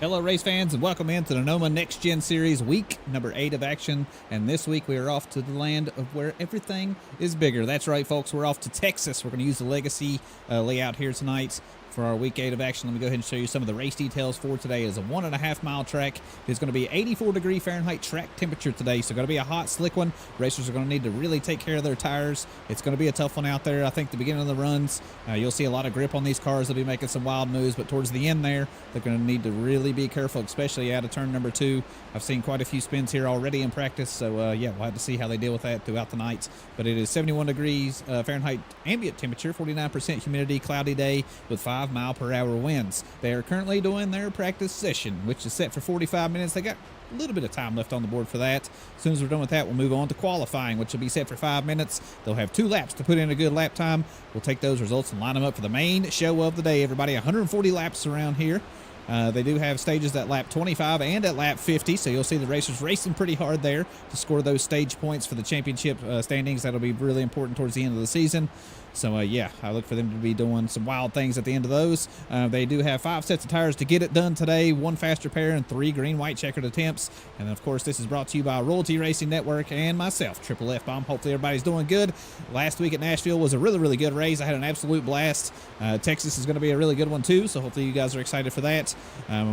Hello race fans and welcome into the Noma Next Gen Series week number 8 of action, and this week we are off to the land of where everything is bigger. That's right folks, we're off to Texas. We're going to use the Legacy layout here tonight for our week 8 of action. Let me go ahead and show you some of the race details for today. It's a 1.5 mile track. It's going to be 84-degree Fahrenheit track temperature today, so going to be a hot, slick one. Racers are going to need to really take care of their tires. It's going to be a tough one out there. I think the beginning of the runs, you'll see a lot of grip on these cars. They'll be making some wild moves, but towards the end there, they're going to need to really be careful, especially out of turn number 2. I've seen quite a few spins here already in practice, so yeah, we'll have to see how they deal with that throughout the night. But it is 71 degrees Fahrenheit ambient temperature, 49% humidity, cloudy day with 5-mile-per-hour winds. They are currently doing their practice session, which is set for 45 minutes. They got a little bit of time left on the board for that. As soon as we're done with that, we'll move on to qualifying, which will be set for 5 minutes. They'll have 2 laps to put in a good lap time. We'll take those results and line them up for the main show of the day. Everybody, 140 laps around here. They do have stages at lap 25 and at lap 50, so you'll see the racers racing pretty hard there to score those stage points for the championship standings. That'll be really important towards the end of the season. So, yeah, I look for them to be doing some wild things at the end of those. They do have 5 sets of tires to get it done today, 1 faster pair and 3 green-white checkered attempts. And, of course, this is brought to you by Royalty Racing Network and myself, Triple F Bomb. Hopefully everybody's doing good. Last week at Nashville was a really, really good race. I had an absolute blast. Texas is going to be a really good one, too, so hopefully you guys are excited for that.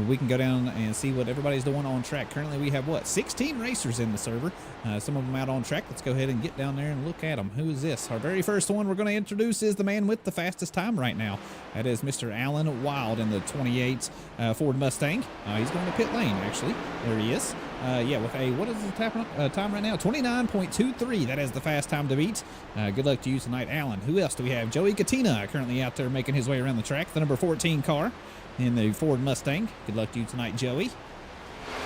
We can go down and see what everybody's doing on track. Currently, we have, 16 racers in the server. Some of them out on track. Let's go ahead and get down there and look at them. Who is this? Our very first one we're going to introduce is the man with the fastest time right now. That is Mr. Alan Wild in the 28 Ford Mustang. He's going to pit lane, actually. There he is. Yeah, with a, what is the time right now? 29.23. That is the fast time to beat. Good luck to you tonight, Alan. Who else do we have? Joey Katina currently out there making his way around the track. The number 14 car in the Ford Mustang. Good luck to you tonight, Joey.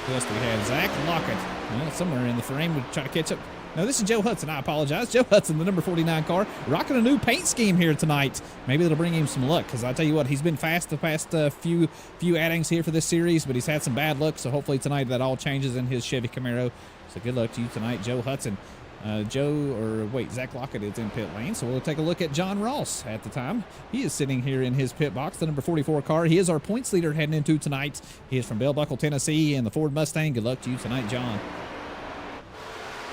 Who else do we have? Zach Lockett. Well, somewhere in the frame would try to catch up. No, this is Joe Hudson. I apologize. Joe Hudson, the number 49 car, rocking a new paint scheme here tonight. Maybe it'll bring him some luck, because I tell you what, he's been fast the past few outings here for this series, but he's had some bad luck, so hopefully tonight that all changes in his Chevy Camaro. So good luck to you tonight, Joe Hudson. Zach Lockett is in pit lane, so we'll take a look at John Ross at the time. He is sitting here in his pit box, the number 44 car. He is our points leader heading into tonight. He is from Bell Buckle, Tennessee, in the Ford Mustang. Good luck to you tonight, John.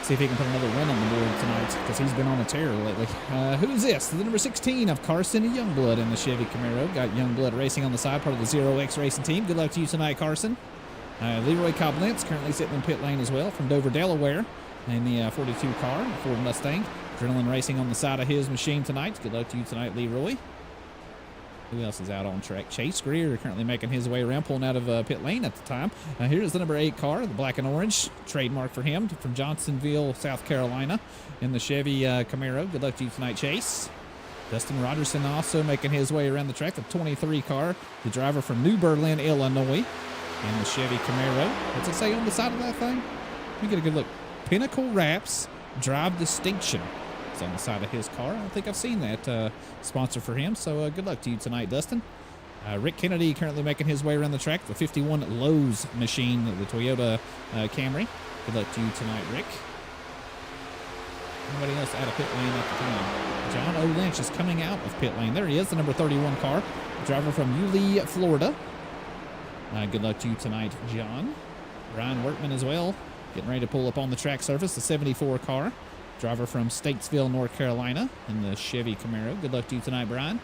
See if he can put another win on the board tonight, because he's been on a tear lately. Who's this? The number 16 of Carson Youngblood in the Chevy Camaro. Got Youngblood Racing on the side, part of the 0X Racing team. Good luck to you tonight, Carson. Leroy Koblenz currently sitting in pit lane as well from Dover, Delaware, in the 42 car, Ford Mustang. Adrenaline Racing on the side of his machine tonight. Good luck to you tonight, Leroy. Who else is out on track? Chase Greer currently making his way around, pulling out of pit lane at the time. Here's the number 8 car, the black and orange, trademark for him, from Johnsonville, South Carolina, in the Chevy Camaro. Good luck to you tonight, Chase. Dustin Rogerson also making his way around the track, the 23 car, the driver from New Berlin, Illinois, in the Chevy Camaro. What's it say on the side of that thing? Let me get a good look. Pinnacle Wraps Drive Distinction. On the side of his car. I don't think I've seen that sponsor for him, so good luck to you tonight, Dustin. Rick Kennedy currently making his way around the track, the 51 Lowe's machine, the Toyota Camry. Good luck to you tonight, Rick. Anybody else out of pit lane at the time? John O. Lynch is coming out of pit lane. There he is, the number 31 car, driver from Yulee, Florida. Good luck to you tonight, John. Ryan Workman as well, getting ready to pull up on the track surface, the 74 car. Driver from Statesville, North Carolina, in the Chevy Camaro. Good luck to you tonight, Brian.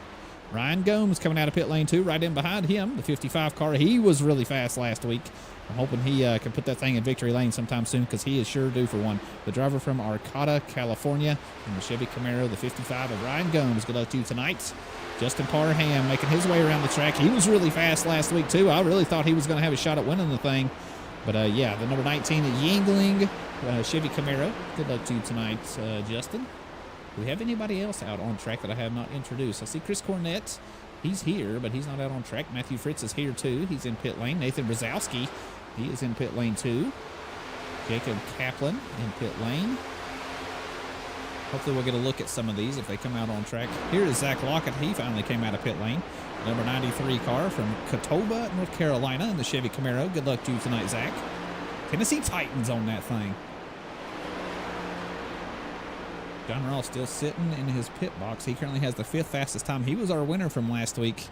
Ryan Gomes coming out of pit lane 2, right in behind him, the 55 car. He was really fast last week. I'm hoping he can put that thing in victory lane sometime soon, because he is sure due for one. The driver from Arcata, California, in the Chevy Camaro, the 55 of Ryan Gomes. Good luck to you tonight. Justin Parham making his way around the track. He was really fast last week, too. I really thought he was going to have a shot at winning the thing. But, yeah, the number 19 Yingling Chevy Camaro. Good luck to you tonight, Justin. Do we have anybody else out on track that I have not introduced? I see Chris Cornett. He's here, but he's not out on track. Matthew Fritz is here, too. He's in pit lane. Nathan Brzezowski, he is in pit lane, too. Jacob Kaplan in pit lane. Hopefully we'll get a look at some of these if they come out on track. Here is Zach Lockett. He finally came out of pit lane. Number 93 car from Catawba, North Carolina, in the Chevy Camaro. Good luck to you tonight, Zach. Tennessee Titans on that thing. John Ross still sitting in his pit box. He currently has the 5th fastest time. He was our winner from last week.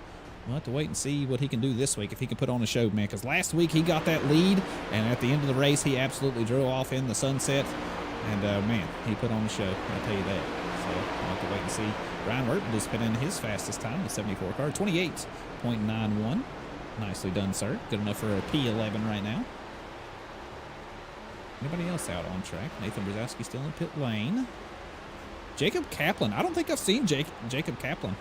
We'll have to wait and see what he can do this week, if he can put on a show, man. Because last week he got that lead, and at the end of the race, he absolutely drove off in the sunset. And, man, he put on a show, I'll tell you that. So we'll have to wait and see. Ryan Merton just put in his fastest time, the 74 car, 28.91. Nicely done, sir. Good enough for a P11 right now. Anybody else out on track? Nathan Brzezowski still in pit lane. Jacob Kaplan. I don't think I've seen Jacob Kaplan.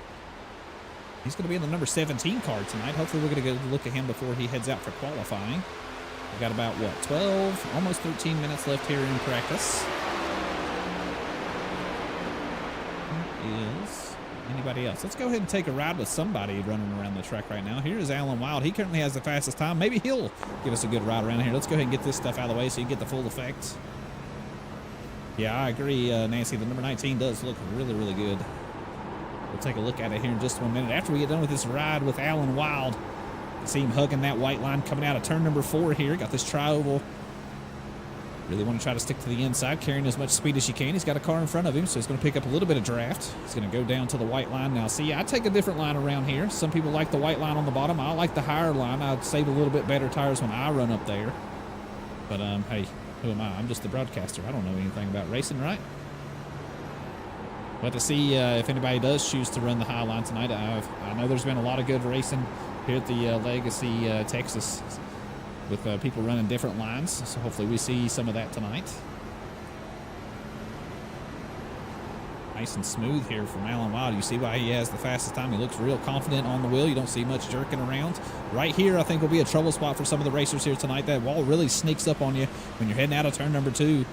He's going to be in the number 17 car tonight. Hopefully we're going to go look at him before he heads out for qualifying. We've got about, what, 12, almost 13 minutes left here in practice. Who is anybody else? Let's go ahead and take a ride with somebody running around the track right now. Here is Alan Wild. He currently has the fastest time. Maybe he'll give us a good ride around here. Let's go ahead and get this stuff out of the way so you get the full effect. Yeah, I agree, Nancy. The number 19 does look really, really good. We'll take a look at it here in just 1 minute. After we get done with this ride with Alan Wild, you see him hugging that white line coming out of turn number 4 here. Got this tri-oval. Really want to try to stick to the inside, carrying as much speed as you can. He's got a car in front of him, so he's going to pick up a little bit of draft. He's going to go down to the white line. Now, see, I take a different line around here. Some people like the white line on the bottom. I like the higher line. I'd save a little bit better tires when I run up there. But, hey, who am I? I'm just the broadcaster. I don't know anything about racing, right? But to see if anybody does choose to run the high line tonight. I know there's been a lot of good racing here at the Legacy Texas with people running different lines. So hopefully we see some of that tonight. Nice and smooth here from Alan Wild. You see why he has the fastest time. He looks real confident on the wheel. You don't see much jerking around. Right here, I think, will be a trouble spot for some of the racers here tonight. That wall really sneaks up on you when you're heading out of turn number 2.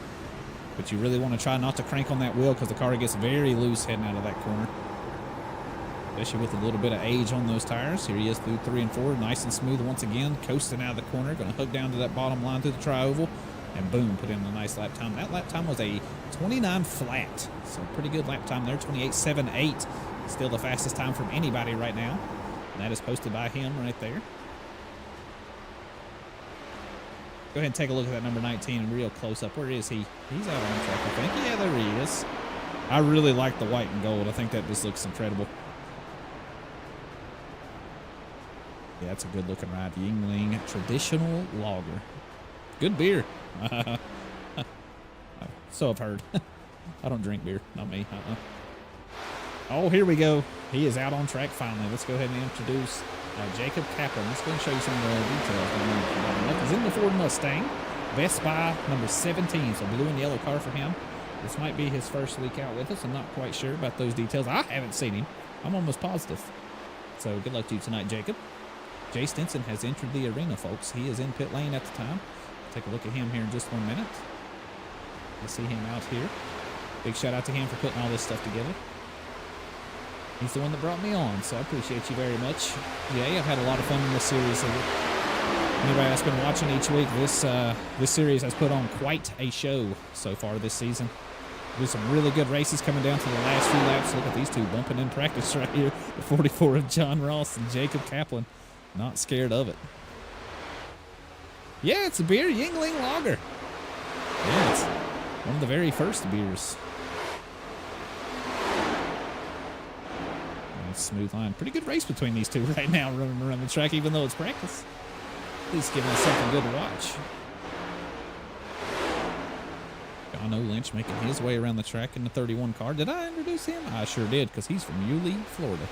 But you really want to try not to crank on that wheel because the car gets very loose heading out of that corner. Especially with a little bit of age on those tires. Here he is through 3 and 4. Nice and smooth once again. Coasting out of the corner. Going to hook down to that bottom line through the tri-oval. And boom, put in a nice lap time. That lap time was a 29 flat. So pretty good lap time there. 28.78. Still the fastest time from anybody right now. And that is posted by him right there. Go ahead and take a look at that number 19 real close up. Where is he? He's out on track, I think. Yeah, there he is. I really like the white and gold. I think that just looks incredible. Yeah, that's a good looking ride. Yingling Traditional Lager. Good beer. So I've heard. I don't drink beer. Not me. Oh, here we go. He is out on track finally. Let's go ahead and introduce Jacob Kaplan. Let's go and show you some of the details. He's in the Ford Mustang. Best Buy number 17. So blue and yellow car for him. This might be his first week out with us. I'm not quite sure about those details. I haven't seen him. I'm almost positive. So good luck to you tonight, Jacob. Jay Stinson has entered the arena, folks. He is in pit lane at the time. Take a look at him here in just 1 minute. You'll see him out here. Big shout out to him for putting all this stuff together. He's the one that brought me on, so I appreciate you very much. Jay, I've had a lot of fun in this series. Anybody that's been watching each week, this series has put on quite a show so far this season. There's some really good races coming down to the last few laps. Look at these two bumping in practice right here. The 44 of John Ross and Jacob Kaplan. Not scared of it. Yeah, it's a beer, Yingling Lager. Yeah, it's one of the very first beers. Nice smooth line. Pretty good race between these two right now, running around the track, even though it's practice. At least giving us something good to watch. John Lynch making his way around the track in the 31 car. Did I introduce him? I sure did, because he's from Yulee, Florida.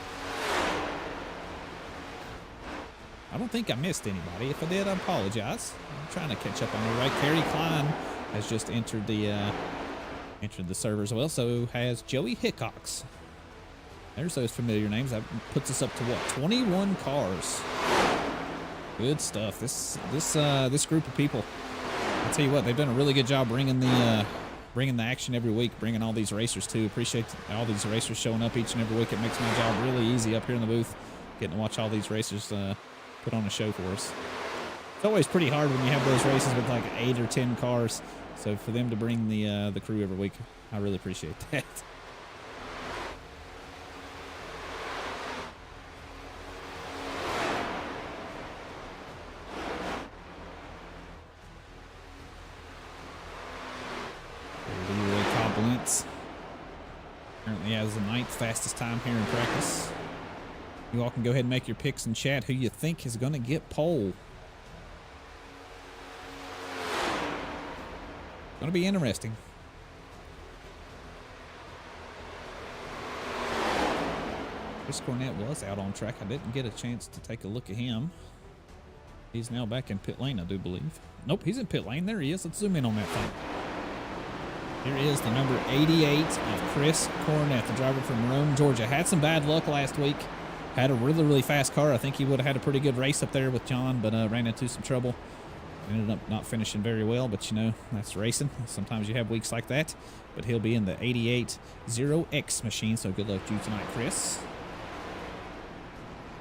I don't think I missed anybody. If I did, I apologize. I'm trying to catch up on you, right? Kerry Klein has just entered the server as well. So has Joey Hickox. There's those familiar names. That puts us up to what? 21 cars. Good stuff. This group of people. I'll tell you what, they've done a really good job bringing the action every week, bringing all these racers too. Appreciate all these racers showing up each and every week. It makes my job really easy up here in the booth, getting to watch all these racers put on a show for us. It's always pretty hard when you have those races with like 8 or 10 cars. So for them to bring the crew every week, I really appreciate that. Currently has the 9th fastest time here in practice. You all can go ahead and make your picks in chat who you think is going to get pole. Going to be interesting. Chris Cornett was out on track. I didn't get a chance to take a look at him. He's now back in pit lane, I do believe. Nope, he's in pit lane. There he is. Let's zoom in on that thing. Here is the number 88 of Chris Cornett, the driver from Rome, Georgia. Had some bad luck last week. Had a really, really fast car. I think he would have had a pretty good race up there with John, but ran into some trouble. Ended up not finishing very well, but you know, that's racing. Sometimes you have weeks like that. But he'll be in the 88 0X machine, so good luck to you tonight, Chris.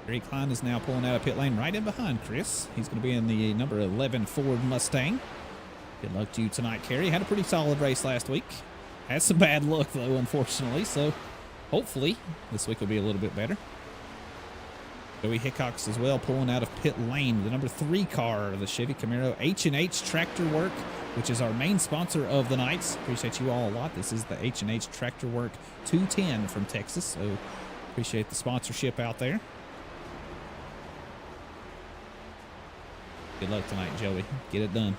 Gary Klein is now pulling out of pit lane right in behind Chris. He's going to be in the number 11 Ford Mustang. Good luck to you tonight, Kerry. Had a pretty solid race last week. Had some bad luck, though, unfortunately. So hopefully this week will be a little bit better. Joey Hickox as well pulling out of pit lane. The number 3 car, the Chevy Camaro H&H Tractor Work, which is our main sponsor of the nights. Appreciate you all a lot. This is the H&H Tractor Work 210 from Texas. So appreciate the sponsorship out there. Good luck tonight, Joey. Get it done.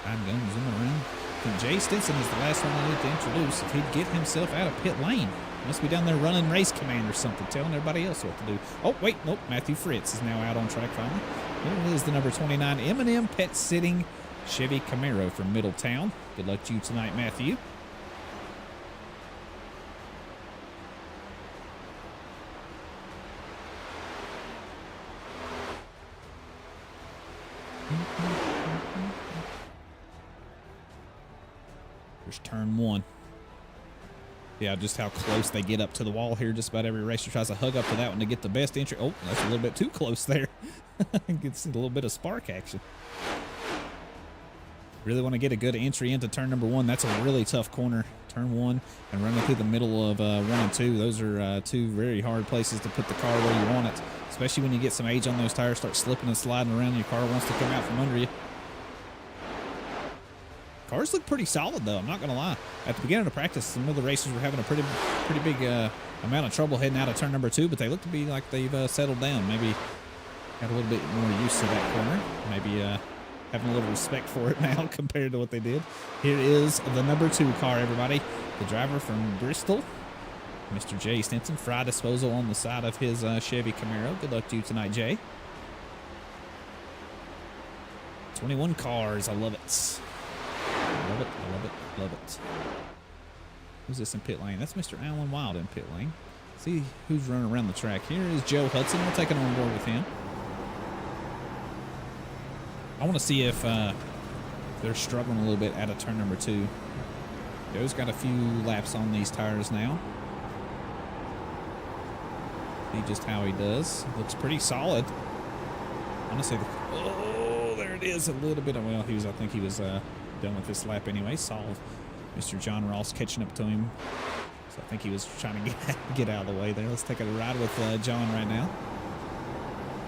I'm going to zoom around. And Jay Stinson is the last one I need to introduce. If he'd get himself out of pit lane. Must be down there running race command or something, telling everybody else what to do. Oh, wait, nope. Matthew Fritz is now out on track finally. Here is the number 29 M&M Pet Sitting Chevy Camaro from Middletown. Good luck to you tonight, Matthew. Here's turn 1. Yeah, just how close they get up to the wall here. Just about every racer tries to hug up to that one to get the best entry. Oh, that's a little bit too close there. Gets a little bit of spark action. Really want to get a good entry into turn number 1. That's a really tough corner. Turn 1 and running through the middle of 1 and 2. Those are 2 very hard places to put the car where you want it. Especially when you get some age on those tires, start slipping and sliding around, and your car wants to come out from under you. Cars look pretty solid, though. I'm not going to lie. At the beginning of practice, some of the racers were having a pretty big amount of trouble heading out of turn number 2, but they look to be like they've settled down. Maybe got a little bit more used to that corner. Maybe having a little respect for it now compared to what they did. Here is the number 2 car, everybody. The driver from Bristol, Mr. Jay Stinson. Fry disposal on the side of his Chevy Camaro. Good luck to you tonight, Jay. 21 cars. I love it. Love it, love it, love it. Who's this in pit lane? That's Mr. Alan Wild in pit lane. See who's running around the track. Here is Joe Hudson. We'll take it on board with him. I want to see if they're struggling a little bit out of turn number 2. Joe's got a few laps on these tires now. See just how he does. Looks pretty solid. I want to say, oh, there it is. A little bit of, well, I think he was done with this lap anyway. Saw Mr. John Ross catching up to him. So I think he was trying to get out of the way there. Let's take a ride with John right now.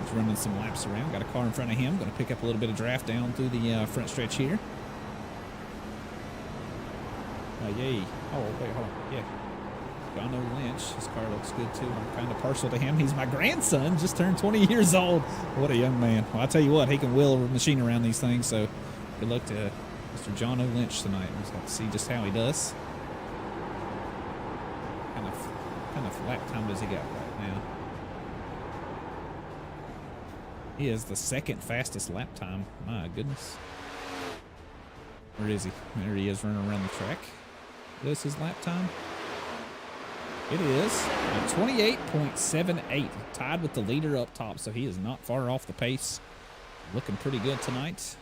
He's running some laps around. Got a car in front of him. Going to pick up a little bit of draft down through the front stretch here. Yay. Oh, wait, hold on. Yeah. John O. Lynch. His car looks good, too. I'm kind of partial to him. He's my grandson. Just turned 20 years old. What a young man. Well, I'll tell you what. He can wheel a machine around these things, so good luck to Mr. John O. Lynch tonight. We'll have to see just how he does. Kind of lap time does he got right now? He is the 2nd fastest lap time. My goodness. Where is he? There he is running around the track. What is his lap time? It is 28.78. Tied with the leader up top, so he is not far off the pace. Looking pretty good tonight.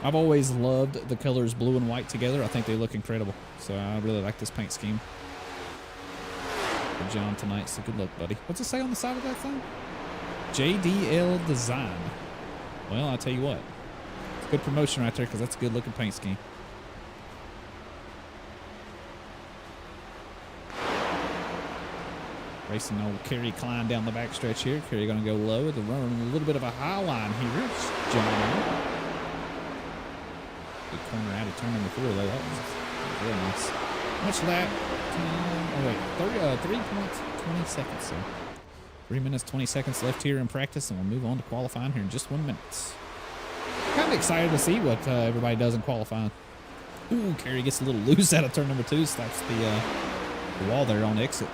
I've always loved the colors blue and white together. I think they look incredible. So I really like this paint scheme for John tonight. So good luck, buddy. What's it say on the side of that thing? JDL Design. Well, I'll tell you what. It's good promotion right there because that's a good looking paint scheme. Racing old Kerry Klein down the backstretch here. Kerry going to go low. They're running a little bit of a high line here. It's John. Good corner out of turn number 4, though. That was really nice. How much lap? Oh, wait. 3.20 seconds. So 3 minutes, 20 seconds left here in practice, and we'll move on to qualifying here in just 1 minute. Kind of excited to see what everybody does in qualifying. Ooh, Kerry gets a little loose out of turn number 2. Slaps the wall there on exit.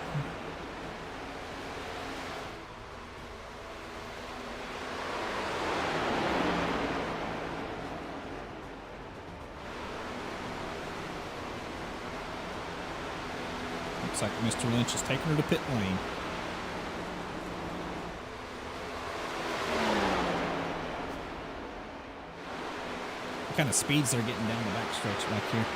Looks like Mr. Lynch is taking her to pit lane. What kind of speeds they're getting down the backstretch back here.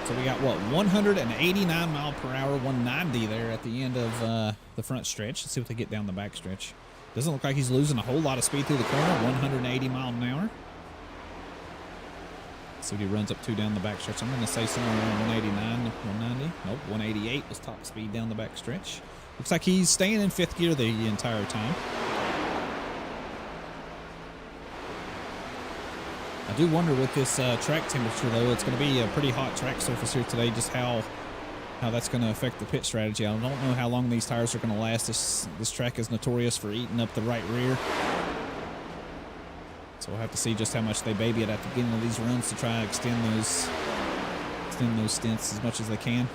So we got, what, 189 mile per hour, 190 there at the end of the front stretch. Let's see what they get down the backstretch. Doesn't look like he's losing a whole lot of speed through the corner, 180 mile an hour. Let's see what he runs up to down the backstretch. I'm going to say somewhere around 189 to 190. Nope, 188 was top speed down the backstretch. Looks like he's staying in 5th gear the entire time. I do wonder with this track temperature, though, it's going to be a pretty hot track surface here today, just how that's going to affect the pit strategy. I don't know how long these tires are going to last. This track is notorious for eating up the right rear. So we'll have to see just how much they baby it at the beginning of these runs to try to extend those stints as much as they can.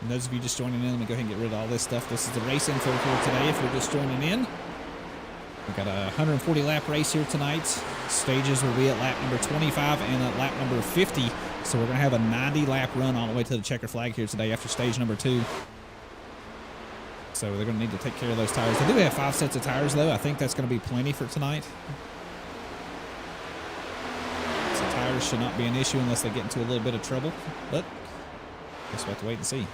And those of you just joining in, let me go ahead and get rid of all this stuff. This is the race info for today if you're just joining in. We've got a 140 lap race here tonight. Stages will be at lap number 25 and at lap number 50. So we're going to have a 90 lap run all the way to the checker flag here today after stage number 2. So they're going to need to take care of those tires. They do have 5 sets of tires, though. I think that's going to be plenty for tonight. So tires should not be an issue unless they get into a little bit of trouble. But I guess we'll have to wait and see.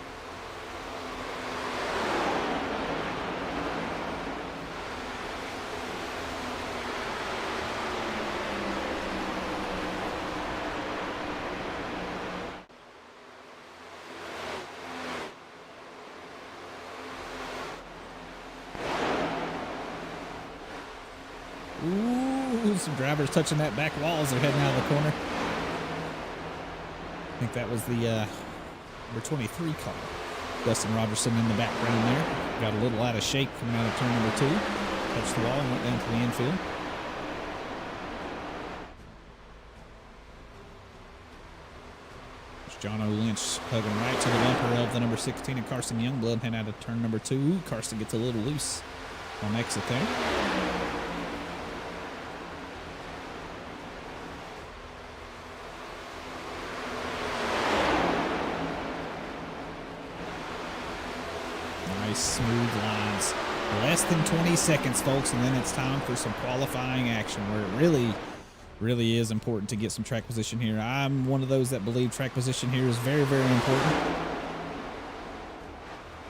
Ooh, some drivers touching that back wall as they're heading out of the corner. I think that was the number 23 car. Dustin Robertson in the background there. Got a little out of shape coming out of turn number 2. Touched the wall and went down to the infield. There's John O. Lynch hugging right to the bumper of the number 16 and Carson Youngblood heading out of turn number 2. Ooh, Carson gets a little loose on exit there. Smooth lines. Less than 20 seconds, folks, and then it's time for some qualifying action where it really is important to get some track position here. I'm one of those that believe track position here is very, very important.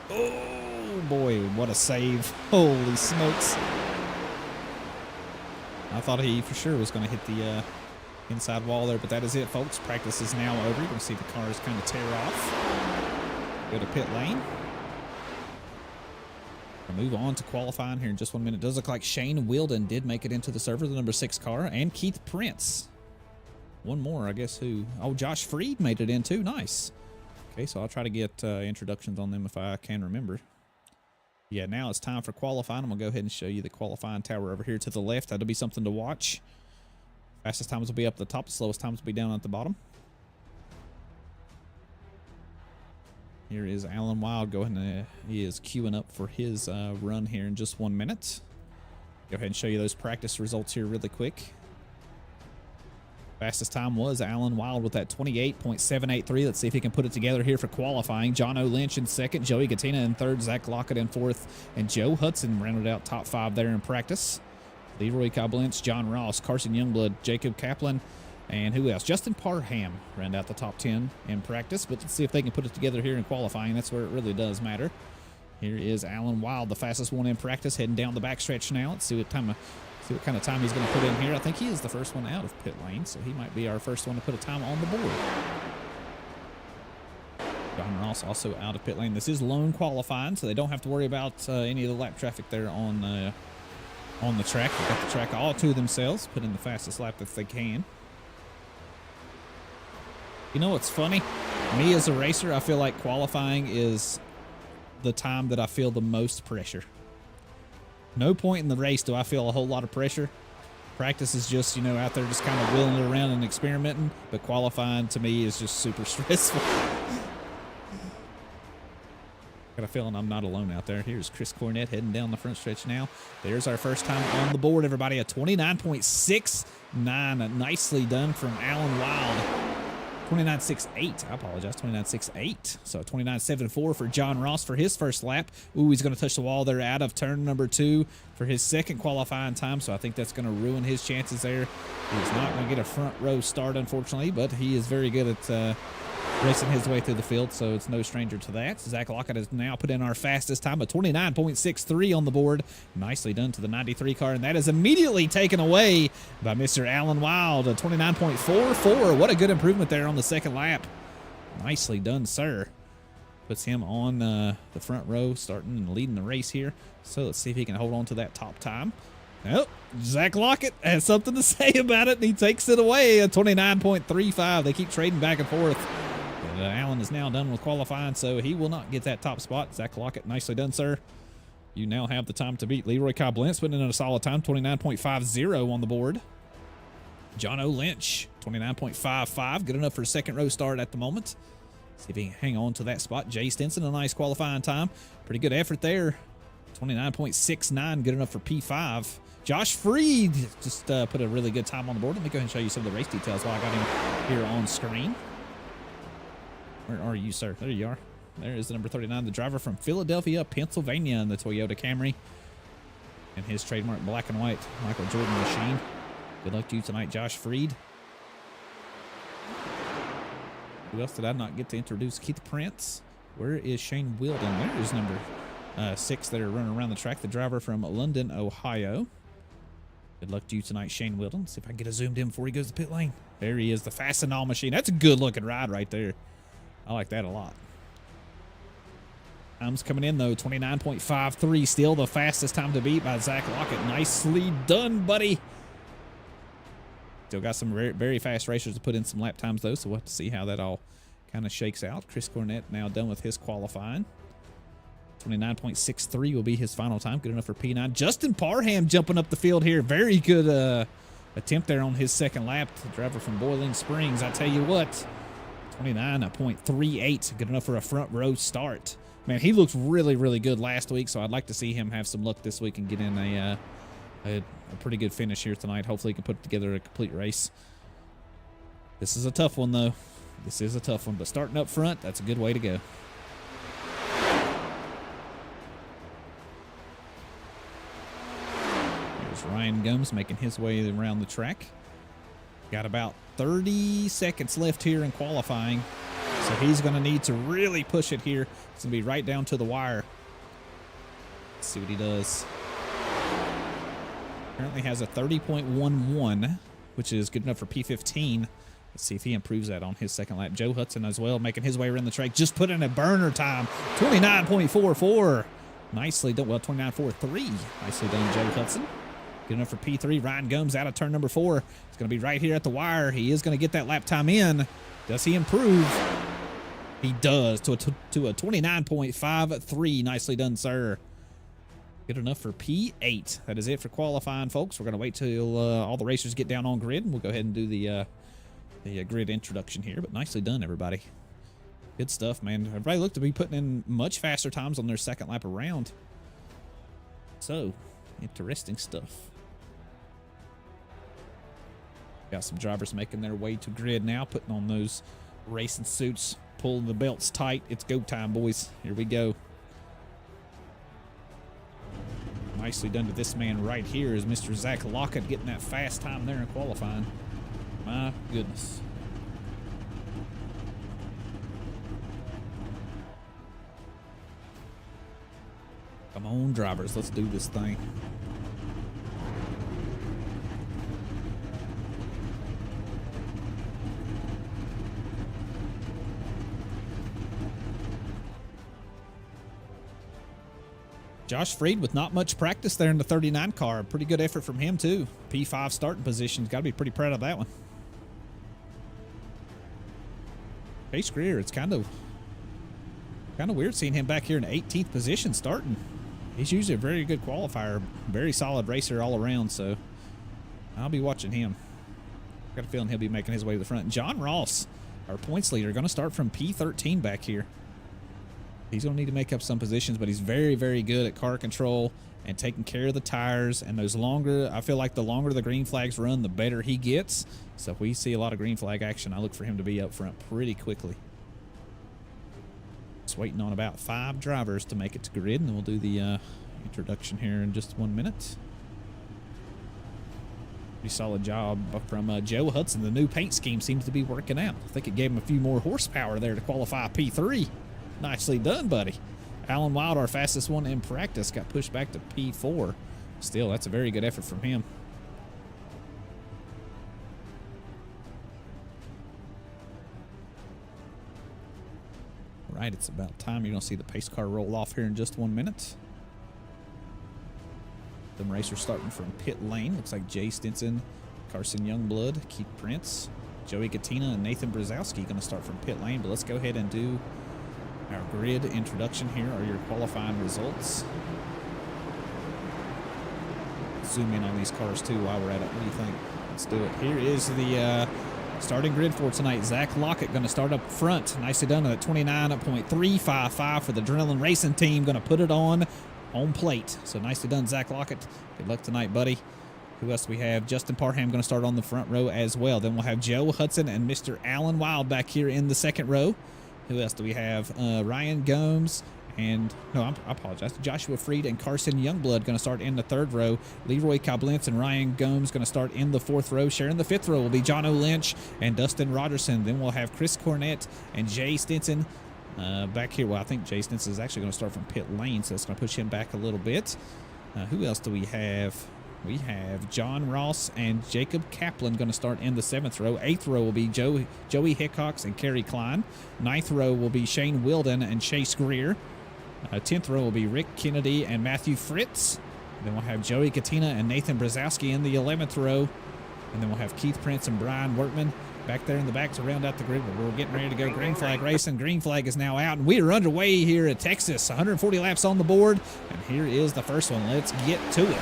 Oh, boy, what a save. Holy smokes. I thought he for sure was going to hit the inside wall there, but that is it, folks. Practice is now over. You can see the cars kind of tear off. Go to pit lane. We'll move on to qualifying here in just 1 minute. It does look like Shane Wilden did make it into the server, the number 6 car, and Keith Prince. One more, I guess, who... Oh, Josh Freed made it in, too. Nice. Okay, so I'll try to get introductions on them if I can remember. Yeah, now it's time for qualifying. I'm going to go ahead and show you the qualifying tower over here to the left. That'll be something to watch. Fastest times will be up at the top. The slowest times will be down at the bottom. Here is Alan Wild going to, he is queuing up for his run here in just 1 minute. Go ahead and show you those practice results here really quick. Fastest time was Alan Wild with that 28.783. Let's see if he can put it together here for qualifying. John O. Lynch in second, Joey Gattina in third, Zach Lockett in fourth, and Joe Hudson rounded out top 5 there in practice. Leroy Koblenz, John Ross, Carson Youngblood, Jacob Kaplan, and who else? Justin Parham round out the top 10 in practice, but let's see if they can put it together here in qualifying. That's where it really does matter. Here is Alan Wild, the fastest one in practice, heading down the backstretch now. Let's see what kind of time he's going to put in here. I think he is the first one out of pit lane, so he might be our first one to put a time on the board. John Ross also out of pit lane. This is lone qualifying, so they don't have to worry about any of the lap traffic there on the track. They've got the track all to themselves, put in the fastest lap that they can. You know what's funny? Me as a racer, I feel like qualifying is the time that I feel the most pressure. No point in the race do I feel a whole lot of pressure. Practice is just, you know, out there just kind of wheeling it around and experimenting, but qualifying to me is just super stressful. Got a feeling I'm not alone out there. Here's Chris Cornett heading down the front stretch now. There's our first time on the board, everybody. A 29.69. Nicely done from Alan Wild. 29.68. I apologize. 29.68. So 29.74 for John Ross for his first lap. Ooh, he's going to touch the wall there out of turn number 2 for his second qualifying time. So I think that's going to ruin his chances there. He's not going to get a front row start, unfortunately, but he is very good at racing his way through the field, so it's no stranger to that. Zach Lockett has now put in our fastest time, a 29.63 on the board. Nicely done to the 93 car, and that is immediately taken away by Mr. Alan Wild, a 29.44. What a good improvement there on the second lap. Nicely done, sir. Puts him on the front row, starting and leading the race here. So let's see if he can hold on to that top time. Nope. Zach Lockett has something to say about it, and he takes it away, a 29.35. They keep trading back and forth. Allen is now done with qualifying, so he will not get that top spot. Zach Lockett, nicely done, sir. You now have the time to beat Leroy Cobb-Lentz, putting in a solid time, 29.50 on the board. John O. Lynch, 29.55, good enough for a second row start at the moment. See if he can hang on to that spot. Jay Stinson, a nice qualifying time. Pretty good effort there. 29.69, good enough for P5. Josh Freed just put a really good time on the board. Let me go ahead and show you some of the race details while I got him here on screen. Where are you, sir? There you are. There is the number 39, the driver from Philadelphia, Pennsylvania in the Toyota Camry. And his trademark black and white Michael Jordan machine. Good luck to you tonight, Josh Freed. Who else did I not get to introduce? Keith Prince. Where is Shane Wilden? There is number 6 that are running around the track, the driver from London, Ohio. Good luck to you tonight, Shane Wilden. See if I can get a zoomed in before he goes to pit lane. There he is, the Fastenal machine. That's a good-looking ride right there. I like that a lot. Time's coming in, though, 29.53. Still the fastest time to beat by Zach Lockett. Nicely done, buddy. Still got some very, very fast racers to put in some lap times, though, so we'll have to see how that all kind of shakes out. Chris Cornett now done with his qualifying. 29.63 will be his final time. Good enough for P9. Justin Parham jumping up the field here. Very good attempt there on his second lap. The driver from Boiling Springs, I tell you what. 29.38, good enough for a front row start. Man, he looked really, really good last week, so I'd like to see him have some luck this week and get in a pretty good finish here tonight. Hopefully he can put together a complete race. This is a tough one, though. This is a tough one, but starting up front, that's a good way to go. There's Ryan Gomes making his way around the track. Got about 30 seconds left here in qualifying, so he's going to need to really push it here. It's going to be right down to the wire. Let's see what he does. Currently has a 30.11, which is good enough for P15. Let's see if he improves that on his second lap. Joe Hudson as well, making his way around the track. Just put in a burner time, 29.44. Nicely done. Well, 29.43. Nicely done, Joe Hudson. Good enough for P3. Ryan Gomes out of turn number 4. It's going to be right here at the wire. He is going to get that lap time in. Does he improve? He does to a 29.53. Nicely done, sir. Good enough for P8. That is it for qualifying, folks. We're going to wait till all the racers get down on grid, and we'll go ahead and do the grid introduction here. But nicely done, everybody. Good stuff, man. Everybody looked to be putting in much faster times on their second lap around. So, interesting stuff. Got some drivers making their way to grid now, putting on those racing suits, pulling the belts tight. It's go time, boys. Here we go. Nicely done to this man right here is Mr. Zach Lockett getting that fast time there in qualifying. My goodness. Come on, drivers. Let's do this thing. Josh Freed with not much practice there in the 39 car. Pretty good effort from him, too. P5 starting position. Got to be pretty proud of that one. Chase Greer, it's kind of weird seeing him back here in 18th position starting. He's usually a very good qualifier, very solid racer all around, so I'll be watching him. Got a feeling he'll be making his way to the front. John Ross, our points leader, going to start from P13 back here. He's going to need to make up some positions, but he's very, very good at car control and taking care of the tires. And those longer, I feel like the longer the green flags run, the better he gets. So if we see a lot of green flag action, I look for him to be up front pretty quickly. Just waiting on about 5 drivers to make it to grid, and then we'll do the introduction here in just 1 minute. Pretty solid job from Joe Hudson. The new paint scheme seems to be working out. I think it gave him a few more horsepower there to qualify P3. Nicely done, buddy. Alan Wild, our fastest one in practice, got pushed back to P4. Still, that's a very good effort from him. All right, it's about time. You're going to see the pace car roll off here in just 1 minute. Them racers starting from pit lane. Looks like Jay Stinson, Carson Youngblood, Keith Prince, Joey Katina, and Nathan Brzezowski going to start from pit lane. But let's go ahead and do our grid introduction. Here are your qualifying results. Zoom in on these cars too while we're at it. What do you think? Let's do it. Here is the starting grid for tonight. Zach Lockett going to start up front. Nicely done at 29.355 for the Adrenaline Racing team. Going to put it on home plate. So nicely done, Zach Lockett. Good luck tonight, buddy. Who else do we have? Justin Parham going to start on the front row as well. Then we'll have Joe Hudson and Mr. Alan Wild back here in the second row. Who else do we have? Ryan Gomes and, no, I apologize. Joshua Freed and Carson Youngblood going to start in the third row. Leroy Koblenz and Ryan Gomes going to start in the fourth row. Sharing the fifth row will be John O'Lynch and Dustin Rogerson. Then we'll have Chris Cornett and Jay Stinson back here. Well, I think Jay Stinson is actually going to start from pit lane, so that's going to push him back a little bit. Who else do we have? We have John Ross and Jacob Kaplan going to start in the seventh row. Eighth row will be Joey Hickox and Kerry Klein. Ninth row will be Shane Wilden and Chase Greer. 10th row will be Rick Kennedy and Matthew Fritz. Then we'll have Joey Katina and Nathan Brzezowski in the 11th row. And then we'll have Keith Prince and Brian Workman back there in the back to round out the grid. We're getting ready to go green flag racing. Green flag is now out, and we are underway here at Texas. 140 laps on the board, and here is the first one. Let's get to it.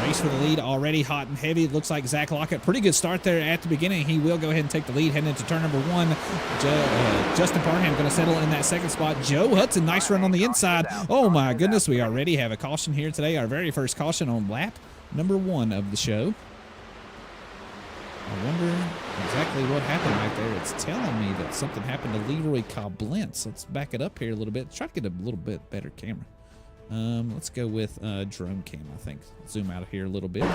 Race for the lead already hot and heavy. It looks like Zach Lockett, pretty good start there at the beginning. He will go ahead and take the lead heading into turn number 1. Justin Parham going to settle in that second spot. Joe Hudson, nice run on the inside. Oh my goodness, we already have a caution here today. Our very first caution on lap number 1 of the show. I wonder exactly what happened right there. It's telling me that something happened to Leroy Koblenz. Let's back it up here a little bit. Try to get a little bit better camera. Let's go with drone cam, I think. Zoom out of here a little bit. Now,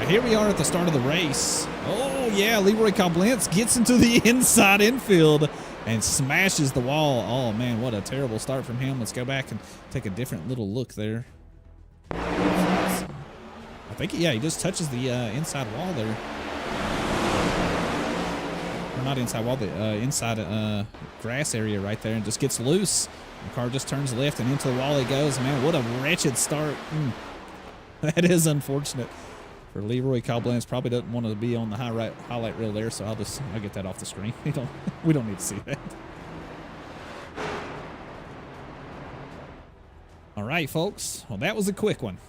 here we are at the start of the race. Oh, yeah, Leroy Koblenz gets into the inside infield and smashes the wall. Oh, man, what a terrible start from him. Let's go back and take a different little look there. I think, yeah, he just touches the inside wall there. Or not inside wall, the inside grass area right there, and just gets loose. The car just turns left and into the wall he goes. Man, what a wretched start. That is unfortunate for Leroy Koblenz. Probably doesn't want to be on the highlight reel there, so I'll get that off the screen. We don't need to see that. All right, folks. Well, that was a quick one.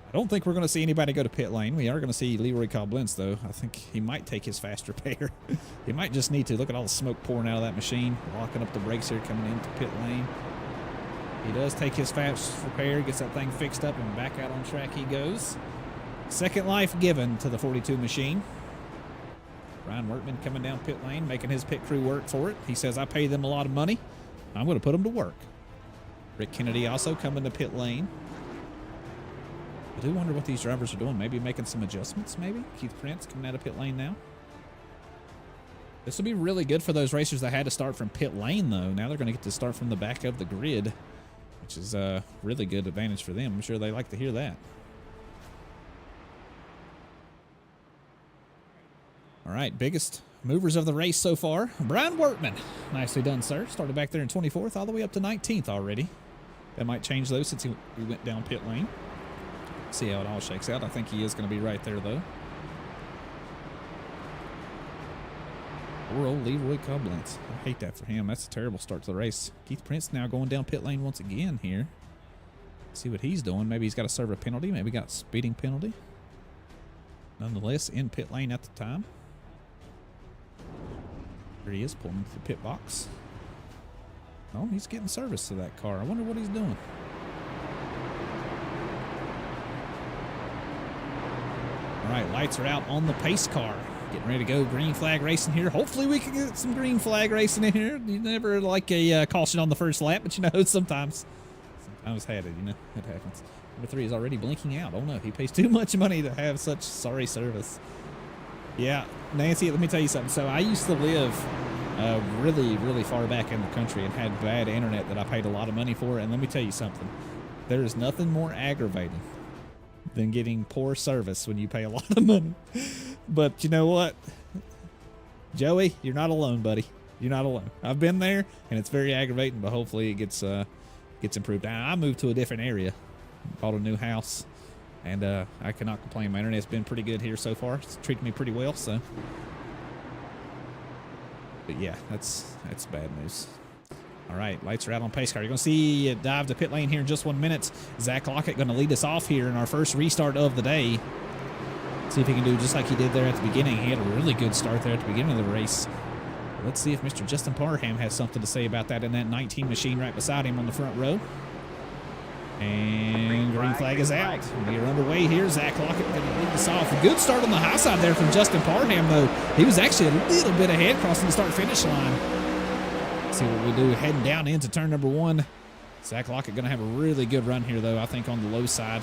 I don't think we're going to see anybody go to pit lane. We are going to see Leroy Koblenz, though. I think he might take his fast repair. He might just need to. Look at all the smoke pouring out of that machine. Locking up the brakes here coming into pit lane. He does take his fast repair, gets that thing fixed up, and back out on track he goes. Second life given to the 42 machine. Brian Workman coming down pit lane, making his pit crew work for it. He says, I pay them a lot of money. I'm going to put them to work. Rick Kennedy also coming to pit lane. I do wonder what these drivers are doing. Maybe making some adjustments, maybe? Keith Prince coming out of pit lane now. This will be really good for those racers that had to start from pit lane, though. Now they're going to get to start from the back of the grid, which is a really good advantage for them. I'm sure they like to hear that. All right, biggest movers of the race so far. Brian Workman. Nicely done, sir. Started back there in 24th, all the way up to 19th already. That might change, though, since he went down pit lane. See how it all shakes out. I think he is going to be right there, though. Poor old Leroy Koblenz. I hate that for him. That's a terrible start to the race. Keith Prince now going down pit lane once again here. See what he's doing. Maybe he's got to serve a penalty. Maybe got a speeding penalty. Nonetheless, in pit lane at the time. There he is, pulling into the pit box. Oh, he's getting service to that car. I wonder what he's doing. All right, lights are out on the pace car. Getting ready to go green flag racing here. Hopefully we can get some green flag racing in here. You never like a caution on the first lap, but you know, sometimes had it, you know, it happens. Number 3 is already blinking out. Oh no, he pays too much money to have such sorry service. Yeah, Nancy, let me tell you something. So I used to live really, really far back in the country and had bad internet that I paid a lot of money for. And let me tell you something. There is nothing more aggravating than getting poor service when you pay a lot of money. But you know what? Joey, you're not alone, buddy. You're not alone. I've been there, and it's very aggravating, but hopefully it gets improved. Now, I moved to a different area, bought a new house, and I cannot complain. My internet's been pretty good here so far. It's treated me pretty well, so. But yeah, that's bad news. All right, lights are out on pace car. You're going to see it dive to pit lane here in just 1 minute. Zach Lockett going to lead us off here in our first restart of the day. See if he can do just like he did there at the beginning. He had a really good start there at the beginning of the race. Let's see if Mr. Justin Parham has something to say about that in that 19 machine right beside him on the front row. And green flag is out. We are underway here. Zach Lockett going to lead us off. A good start on the high side there from Justin Parham, though. He was actually a little bit ahead crossing the start-finish line. See what we do heading down into turn number 1. Zach Lockett going to have a really good run here, though, I think on the low side.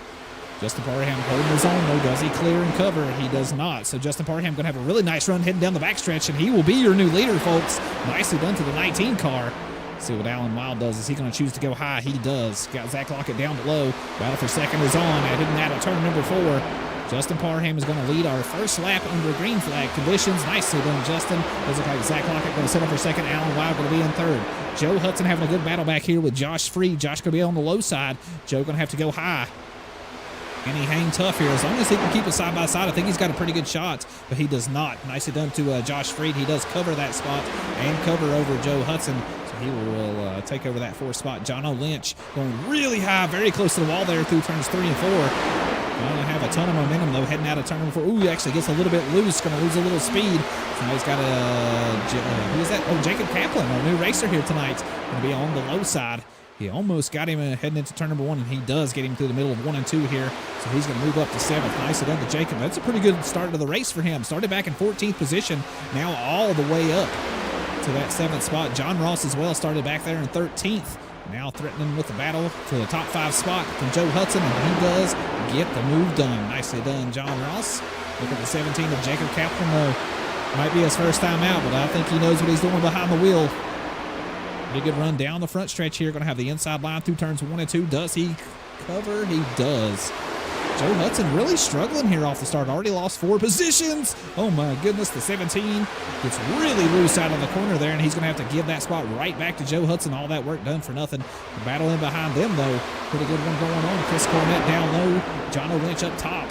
Justin Parham holding his own, though. Does he clear and cover? He does not. So Justin Parham going to have a really nice run heading down the backstretch, and he will be your new leader, folks. Nicely done to the 19 car. See what Alan Wild does. Is he going to choose to go high? He does. Got Zach Lockett down below. Battle for second is on. Heading out of turn number 4. Justin Parham is going to lead our first lap under green flag conditions. Nicely done, Justin. Does look like Zach Lockett going to sit up for second. Alan Wild going to be in third. Joe Hudson having a good battle back here with Josh Freed. Josh going to be on the low side. Joe going to have to go high. Can he hang tough here? As long as he can keep it side by side, I think he's got a pretty good shot, but he does not. Nicely done to Josh Freed. He does cover that spot and cover over Joe Hudson, so he will take over that 4th spot. John Lynch going really high, very close to the wall there through turns 3 and 4. Going to have a ton of momentum, though, heading out of turn number 4. Ooh, he actually gets a little bit loose, going to lose a little speed. So now he's got who is that? Oh, Jacob Kaplan, our new racer here tonight. Going to be on the low side. He almost got him heading into turn number 1, and he does get him through the middle of 1 and 2 here. So he's going to move up to 7th. Nicely done to Jacob. That's a pretty good start to the race for him. Started back in 14th position, now all the way up to that 7th spot. John Ross as well started back there in 13th. Now threatening with the battle for the top 5 spot from Joe Hudson, and he does get the move done. Nicely done, John Ross. Look at the 17 of Jacob Kaplan, though. Might be his first time out, but I think he knows what he's doing behind the wheel. Pretty good run down the front stretch here. Going to have the inside line through turns 1 and 2. Does he cover? He does. Joe Hudson really struggling here off the start. Already lost 4 positions. Oh my goodness. The 17 gets really loose out of the corner there, and he's going to have to give that spot right back to Joe Hudson. All that work done for nothing. The battle in behind them, though. Pretty good one going on. Chris Cornett down low. John Lynch up top.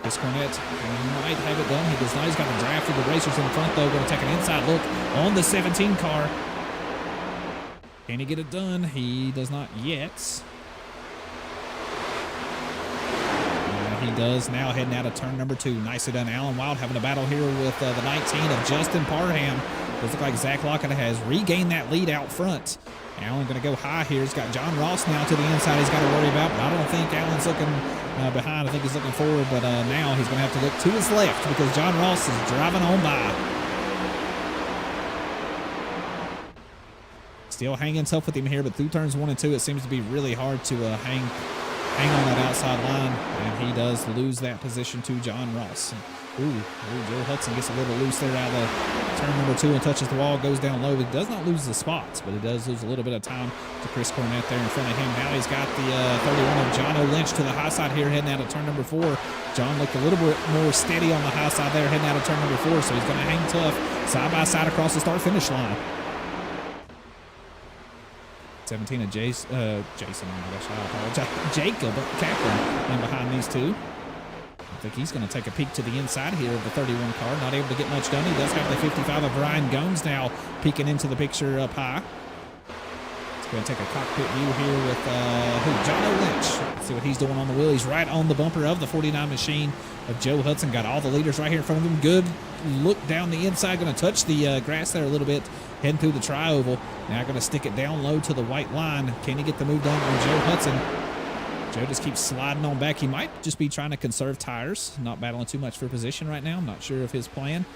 Chris Cornett might have it done. He does not. He's got the draft of the racers in front, though. Going to take an inside look on the 17 car. Can he get it done? He does not yet. He does now heading out of turn number 2. Nicely done. Alan Wild having a battle here with the 19 of Justin Parham. Does look like Zach Lockett has regained that lead out front. Alan going to go high here. He's got John Ross now to the inside he's got to worry about, but I don't think Alan's looking behind. I think he's looking forward, but now he's going to have to look to his left because John Ross is driving on by. Still hanging tough with him here, but through turns 1 and 2, it seems to be really hard to hang on that outside line, and he does lose that position to John Ross. Ooh, Joe Hudson gets a little loose there out of turn number 2 and touches the wall, goes down low. He does not lose the spots, but he does lose a little bit of time to Chris Cornett there in front of him. Now he's got the 31 of John Lynch to the high side here, heading out of turn number 4. John looked a little bit more steady on the high side there, heading out of turn number 4, so he's going to hang tough side by side across the start-finish line. 17 of Jason, oh my gosh, I apologize. Jacob Kaplan in behind these two. think he's going to take a peek to the inside here of the 31 car. Not able to get much done. He does have the 55 of Ryan Gomes now peeking into the picture up high. Let's go and take a cockpit view here with John Lynch. Let's see what he's doing on the wheel. He's right on the bumper of the 49 machine of Joe Hudson. Got all the leaders right here in front of him. Good look down the inside. Going to touch the grass there a little bit. Heading through the tri-oval. Now going to stick it down low to the white line. Can he get the move done on Joe Hudson? Joe just keeps sliding on back. He might just be trying to conserve tires. Not battling too much for position right now. I'm not sure of his plan.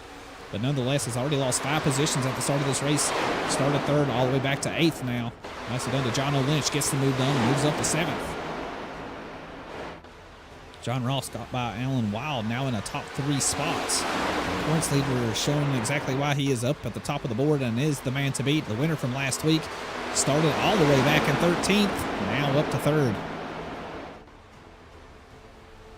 But nonetheless, has already lost 5 positions at the start of this race. Started 3rd all the way back to 8th now. Nicely done to John Lynch. Gets the move done and moves up to 7th. John Ross got by Alan Wild, now in a top 3 spots. The points leader showing exactly why he is up at the top of the board and is the man to beat. The winner from last week started all the way back in 13th, now up to 3rd.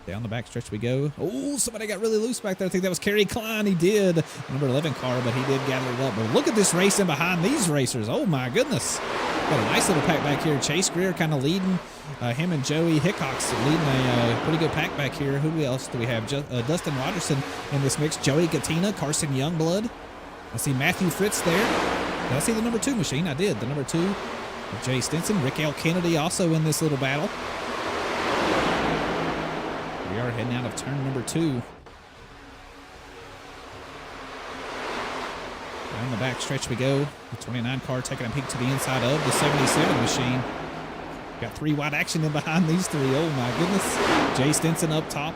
Down the backstretch we go. Oh, somebody got really loose back there. I think that was Kerry Klein. He did. Number 11 car, but he did gather it up. But look at this racing behind these racers. Oh, my goodness. Got a nice little pack back here. Chase Greer kind of leading. Him and Joey Hickox leading a pretty good pack back here. Who else do we have? Dustin Rogerson in this mix. Joey Katina, Carson Youngblood. I see Matthew Fritz there. Did I see the number 2 machine? I did. The number 2 of Jay Stinson. Rick L. Kennedy also in this little battle. We are heading out of turn number 2. Down the back stretch we go. The 29 car taking a peek to the inside of the 77 machine. Got 3 wide action in behind these 3. Oh my goodness. Jay Stinson up top.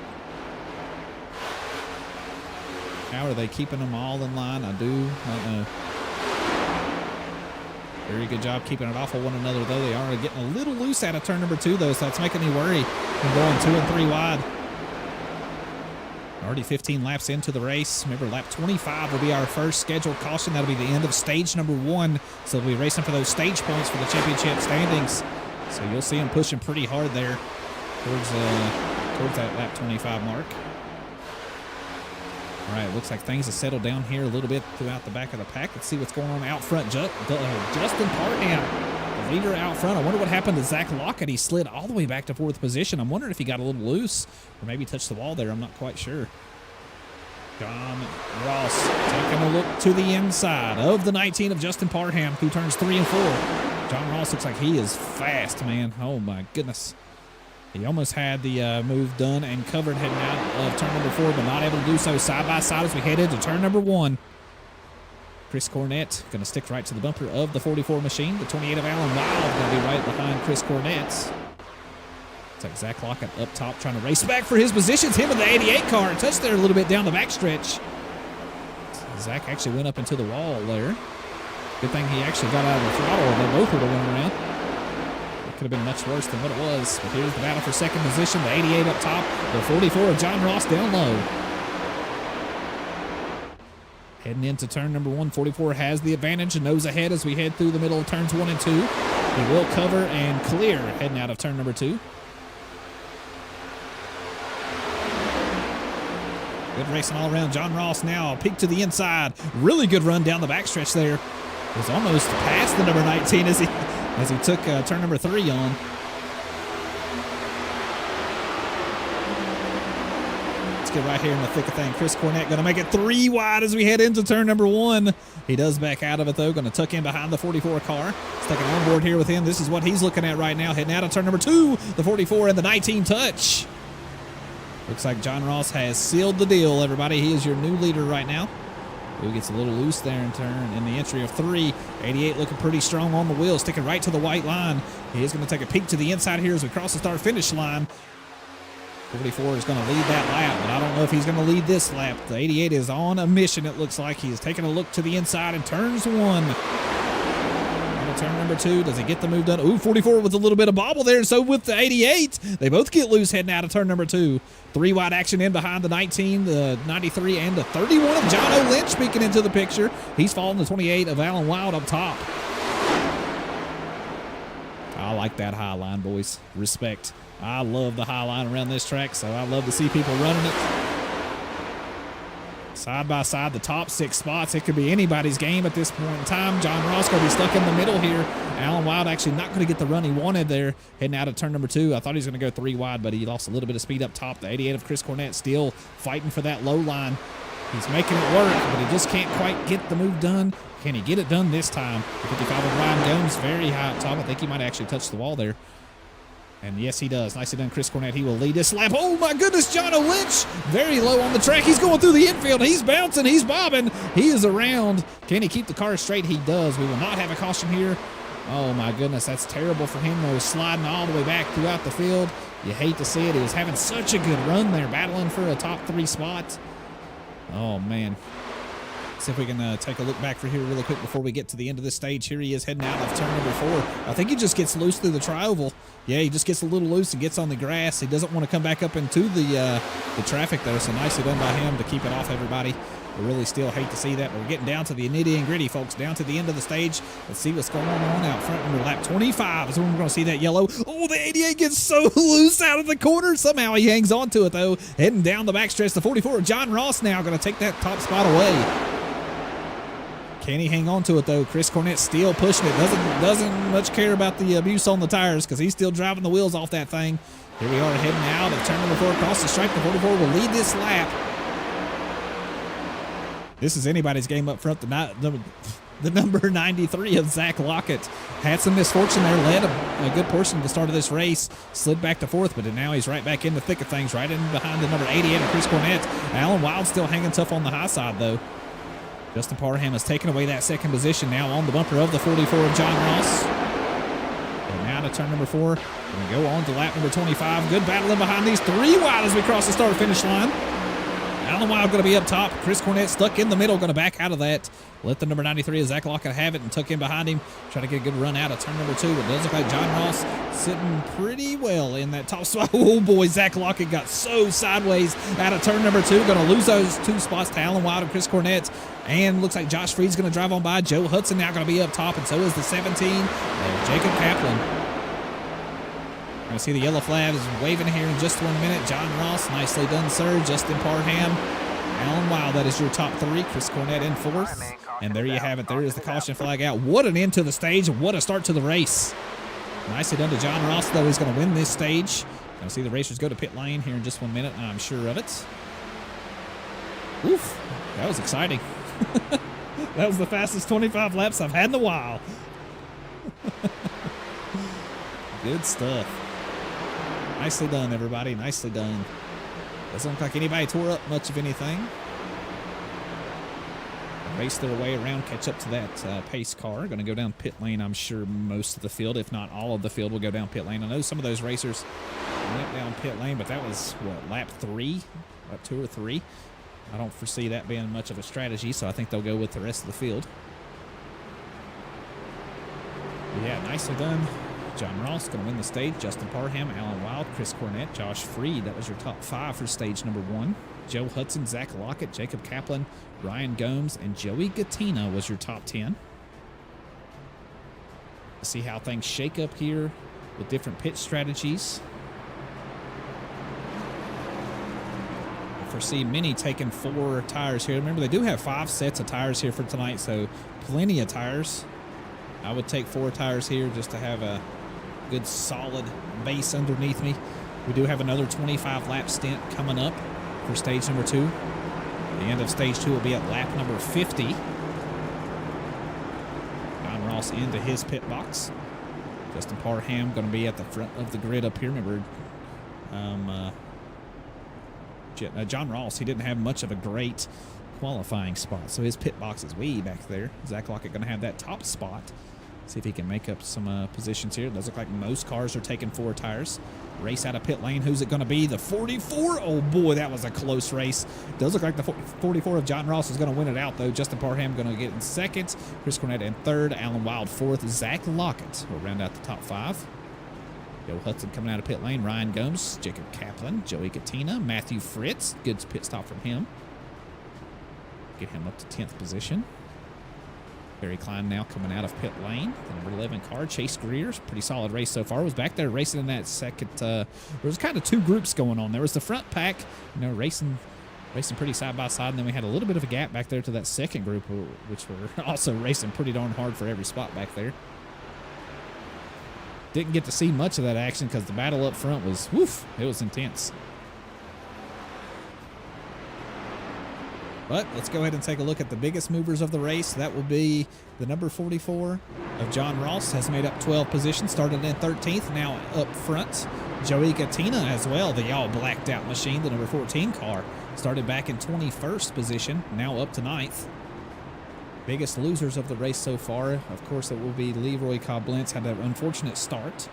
How are they keeping them all in line? I don't know. Very good job keeping it off of one another, though. They are getting a little loose out of turn number 2, though, so that's making me worry. And going 2 and 3 wide. Already 15 laps into the race. Remember, lap 25 will be our first scheduled caution. That'll be the end of stage number 1. So we'll be racing for those stage points for the championship standings. So you'll see them pushing pretty hard there towards that lap 25 mark. All right, looks like things have settled down here a little bit throughout the back of the pack. Let's see what's going on out front. Justin Partham, the leader out front. I wonder what happened to Zach Lockett. He slid all the way back to 4th position. I'm wondering if he got a little loose or maybe touched the wall there. I'm not quite sure. John Ross taking a look to the inside of the 19 of Justin Parham, who turns 3 and 4. John Ross looks like he is fast, man. Oh, my goodness. He almost had the move done and covered heading out of turn number 4, but not able to do so side by side as we head into turn number 1. Chris Cornett going to stick right to the bumper of the 44 machine. The 28 of Alan Wild going to be right behind Chris Cornett's. It's like Zach Lockett up top trying to race back for his positions. Him and the 88 car touched there a little bit down the backstretch. Zach actually went up into the wall there. Good thing he actually got out of the throttle and they both would have went around. It could have been much worse than what it was. But here's the battle for second position. The 88 up top. The 44 of John Ross down low. Heading into turn number 1. 44 has the advantage and nose ahead as we head through the middle of turns 1 and 2. He will cover and clear heading out of turn number 2. Good racing all around. John Ross now peek to the inside. Really good run down the backstretch there. Was almost past the number 19 as he took turn number 3 on. Let's get right here in the thick of thing. Chris Cornett going to make it 3 wide as we head into turn number 1. He does back out of it, though. Going to tuck in behind the 44 car. Sticking on board here with him. This is what he's looking at right now. Heading out of turn number 2. The 44 and the 19 touch. Looks like John Ross has sealed the deal, everybody. He is your new leader right now. Who gets a little loose there in the entry of 3. 88 looking pretty strong on the wheel, sticking right to the white line. He is going to take a peek to the inside here as we cross the start-finish line. 44 is going to lead that lap, but I don't know if he's going to lead this lap. The 88 is on a mission, it looks like. He is taking a look to the inside and turns 1. Turn number 2. Does he get the move done? Ooh, 44 with a little bit of bobble there. So with the 88, they both get loose heading out of turn number 2. 3 wide action in behind the 19, the 93, and the 31 of John O. Lynch speaking into the picture. He's following the 28 of Alan Wild up top. I like that high line, boys. Respect. I love the high line around this track, so I love to see people running it. Side by side, the top 6 spots. It could be anybody's game at this point in time. John Ross going to be stuck in the middle here. Alan Wild actually not going to get the run he wanted there, heading out of turn number 2. I thought he was going to go 3 wide, but he lost a little bit of speed up top. The 88 of Chris Cornett still fighting for that low line. He's making it work, but he just can't quite get the move done. Can he get it done this time? 55 of Ryan Gomes, very high up top. I think he might actually touch the wall there. And yes, he does. Nicely done, Chris Cornett. He will lead this lap. Oh, my goodness, John Lynch. Very low on the track. He's going through the infield. He's bouncing. He's bobbing. He is around. Can he keep the car straight? He does. We will not have a caution here. Oh, my goodness. That's terrible for him, though. Sliding all the way back throughout the field. You hate to see it. He was having such a good run there, battling for a top 3 spot. Oh, man. See if we can take a look back for here really quick before we get to the end of this stage. Here he is heading out of turn number 4. I think he just gets loose through the tri-oval. Yeah, he just gets a little loose and gets on the grass. He doesn't want to come back up into the traffic there, so nicely done by him to keep it off everybody. We really still hate to see that, but we're getting down to the nitty and gritty, folks, down to the end of the stage. Let's see what's going on out front. Under lap 25 is when we're going to see that yellow. Oh, the 88 gets so loose out of the corner. Somehow he hangs on to it, though. Heading down the backstretch. The 44, John Ross now going to take that top spot away. Can he hang on to it, though? Chris Cornett still pushing it. Doesn't much care about the abuse on the tires because he's still driving the wheels off that thing. Here we are heading out of turn number 4 across the stripe. The 44 will lead this lap. This is anybody's game up front. The number 93 of Zach Lockett had some misfortune there, led a good portion of the start of this race, slid back to 4th, but now he's right back in the thick of things, right in behind the number 88 of Chris Cornett. Alan Wild still hanging tough on the high side, though. Justin Parham has taken away that 2nd position now on the bumper of the 44 of John Ross. And now to turn number 4. And we go on to lap number 25. Good battle in behind these 3 wide as we cross the start-finish line. Alan Wild going to be up top. Chris Cornett stuck in the middle, going to back out of that. Let the number 93 of Zach Lockett have it and tuck in behind him. Try to get a good run out of turn number 2. It does look like John Ross sitting pretty well in that top spot. Oh, boy, Zach Lockett got so sideways out of turn number 2. Going to lose those 2 spots to Alan Wild and Chris Cornett. And looks like Josh Freed's going to drive on by. Joe Hudson now going to be up top, and so is the 17 of Jacob Kaplan. Going to see the yellow flag is waving here in just 1 minute. John Ross, nicely done, sir. Justin Parham, Alan Wild, that is your top 3. Chris Cornett in 4th. And there you have it. There is the caution flag out. What an end to the stage. What a start to the race. Nicely done to John Ross, though. He's going to win this stage. Going to see the racers go to pit lane here in just 1 minute. I'm sure of it. Oof. That was exciting. That was the fastest 25 laps I've had in a while. Good stuff. Nicely done, everybody. Nicely done. Doesn't look like anybody tore up much of anything. Race their way around, catch up to that pace car. Going to go down pit lane, I'm sure most of the field, if not all of the field, will go down pit lane. I know some of those racers went down pit lane, but that was, what, lap 3? Lap 2 or 3? I don't foresee that being much of a strategy, so I think they'll go with the rest of the field. Yeah, nicely done. John Ross going to win the stage. Justin Parham, Alan Wild, Chris Cornett, Josh Freed. That was your top 5 for stage number 1. Joe Hudson, Zach Lockett, Jacob Kaplan, Ryan Gomes, and Joey Gattina was your top 10. Let's see how things shake up here with different pit strategies. I foresee many taking 4 tires here. Remember, they do have 5 sets of tires here for tonight, so plenty of tires. I would take 4 tires here just to have a good solid base underneath me. We do have another 25 lap stint coming up for stage number 2. The end of stage 2 will be at lap number 50. John Ross into his pit box. Justin Parham going to be at the front of the grid up here. Remember, John Ross, he didn't have much of a great qualifying spot, so his pit box is way back there. Zach Lockett going to have that top spot. See if he can make up some positions here. It does look like most cars are taking 4 tires. Race out of pit lane. Who's it going to be? The 44. Oh, boy, that was a close race. It does look like the 44 of John Ross is going to win it out, though. Justin Parham going to get in 2nd. Chris Cornett in 3rd. Alan Wild 4th. Zach Lockett will round out the top 5. Joe Hudson coming out of pit lane. Ryan Gomes, Jacob Kaplan, Joey Gattina, Matthew Fritz. Good pit stop from him. Get him up to 10th position. Barry Klein now coming out of pit lane. The number 11 car, Chase Greer's pretty solid race so far. Was back there racing in that second. There was kind of 2 groups going on. There was the front pack, racing Racing pretty side by side, and then we had a little bit of a gap back there to that second group, which were also racing pretty darn hard for every spot back there. Didn't get to see much of that action because the battle up front was, woof, it was intense. But let's go ahead and take a look at the biggest movers of the race. That will be the number 44 of John Ross, has made up 12 positions, started in 13th, now up front. Joey Katina as well, the all blacked out machine, the number 14 car, started back in 21st position, now up to 9th. Biggest losers of the race so far, of course, it will be Leroy Koblenz. Had an unfortunate start.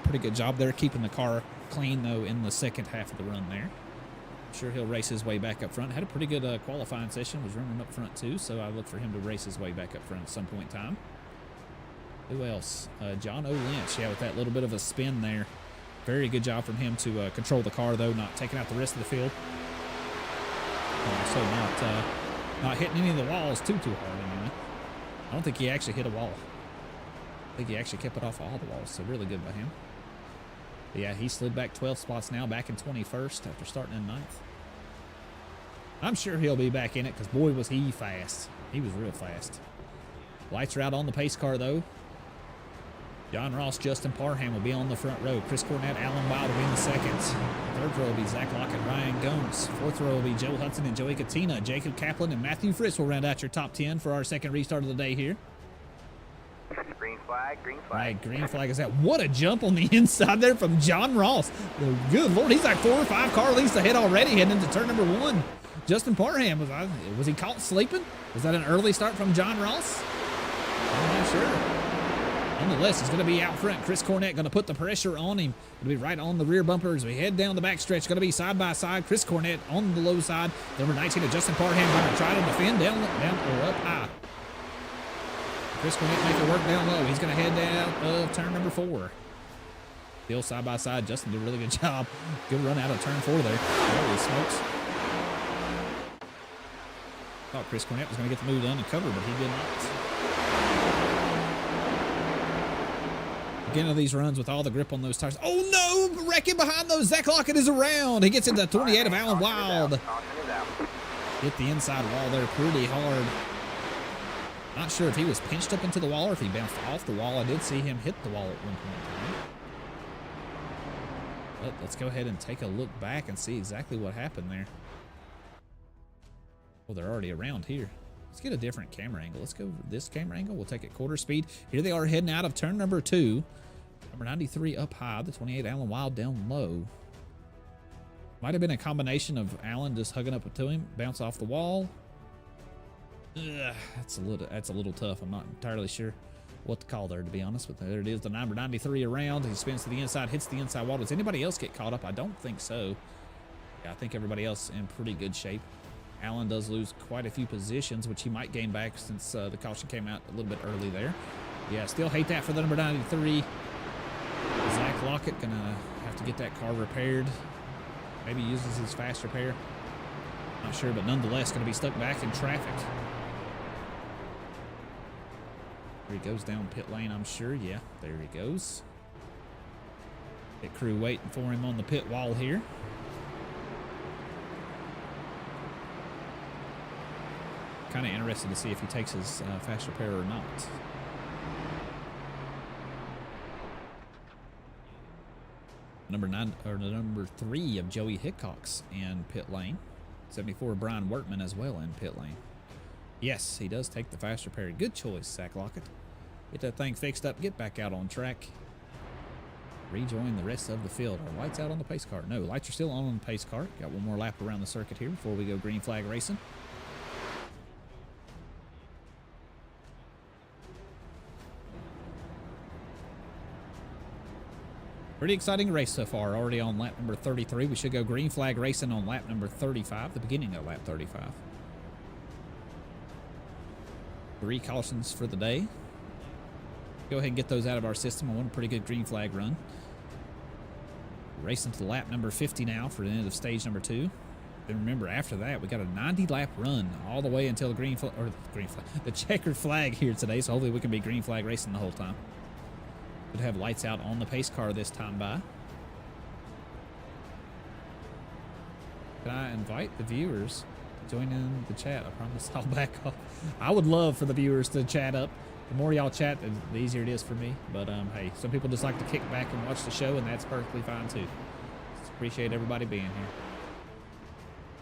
Pretty good job there, keeping the car clean, though, in the second half of the run there. I'm sure he'll race his way back up front. Had a pretty good qualifying session, was running up front, too, so I look for him to race his way back up front at some point in time. Who else? John O. Lynch, yeah, with that little bit of a spin there. Very good job from him to control the car, though, not taking out the rest of the field. Also not hitting any of the walls too hard. I don't think he actually hit a wall. I think he actually kept it off all the walls, so really good by him. But yeah, he slid back 12 spots now, back in 21st after starting in 9th. I'm sure he'll be back in it because, boy, was he fast. He was real fast. Lights are out on the pace car, though. John Ross, Justin Parham will be on the front row. Chris Cornett, Alan Wild will be in the second. Third row will be Zach Lockett, Ryan Gomes. Fourth row will be Joe Hudson and Joey Katina. Jacob Kaplan and Matthew Fritz will round out your top 10 for our second restart of the day here. Green flag, green flag. Right, green flag is that. What a jump on the inside there from John Ross. Good Lord, he's like 4 or 5 car lengths ahead already heading into turn number 1. Justin Parham, was he caught sleeping? Was that an early start from John Ross? I'm not sure. Nonetheless, he's going to be out front. Chris Cornett going to put the pressure on him. Going to be right on the rear bumper as we head down the backstretch. Going to be side by side. Chris Cornett on the low side. Number 19 of Justin Parham going to try to defend down or up high. Chris Cornett make it work down low. He's going to head out of turn number 4. Still side by side. Justin did a really good job. Good run out of turn 4 there. Holy smokes. Thought Chris Cornett was going to get the move done and cover, but he did not. Again, of these runs with all the grip on those tires. Oh no! Wrecking behind those. Zach Lockett is around. He gets into 28 of Alan Wild. Hit the inside wall there pretty hard. Not sure if he was pinched up into the wall or if he bounced off the wall. I did see him hit the wall at one point in time. But let's go ahead and take a look back and see exactly what happened there. Well, they're already around here. Let's get a different camera angle. Let's go this camera angle. We'll take it quarter speed. Here they are heading out of turn number 2. Number 93 up high. The 28 Alan Wild down low. Might have been a combination of Alan just hugging up to him, bounce off the wall. Ugh, that's a little tough. I'm not entirely sure what to call there, to be honest. But there it is. The number 93 around. He spins to the inside, hits the inside wall. Does anybody else get caught up? I don't think so. Yeah, I think everybody else in pretty good shape. Allen does lose quite a few positions, which he might gain back since the caution came out a little bit early there. Yeah, still hate that for the number 93. Zach Lockett gonna have to get that car repaired. Maybe uses his fast repair. Not sure, but nonetheless gonna be stuck back in traffic. Here he goes down pit lane, I'm sure. Yeah, there he goes. Pit crew waiting for him on the pit wall here. Kind of interested to see if he takes his fast repair or not. Number 3 of Joey Hickox in pit lane. 74 Brian Workman as well in pit lane. Yes, he does take the fast repair. Good choice, Zach Lockett. Get that thing fixed up, get back out on track. Rejoin the rest of the field. Are lights out on the pace car? No, lights are still on the pace car. Got one more lap around the circuit here before we go green flag racing. Pretty exciting race so far. Already on lap number 33. We should go green flag racing on lap number 35, the beginning of lap 35. 3 cautions for the day. Go ahead and get those out of our system. I want a pretty good green flag run. Racing to lap number 50 now for the end of stage number 2. Then remember, after that, we got a 90-lap run all the way until the checkered flag here today. So hopefully we can be green flag racing the whole time. Could have lights out on the pace car this time by. Can I invite the viewers to join in the chat? I promise I'll back off. I would love for the viewers to chat up. The more y'all chat, the easier it is for me. But hey, some people just like to kick back and watch the show, and that's perfectly fine too. Just appreciate everybody being here.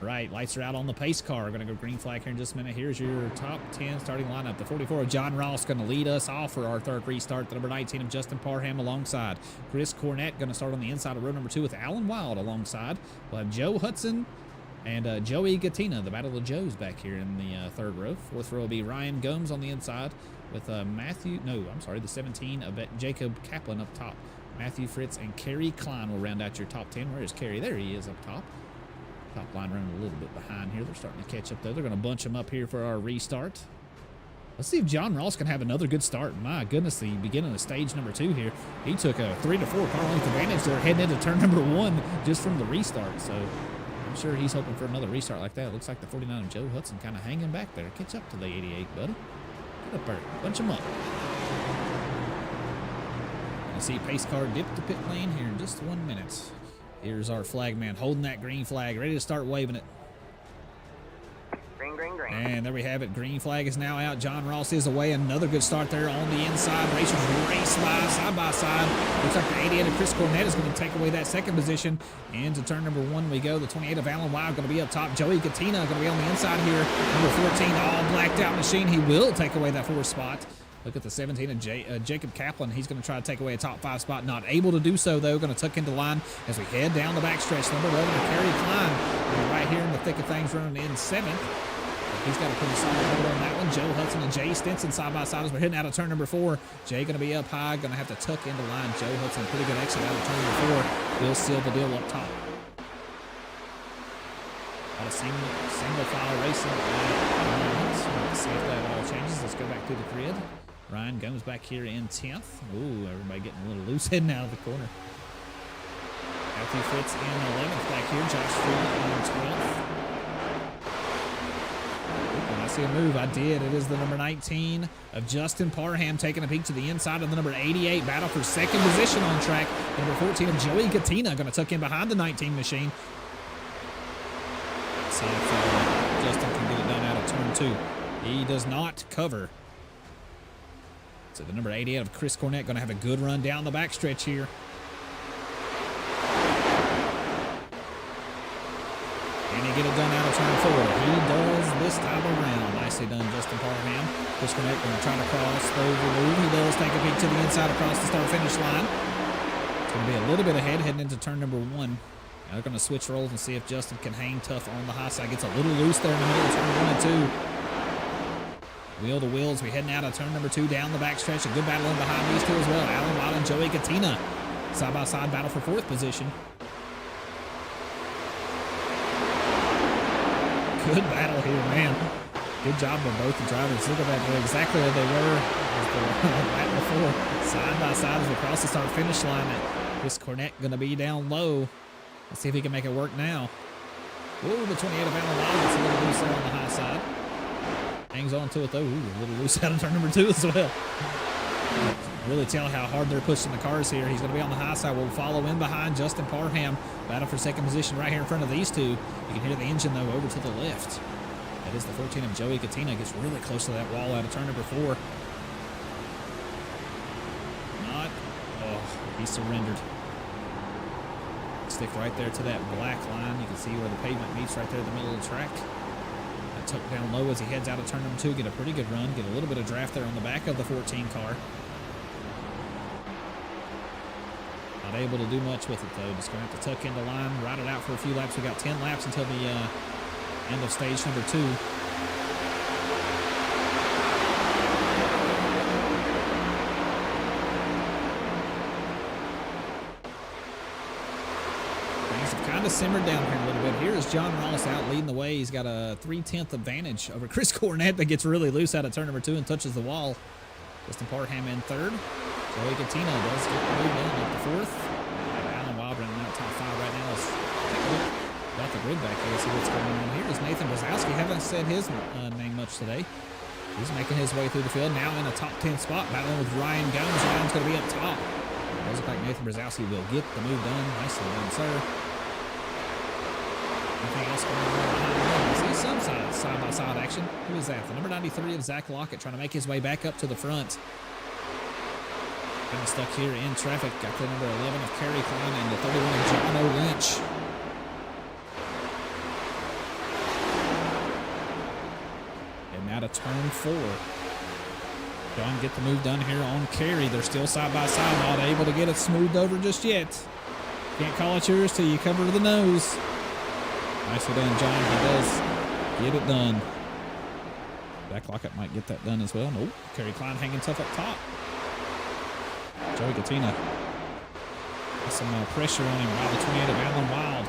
All right, lights are out on the pace car. We're going to go green flag here in just a minute. Here's your top 10 starting lineup. The 44 of John Ross going to lead us off for our third restart. The number 19 of Justin Parham alongside Chris Cornett going to start on the inside of row number 2 with Alan Wild alongside. We'll have Joe Hudson and Joey Gattina, the Battle of Joes back here in the third row. Fourth row will be Ryan Gomes on the inside with the 17 of Jacob Kaplan up top. Matthew Fritz and Kerry Klein will round out your top 10. Where is Kerry? There he is up top. Top line running a little bit behind here. They're starting to catch up, though. They're going to bunch them up here for our restart. Let's see if John Ross can have another good start. My goodness, the beginning of stage number 2 here. He took a 3 to 4 car length advantage there heading into turn number 1 just from the restart. So I'm sure he's hoping for another restart like that. It looks like the 49 of Joe Hudson kind of hanging back there. Catch up to the 88, buddy. Get up there. Bunch them up. Gonna see pace car dip the pit lane here in just 1 minute. Here's our flag man holding that green flag, ready to start waving it. Green, green, green. And there we have it. Green flag is now out. John Ross is away. Another good start there on the inside. Racers race side by side. Looks like the 88 of Chris Cornett is going to take away that second position. Into turn number 1 we go. The 28 of Alan Wild going to be up top. Joey Gattina going to be on the inside here. Number 14, all blacked out machine. He will take away that 4th spot. Look at the 17 of Jacob Kaplan. He's going to try to take away a top 5 spot. Not able to do so, though. Going to tuck into line as we head down the backstretch. Number 11, Kerry Klein, right here in the thick of things, running in 7th. He's got a pretty solid hold on that one. Joe Hudson and Jay Stinson side by side as we're heading out of turn number 4. Jay going to be up high. Going to have to tuck into line. Joe Hudson, pretty good exit out of turn number 4. Will seal the deal up top. A lot of single file racing. Let's see if that all changes. Let's go back to the grid. Ryan Gomes back here in 10th. Ooh, everybody getting a little loose heading out of the corner. Matthew Fitz in 11th back here. Josh Freeman in 12th. When I see a move, I did. It is the number 19 of Justin Parham taking a peek to the inside of the number 88. Battle for second position on track. Number 14 of Joey Gattina going to tuck in behind the 19 machine. Let's see if Justin can get it done out of turn 2. He does not cover. So the number 88 of Chris Cornett going to have a good run down the backstretch here. Can he get it done out of turn 4? He does this time around. Nicely done, Justin Parham. Chris Cornett going to try to cross over move. He does take a peek to the inside across the start-finish line. It's going to be a little bit ahead heading into turn number 1. Now they're going to switch roles and see if Justin can hang tough on the high side. Gets a little loose there in the middle of turn 1 and 2. Wheel to wheels, we heading out of turn number 2 down the backstretch. A good battle in behind these two as well. Alan Wild and Joey Gattina. Side-by-side battle for 4th position. Good battle here, man. Good job by both the drivers. Look at that. They're exactly where they were right before. Side-by-side as we cross the start-finish line. Chris Cornett going to be down low. Let's see if he can make it work now. Ooh, the 28 of Alan Wild gets a little loose there on the high side. Hangs on to it, though. Ooh, a little loose out of turn number 2 as well. Really tell how hard they're pushing the cars here. He's going to be on the high side. We'll follow in behind Justin Parham. Battle for second position right here in front of these two. You can hear the engine, though, over to the left. That is the 14 of Joey Gattina. Gets really close to that wall out of turn number 4. He surrendered. Stick right there to that black line. You can see where the pavement meets right there in the middle of the track. Tuck down low as he heads out of turn number 2. Get a pretty good run. Get a little bit of draft there on the back of the 14 car. Not able to do much with it, though. Just going to have to tuck into line, ride it out for a few laps. We got 10 laps until the end of stage number 2. Simmered down here a little bit. Here is John Ross out leading the way. He's got a 3/10 advantage over Chris Cornett, but gets really loose out of turn number 2 and touches the wall. Justin Parham in 3rd. Joey Gattina does get the move down up to 4th. Alan Wild running out top 5 right now. Let's take a look about the grid back here to see what's going on. Here is Nathan Brzezowski. Haven't said his name much today. He's making his way through the field. Now in a top 10 spot, battling with Ryan Gomes. Ryan's going to be up top. It does look like Nathan Brzezowski will get the move done. Nicely done, sir. Anything else going on behind him? I see some side-by-side action. Who is that? The number 93 of Zach Lockett trying to make his way back up to the front. Kind of stuck here in traffic. Got the number 11 of Kerry Klein and the 31 of John O. Lynch. And now to turn 4. John get the move done here on Kerry. They're still side by side, not able to get it smoothed over just yet. Can't call it yours till you cover the nose. Nicely done, John. He does get it done. Zach Lockett might get that done as well. Nope. Kerry Klein hanging tough up top. Joey Katina. Some pressure on him by the 28 of Alan Wild.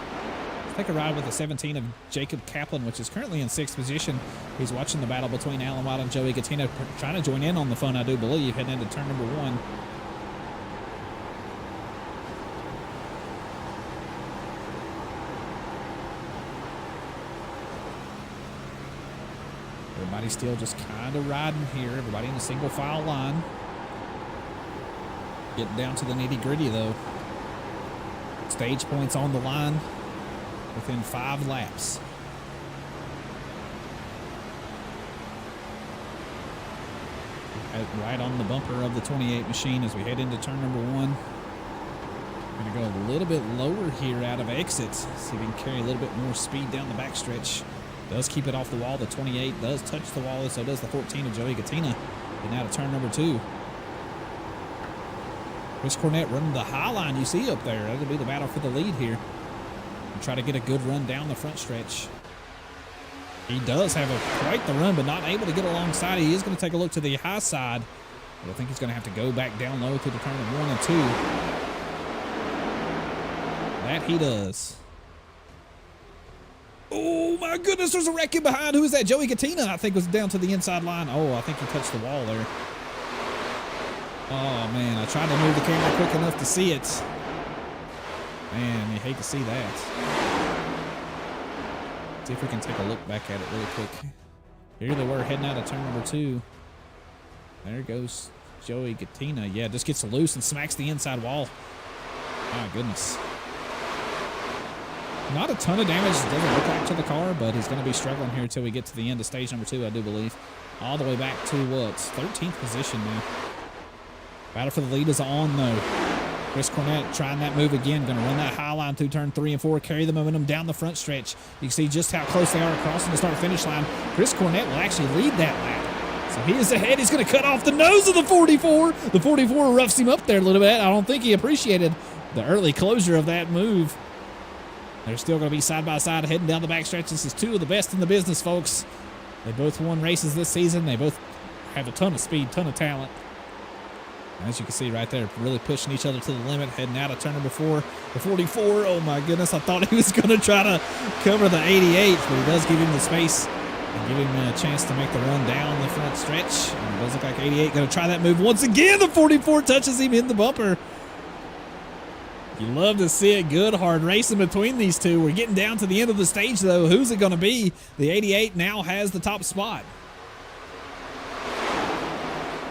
Let's take a ride with the 17 of Jacob Kaplan, which is currently in 6th position. He's watching the battle between Alan Wild and Joey Katina, trying to join in on the fun, I do believe, heading into turn number 1. Everybody's still just kind of riding here. Everybody in a single file line. Getting down to the nitty-gritty, though. Stage points on the line within 5 laps. Right on the bumper of the 28 machine as we head into turn number 1. Going to go a little bit lower here out of exit. See if we can carry a little bit more speed down the backstretch. Does keep it off the wall. The 28 does touch the wall, so does the 14 of Joey Katina. And now to turn number 2. Chris Cornett running the high line you see up there. That'll be the battle for the lead here. And try to get a good run down the front stretch. He does have quite the run, but not able to get alongside. He is going to take a look to the high side. But I think he's going to have to go back down low through the turn of 1 and 2. That he does. Oh my goodness, there's a wreck in behind. Who is that? Joey Katina, I think, was down to the inside line. Oh, I think he touched the wall there. Oh, man, I tried to move the camera quick enough to see it. Man, you hate to see that. See if we can take a look back at it really quick. Here they were heading out of turn number 2. There goes Joey Katina. Yeah, just gets loose and smacks the inside wall. My goodness. Not a ton of damage. It doesn't look like to the car, but he's going to be struggling here until we get to the end of stage number 2, I do believe. All the way back to what? 13th position now. Battle for the lead is on, though. Chris Cornett trying that move again. Going to run that high line through turn 3 and 4. Carry the momentum down the front stretch. You can see just how close they are crossing the start-finish line. Chris Cornett will actually lead that lap. So he is ahead. He's going to cut off the nose of the 44. The 44 roughs him up there a little bit. I don't think he appreciated the early closure of that move. They're still going to be side by side heading down the backstretch. This is 2 of the best in the business, folks. They both won races this season. They both have a ton of speed, ton of talent. As you can see right there, really pushing each other to the limit, heading out of turn number 4. The 44, oh my goodness, I thought he was going to try to cover the 88, but he does give him the space and give him a chance to make the run down the front stretch. And it does look like 88 going to try that move once again. The 44 touches him in the bumper. You love to see it. Good hard racing between these two. We're getting down to the end of the stage, though. Who's it going to be? The 88 now has the top spot.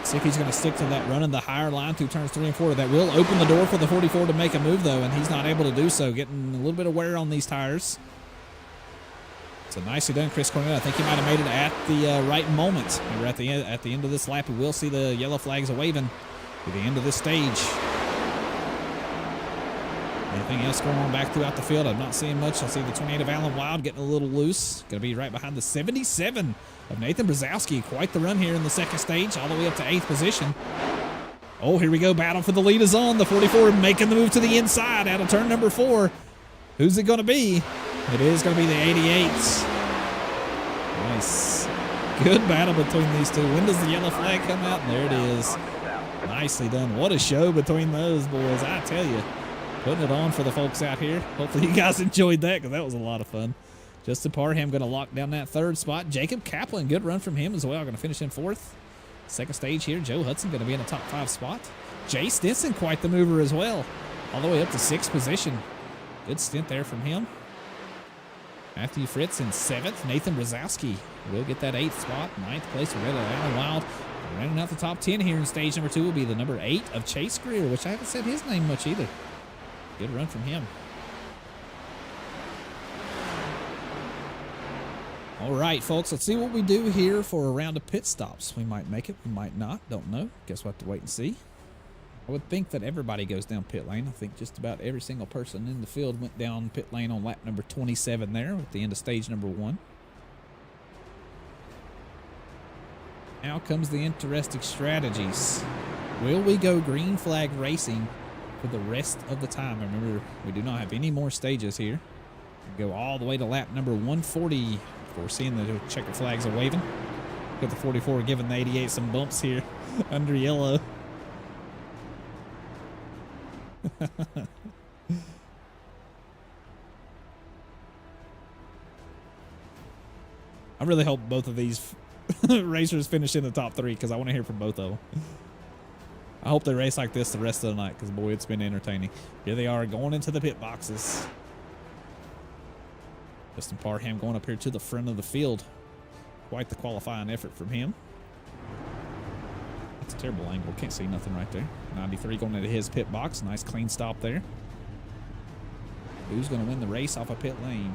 See if he's going to stick to that running the higher line through turns 3 and 4. That will open the door for the 44 to make a move, though, and he's not able to do so. Getting a little bit of wear on these tires. So nicely done, Chris Cornett. I think he might have made it at the right moment. We're at the end of this lap. We will see the yellow flags waving at the end of this stage. Anything else going on back throughout the field? I'm not seeing much. I see the 28 of Alan Wild getting a little loose. Going to be right behind the 77 of Nathan Brzezowski. Quite the run here in the second stage, all the way up to 8th position. Oh, here we go. Battle for the lead is on. The 44 making the move to the inside out of turn number 4. Who's it going to be? It is going to be the 88s. Nice. Good battle between these two. When does the yellow flag come out? And there it is. Nicely done. What a show between those boys, I tell you. Putting it on for the folks out here. Hopefully you guys enjoyed that because that was a lot of fun. Justin Parham going to lock down that 3rd spot. Jacob Kaplan, good run from him as well. Going to finish in 4th. Second stage here. Joe Hudson going to be in the top 5 spot. Jay Stinson, quite the mover as well. All the way up to 6th position. Good stint there from him. Matthew Fritz in 7th. Nathan Brzezowski will get that 8th spot. 9th place. We're ready to Alan Wild. Rounding out the top 10 here in stage number 2 will be the number 8 of Chase Greer, which I haven't said his name much either. Good run from him. All right, folks, let's see what we do here for a round of pit stops. We might make it, we might not, don't know. Guess we'll have to wait and see. I would think that everybody goes down pit lane. I think just about every single person in the field went down pit lane on lap number 27 there at the end of stage number 1. Now comes the interesting strategies. Will we go green flag racing for the rest of the time? Remember, we do not have any more stages here. We go all the way to lap number 140. We're seeing the checker flags are waving. Got the 44 giving the 88 some bumps here under yellow. I really hope both of these racers finish in the top 3 because I want to hear from both of them. I hope they race like this the rest of the night because, boy, it's been entertaining. Here they are going into the pit boxes. Justin Parham going up here to the front of the field. Quite the qualifying effort from him. That's a terrible angle. Can't see nothing right there. 93 going into his pit box. Nice clean stop there. Who's going to win the race off a pit lane?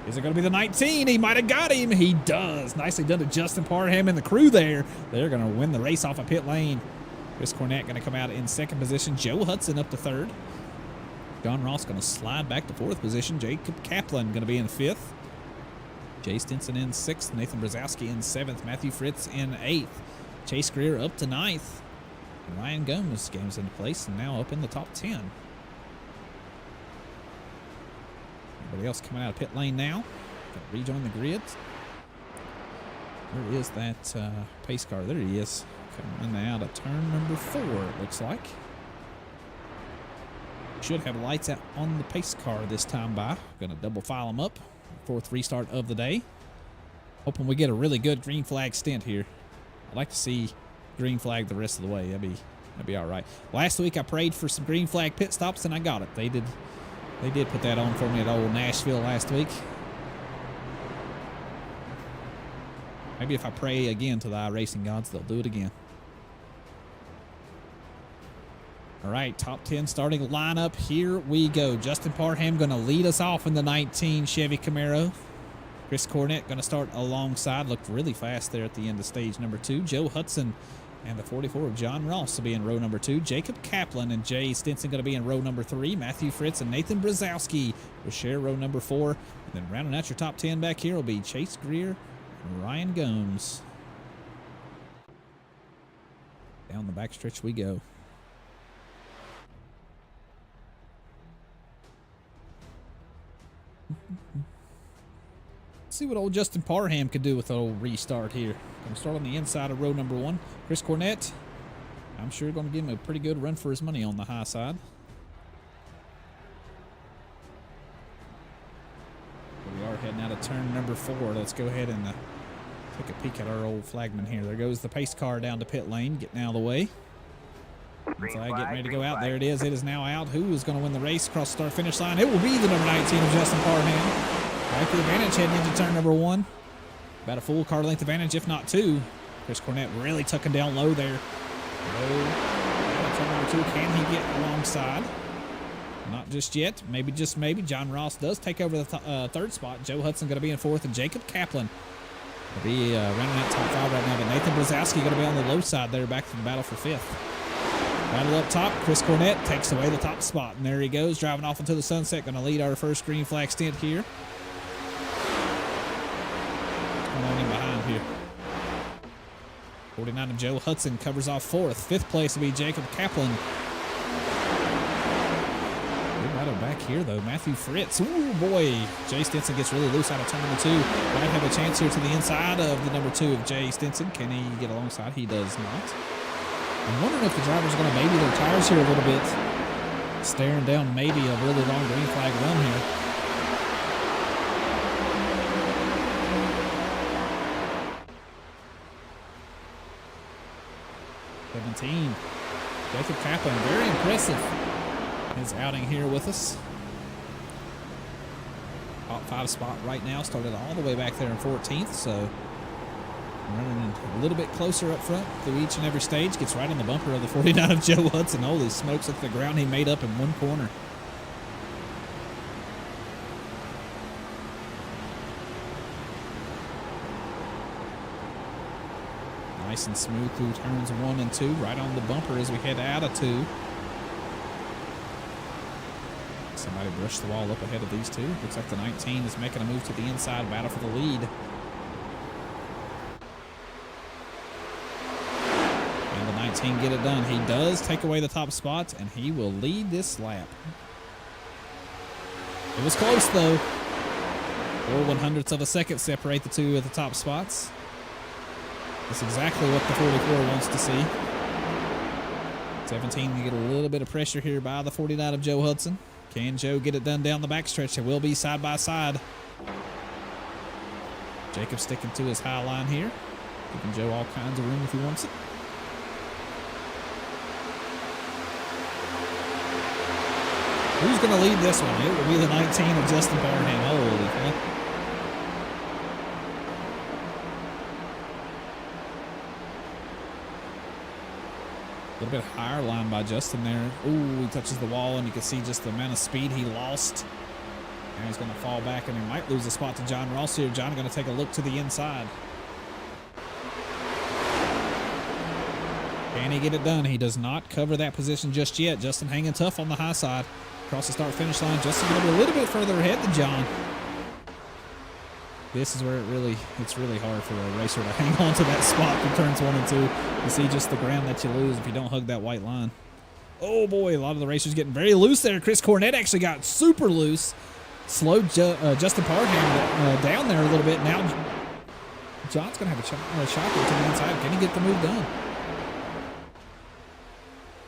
Is it going to be the 19? He might have got him. He does. Nicely done to Justin Parham and the crew there. They're going to win the race off a pit lane. Chris Cornett going to come out in 2nd position. Joe Hudson up to 3rd. John Ross going to slide back to 4th position. Jacob Kaplan going to be in 5th. Jay Stinson in 6th. Nathan Brzezowski in 7th. Matthew Fritz in 8th. Chase Greer up to 9th. And Ryan Gomes games into place and now up in the top 10. Everybody else coming out of pit lane now. Got to rejoin the grid. Where is that pace car? There he is. Coming out of turn number 4, it looks like. Should have lights out on the pace car this time by. Going to double file them up. 4th restart of the day. Hoping we get a really good green flag stint here. I'd like to see green flag the rest of the way. That'd be all right. Last week I prayed for some green flag pit stops and I got it. They did put that on for me at old Nashville last week. Maybe if I pray again to the iRacing gods, they'll do it again. All right, top 10 starting lineup. Here we go. Justin Parham going to lead us off in the 19 Chevy Camaro. Chris Cornett going to start alongside. Looked really fast there at the end of stage number 2. Joe Hudson and the 44 of John Ross will be in row number 2. Jacob Kaplan and Jay Stinson going to be in row number 3. Matthew Fritz and Nathan Brzezowski will share row number 4. And then rounding out your top 10 back here will be Chase Greer and Ryan Gomes. Down the backstretch we go. See what old Justin Parham could do with an old restart here. Going to start on the inside of row number 1. Chris Cornett, I'm sure going to give him a pretty good run for his money on the high side. We are heading out of turn number 4. Let's go ahead and take a peek at our old flagman here. There goes the pace car down to pit lane, getting out of the way. Flag getting ready to go out. There it is. It is now out. Who is going to win the race across the start finish line? It will be the number 19 of Justin Parham. Back to the advantage heading into turn number 1. About a full car length advantage, if not 2. Chris Cornett really tucking down low there. Turn number 2. Can he get alongside? Not just yet. Maybe, just maybe. John Ross does take over the 3rd spot. Joe Hudson going to be in 4th, and Jacob Kaplan will be running that top 5 right now. But Nathan Brzezowski going to be on the low side there, back to the battle for 5th. Battle up top. Chris Cornett takes away the top spot, and there he goes, driving off into the sunset. Going to lead our first green flag stint here. On in behind here. 49 of Joe Hudson covers off 4th. 5th place will be Jacob Kaplan. Good battle back here, though. Matthew Fritz. Ooh, boy. Jay Stinson gets really loose out of turn number 2. Might have a chance here to the inside of the number 2 of Jay Stinson. Can he get alongside? He does not. I'm wondering if the driver's going to baby their tires here a little bit. Staring down maybe a really long green flag run here. Jacob Kaplan, very impressive. His outing here with us. Top 5 spot right now. Started all the way back there in 14th, so running a little bit closer up front through each and every stage. Gets right in the bumper of the 49 of Joe Hudson. Holy smokes, at the ground he made up in one corner. Nice and smooth through turns 1 and 2. Right on the bumper as we head out of 2. Somebody brushed the wall up ahead of these two. Looks like the 19 is making a move to the inside, battle for the lead. And the 19 get it done. He does take away the top spot, and he will lead this lap. It was close, though. 4/100ths of a second separate the two at the top spots. That's exactly what the 44 wants to see. 17 to get a little bit of pressure here by the 49 of Joe Hudson. Can Joe get it done down the backstretch? They will be side by side. Jacob sticking to his high line here. Giving Joe all kinds of room if he wants it. Who's going to lead this one? It will be the 19 of Justin Barham. Holy crap. A little bit higher line by Justin there. Ooh, he touches the wall, and you can see just the amount of speed he lost. Now he's going to fall back, and he might lose a spot to John Ross here. John going to take a look to the inside. Can he get it done? He does not cover that position just yet. Justin hanging tough on the high side. Across the start-finish line, Justin going to be a little bit further ahead than John. This is where it's really hard for a racer to hang on to that spot from turns 1 and 2. You see just the ground that you lose if you don't hug that white line. Oh boy, a lot of the racers getting very loose there. Chris Cornett actually got super loose. Slowed Justin Parham down there a little bit. Now John's going to have a shot there to the inside. Can he get the move done?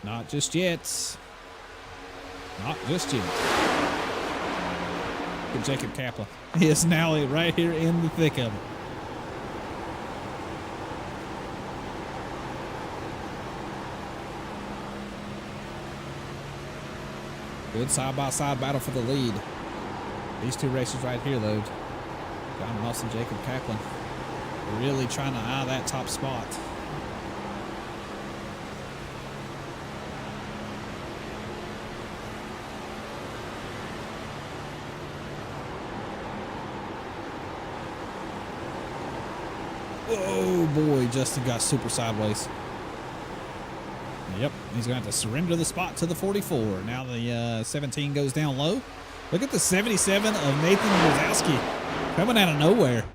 Not just yet. Not just yet. Good Jacob Kaplan. He is now right here in the thick of it. Good side-by-side battle for the lead. These two racers right here, though, John Ross and Jacob Kaplan, really trying to eye that top spot. Oh boy, Justin got super sideways. Yep, he's going to have to surrender the spot to the 44. Now the 17 goes down low. Look at the 77 of Nathan Wazowski coming out of nowhere.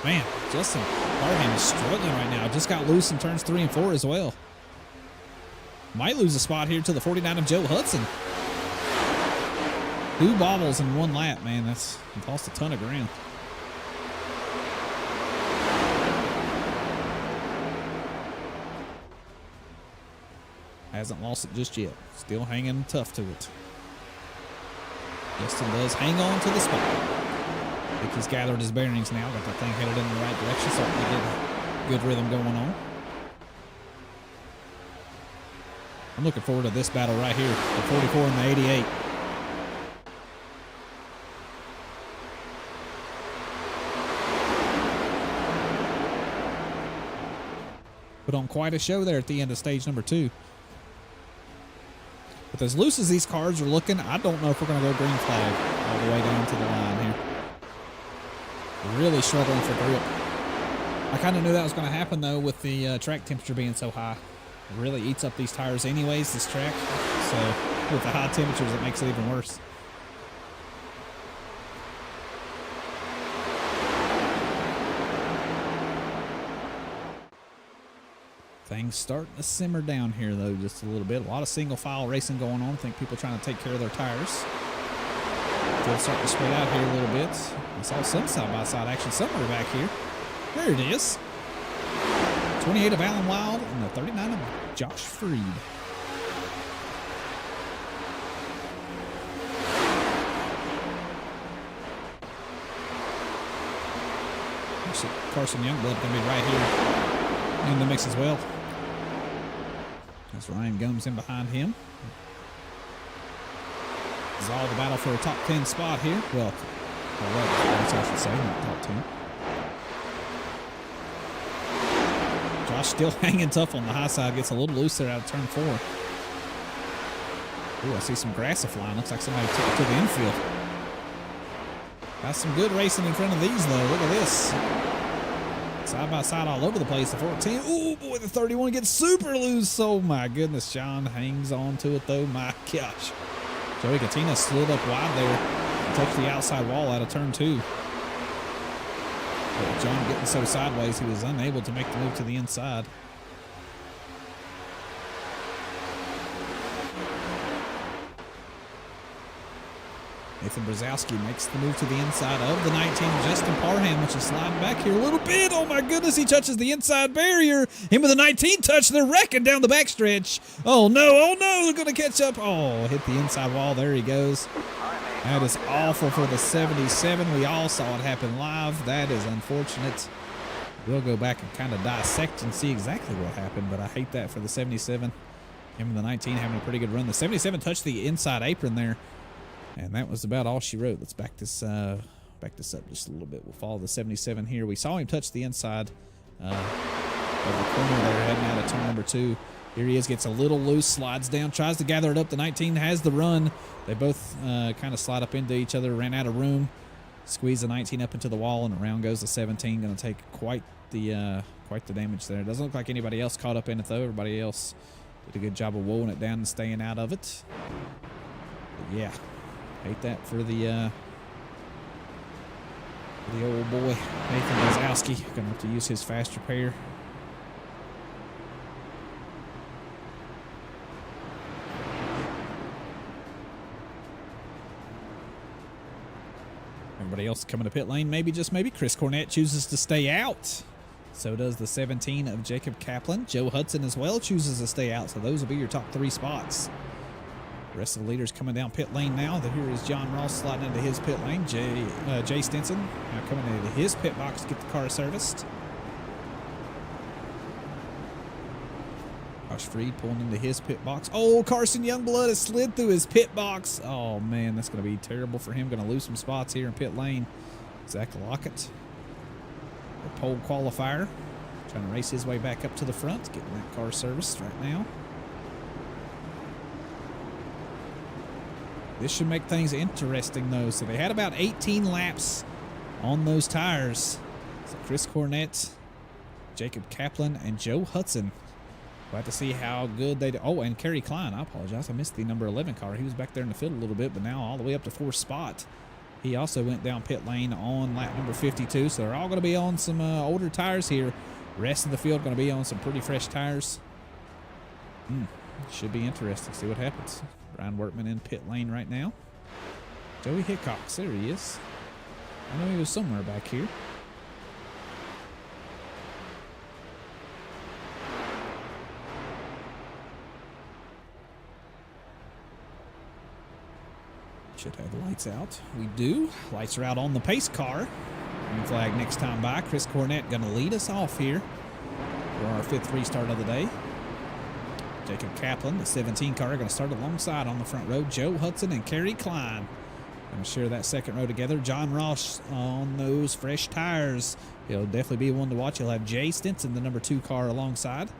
Man, Justin Parham is struggling right now. Just got loose in turns 3 and 4 as well. Might lose a spot here to the 49 of Joe Hudson. 2 bobbles in 1 lap, man. That's lost a ton of ground. Hasn't lost it just yet. Still hanging tough to it. Justin does hang on to the spot. I think he's gathered his bearings now. Got that thing headed in the right direction. Certainly good rhythm going on. I'm looking forward to this battle right here. The 44 and the 88. Put on quite a show there at the end of stage number 2. But as loose as these cars are looking, I don't know if we're going to go green flag all the way down to the line here. Really struggling for grip. I kind of knew that was going to happen, though, with the track temperature being so high. It really eats up these tires anyways, this track. So with the high temperatures, it makes it even worse. Things starting to simmer down here, though, just a little bit. A lot of single file racing going on. I think people trying to take care of their tires. Field starting to spread out here a little bit. I saw some side-by-side action somewhere back here. There it is. 28 of Alan Wild and the 39 of Josh Freed. Carson Youngblood going to be right here in the mix as well. As Ryan Gomes in behind him. This is all the battle for a top 10 spot here. Well, 11, I should say, not top 10. Josh still hanging tough on the high side. Gets a little loose there out of turn 4. Ooh, I see some grass flying. Looks like somebody took it to the infield. Got some good racing in front of these, though. Look at this. Side by side all over the place. The 14. Oh, boy, the 31 gets super loose. Oh, my goodness. John hangs on to it, though. My gosh. Joey Katina slid up wide there and touched the outside wall out of turn 2. But John getting so sideways, he was unable to make the move to the inside. Nathan Brzezowski makes the move to the inside of the 19. Justin Parham, which is sliding back here a little bit. Oh, my goodness. He touches the inside barrier. Him with the 19 touch. They're wrecking down the backstretch. Oh, no. Oh, no. They're going to catch up. Oh, hit the inside wall. There he goes. That is awful for the 77. We all saw it happen live. That is unfortunate. We'll go back and kind of dissect and see exactly what happened, but I hate that for the 77. Him and the 19 having a pretty good run. The 77 touched the inside apron there. And that was about all she wrote. Let's back this up just a little bit. We'll follow the 77 here. We saw him touch the inside of the corner there, heading out of turn number 2. Here he is, gets a little loose, slides down, tries to gather it up. The 19 has the run. They both kind of slide up into each other, ran out of room. Squeeze the 19 up into the wall, and around goes the 17. Going to take quite the damage there. Doesn't look like anybody else caught up in it, though. Everybody else did a good job of woeing it down and staying out of it. But yeah. Hate that for the old boy, Nathan Brzezowski. Gonna have to use his fast repair. Everybody else coming to pit lane, maybe, just maybe. Chris Cornett chooses to stay out. So does the 17 of Jacob Kaplan. Joe Hudson as well chooses to stay out. So those will be your top 3 spots. The rest of the leaders coming down pit lane now. Here is John Ross sliding into his pit lane. Jay Stinson now coming into his pit box to get the car serviced. Josh Freed pulling into his pit box. Oh, Carson Youngblood has slid through his pit box. Oh, man, that's going to be terrible for him. Going to lose some spots here in pit lane. Zach Lockett, the pole qualifier, trying to race his way back up to the front, getting that car serviced right now. This should make things interesting, though. So they had about 18 laps on those tires. So Chris Cornett, Jacob Kaplan, and Joe Hudson. We'll have to see how good they do. Oh, and Kerry Klein. I apologize. I missed the number 11 car. He was back there in the field a little bit, but now all the way up to 4th spot. He also went down pit lane on lap number 52. So they're all going to be on some older tires here. The rest of the field going to be on some pretty fresh tires. Should be interesting. See what happens. Brian Workman in pit lane right now. Joey Hickox, there he is. I know he was somewhere back here. Should have the lights out. We do. Lights are out on the pace car. Green flag next time by. Chris Cornett going to lead us off here for our 5th restart of the day. Jacob Kaplan, the 17 car, going to start alongside on the front row. Joe Hudson and Kerry Klein going to share that 2nd row together. John Ross on those fresh tires. He'll definitely be one to watch. He'll have Jay Stinson, the number 2 car, alongside.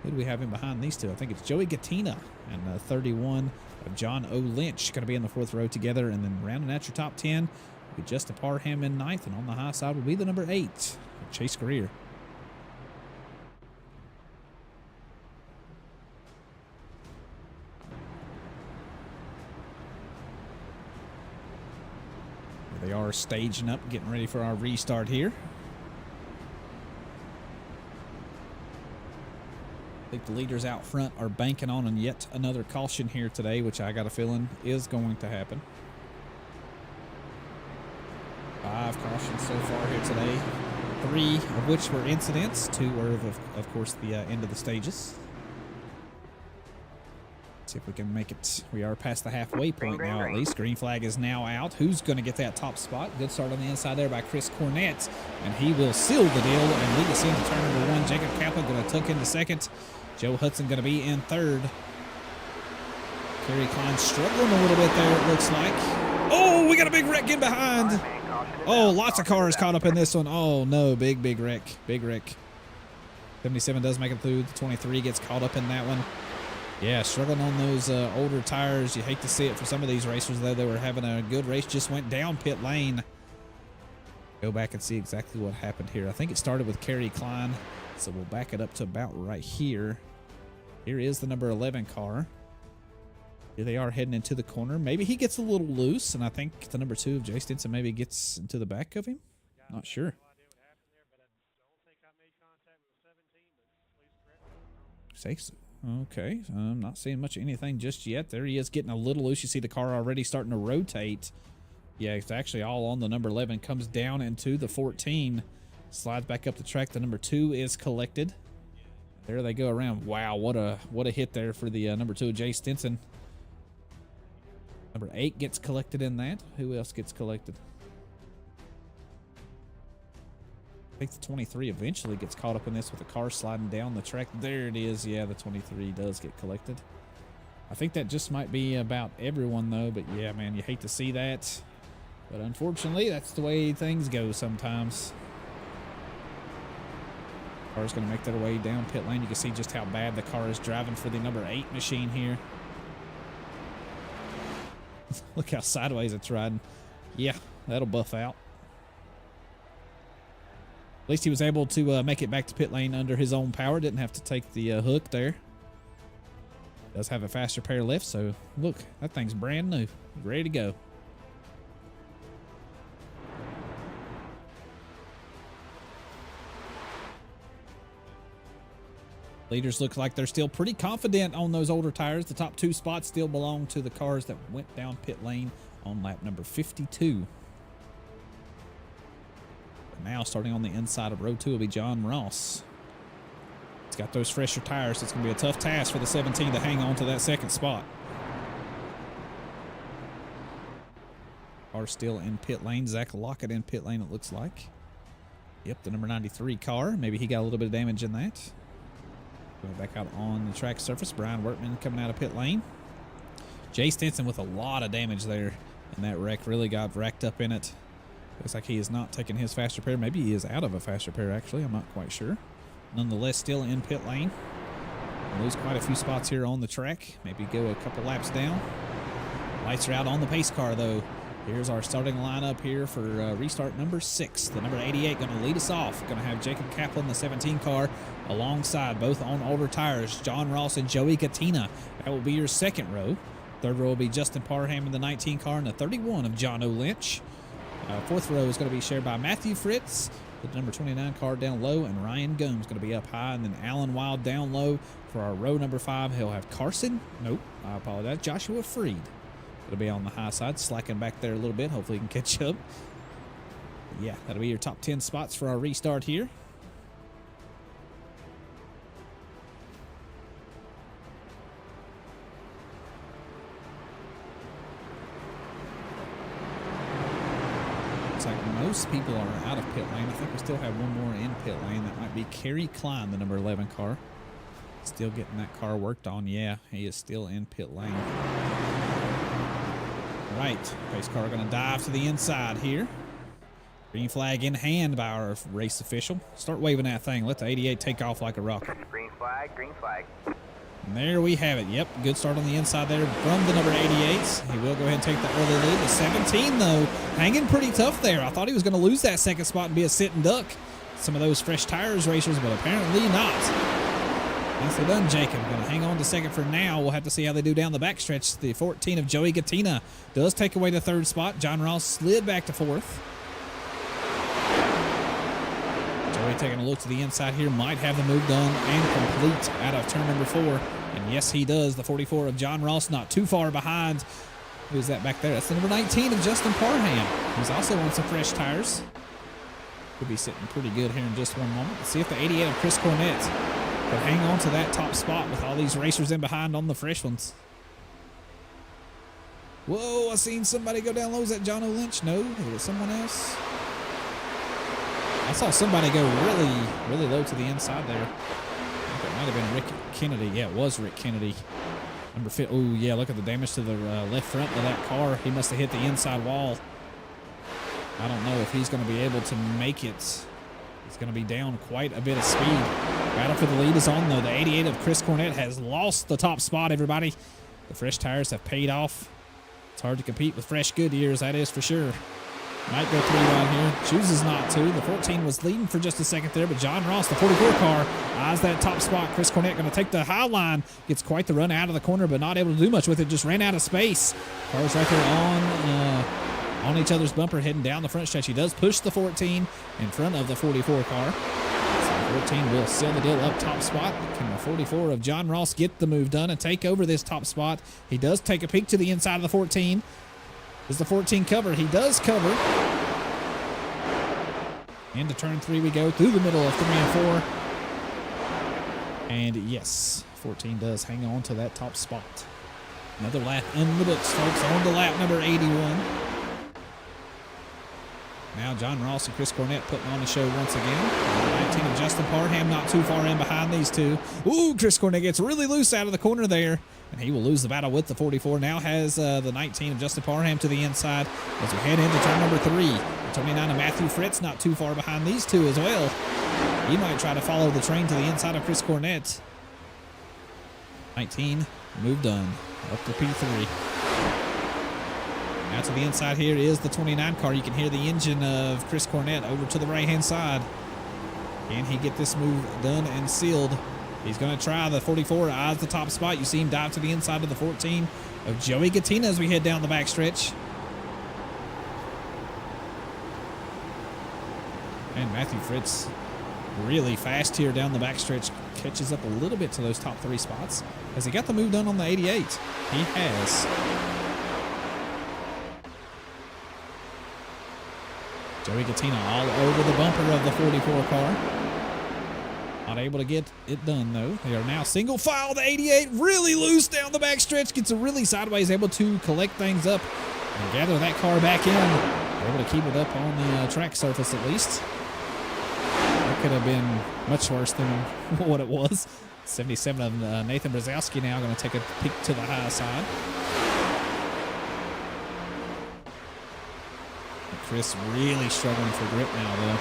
Who do we have in behind these two? I think it's Joey Gattina and 31 of John O. Lynch going to be in the 4th row together. And then rounding out your top 10 will be Justin Parham in 9th. And on the high side will be the number 8, Chase Greer. They are staging up, getting ready for our restart here. I think the leaders out front are banking on yet another caution here today, which I got a feeling is going to happen. 5 cautions so far here today, 3 of which were incidents. 2 were, of course, the end of the stages. See if we can make it. We are past the halfway point now, at least. Green flag is now out. Who's going to get that top spot? Good start on the inside there by Chris Cornett, and he will seal the deal and lead us into turn number 1. Jacob Kaplan going to tuck into 2nd. Joe Hudson going to be in 3rd. Kerry Klein struggling a little bit there, it looks like. Oh, we got a big wreck in behind. Oh, lots of cars caught up in this one. Oh, no, big wreck. Big wreck. 77 does make it through. The 23 gets caught up in that one. Yeah, struggling on those older tires. You hate to see it for some of these racers, though. They were having a good race, just went down pit lane. Go back and see exactly what happened here. I think it started with Kerry Klein, so we'll back it up to about right here. Here is the number 11 car. Here they are heading into the corner. Maybe he gets a little loose, and I think the number 2 of Jay Stinson maybe gets into the back of him. Not sure. Sakes. Okay, I'm not seeing much of anything just yet. There he is getting a little loose. You see the car already starting to rotate. Yeah, it's actually all on the number 11. Comes down into the 14. Slides back up the track. The number 2 is collected. There they go around. Wow, what a hit there for the number 2 of Jay Stinson. Number 8 gets collected in that. Who else gets collected? I think the 23 eventually gets caught up in this with the car sliding down the track. There it is. Yeah, the 23 does get collected. I think that just might be about everyone, though. But, yeah, man, you hate to see that. But, unfortunately, that's the way things go sometimes. Car's going to make their way down pit lane. You can see just how bad the car is driving for the number 8 machine here. Look how sideways it's riding. Yeah, that'll buff out. At least he was able to make it back to pit lane under his own power. Didn't have to take the hook there. Does have a faster pair left, so look, that thing's brand new. Ready to go. Leaders look like they're still pretty confident on those older tires. The top 2 spots still belong to the cars that went down pit lane on lap number 52. But now, starting on the inside of row 2 will be John Ross. He's got those fresher tires, so it's going to be a tough task for the 17 to hang on to that 2nd spot. Car still in pit lane. Zach Lockett in pit lane, it looks like. Yep, the number 93 car. Maybe he got a little bit of damage in that. Going back out on the track surface. Brian Workman coming out of pit lane. Jay Stinson with a lot of damage there. And that wreck really got racked up in it. Looks like he is not taking his faster pair. Maybe he is out of a faster pair, actually. I'm not quite sure. Nonetheless, still in pit lane. Lose quite a few spots here on the track. Maybe go a couple laps down. Lights are out on the pace car, though. Here's our starting lineup here for restart number 6. The number 88 going to lead us off. Going to have Jacob Kaplan, the 17 car, alongside, both on older tires, John Ross and Joey Katina. That will be your 2nd row. 3rd row will be Justin Parham in the 19 car and the 31 of John O'Lynch. 4th row is going to be shared by Matthew Fritz, the number 29 car down low, and Ryan Gomes going to be up high, and then Alan Wild down low for our row number 5. He'll have Carson. Nope, I apologize. Joshua Freed. It'll be on the high side, slacking back there a little bit. Hopefully he can catch up. Yeah, that'll be your top 10 spots for our restart here. Looks like most people are out of pit lane. I think we still have one more in pit lane. That might be Kerry Klein, the number 11 car. Still getting that car worked on. Yeah, he is still in pit lane. Right, pace car going to dive to the inside here. Green flag in hand by our race official. Start waving that thing. Let the 88 take off like a rocket. Green flag, green flag. And there we have it. Yep, good start on the inside there from the number 88s. He will go ahead and take the early lead. The 17, though, hanging pretty tough there. I thought he was going to lose that 2nd spot and be a sitting duck. Some of those fresh tires racers, but apparently not. Nicely done, Jacob. Going to hang on to 2nd for now. We'll have to see how they do down the backstretch. The 14 of Joey Katina does take away the 3rd spot. John Ross slid back to 4th. Joey taking a look to the inside here. Might have the move done and complete out of turn number 4. And yes, he does. The 44 of John Ross not too far behind. Who's that back there? That's the number 19 of Justin Parham. He's also on some fresh tires. Could be sitting pretty good here in just one moment. Let's see if the 88 of Chris Cornett but hang on to that top spot with all these racers in behind on the fresh ones. Whoa, I seen somebody go down low. Is that John O'Lynch? No, is it someone else? I saw somebody go really low to the inside there. I think it might have been Rick Kennedy. Yeah, it was Rick Kennedy. Number 5. Oh, yeah, look at the damage to the left front of that car. He must have hit the inside wall. I don't know if he's going to be able to make it. He's going to be down quite a bit of speed. Battle for the lead is on, though. The 88 of Chris Cornett has lost the top spot, everybody. The fresh tires have paid off. It's hard to compete with fresh Goodyears, that is for sure. Might go 3 wide here. Chooses not to. The 14 was leading for just a second there, but John Ross, the 44 car, eyes that top spot. Chris Cornett going to take the high line. Gets quite the run out of the corner, but not able to do much with it. Just ran out of space. Cars right there on each other's bumper heading down the front stretch. He does push the 14 in front of the 44 car. So the 14 will seal the deal up top spot. Can the 44 of John Ross get the move done and take over this top spot? He does take a peek to the inside of the 14. Does the 14 cover? He does cover. Into turn 3 we go through the middle of 3 and 4. And yes, 14 does hang on to that top spot. Another lap in the books, folks, on to lap number 81. Now John Ross and Chris Cornett putting on the show once again. 19 of Justin Parham not too far in behind these two. Ooh, Chris Cornett gets really loose out of the corner there. And he will lose the battle with the 44. Now has the 19 of Justin Parham to the inside as we head into turn number 3. The 29 of Matthew Fritz not too far behind these two as well. He might try to follow the train to the inside of Chris Cornett. 19, move done. Up to P3. Now to the inside here is the 29 car. You can hear the engine of Chris Cornett over to the right-hand side. Can he get this move done and sealed? He's going to try the 44, eyes the top spot. You see him dive to the inside of the 14 of Joey Gattina as we head down the backstretch. And Matthew Fritz really fast here down the backstretch. Catches up a little bit to those top 3 spots. Has he got the move done on the 88? He has. Joey Gattina all over the bumper of the 44 car. Not able to get it done, though. They are now single file. The 88 really loose down the backstretch. Gets a really sideways, able to collect things up and gather that car back in. Able to keep it up on the track surface at least. That could have been much worse than what it was. 77 of Nathan Brzezowski now going to take a peek to the high side. Chris really struggling for grip now, though.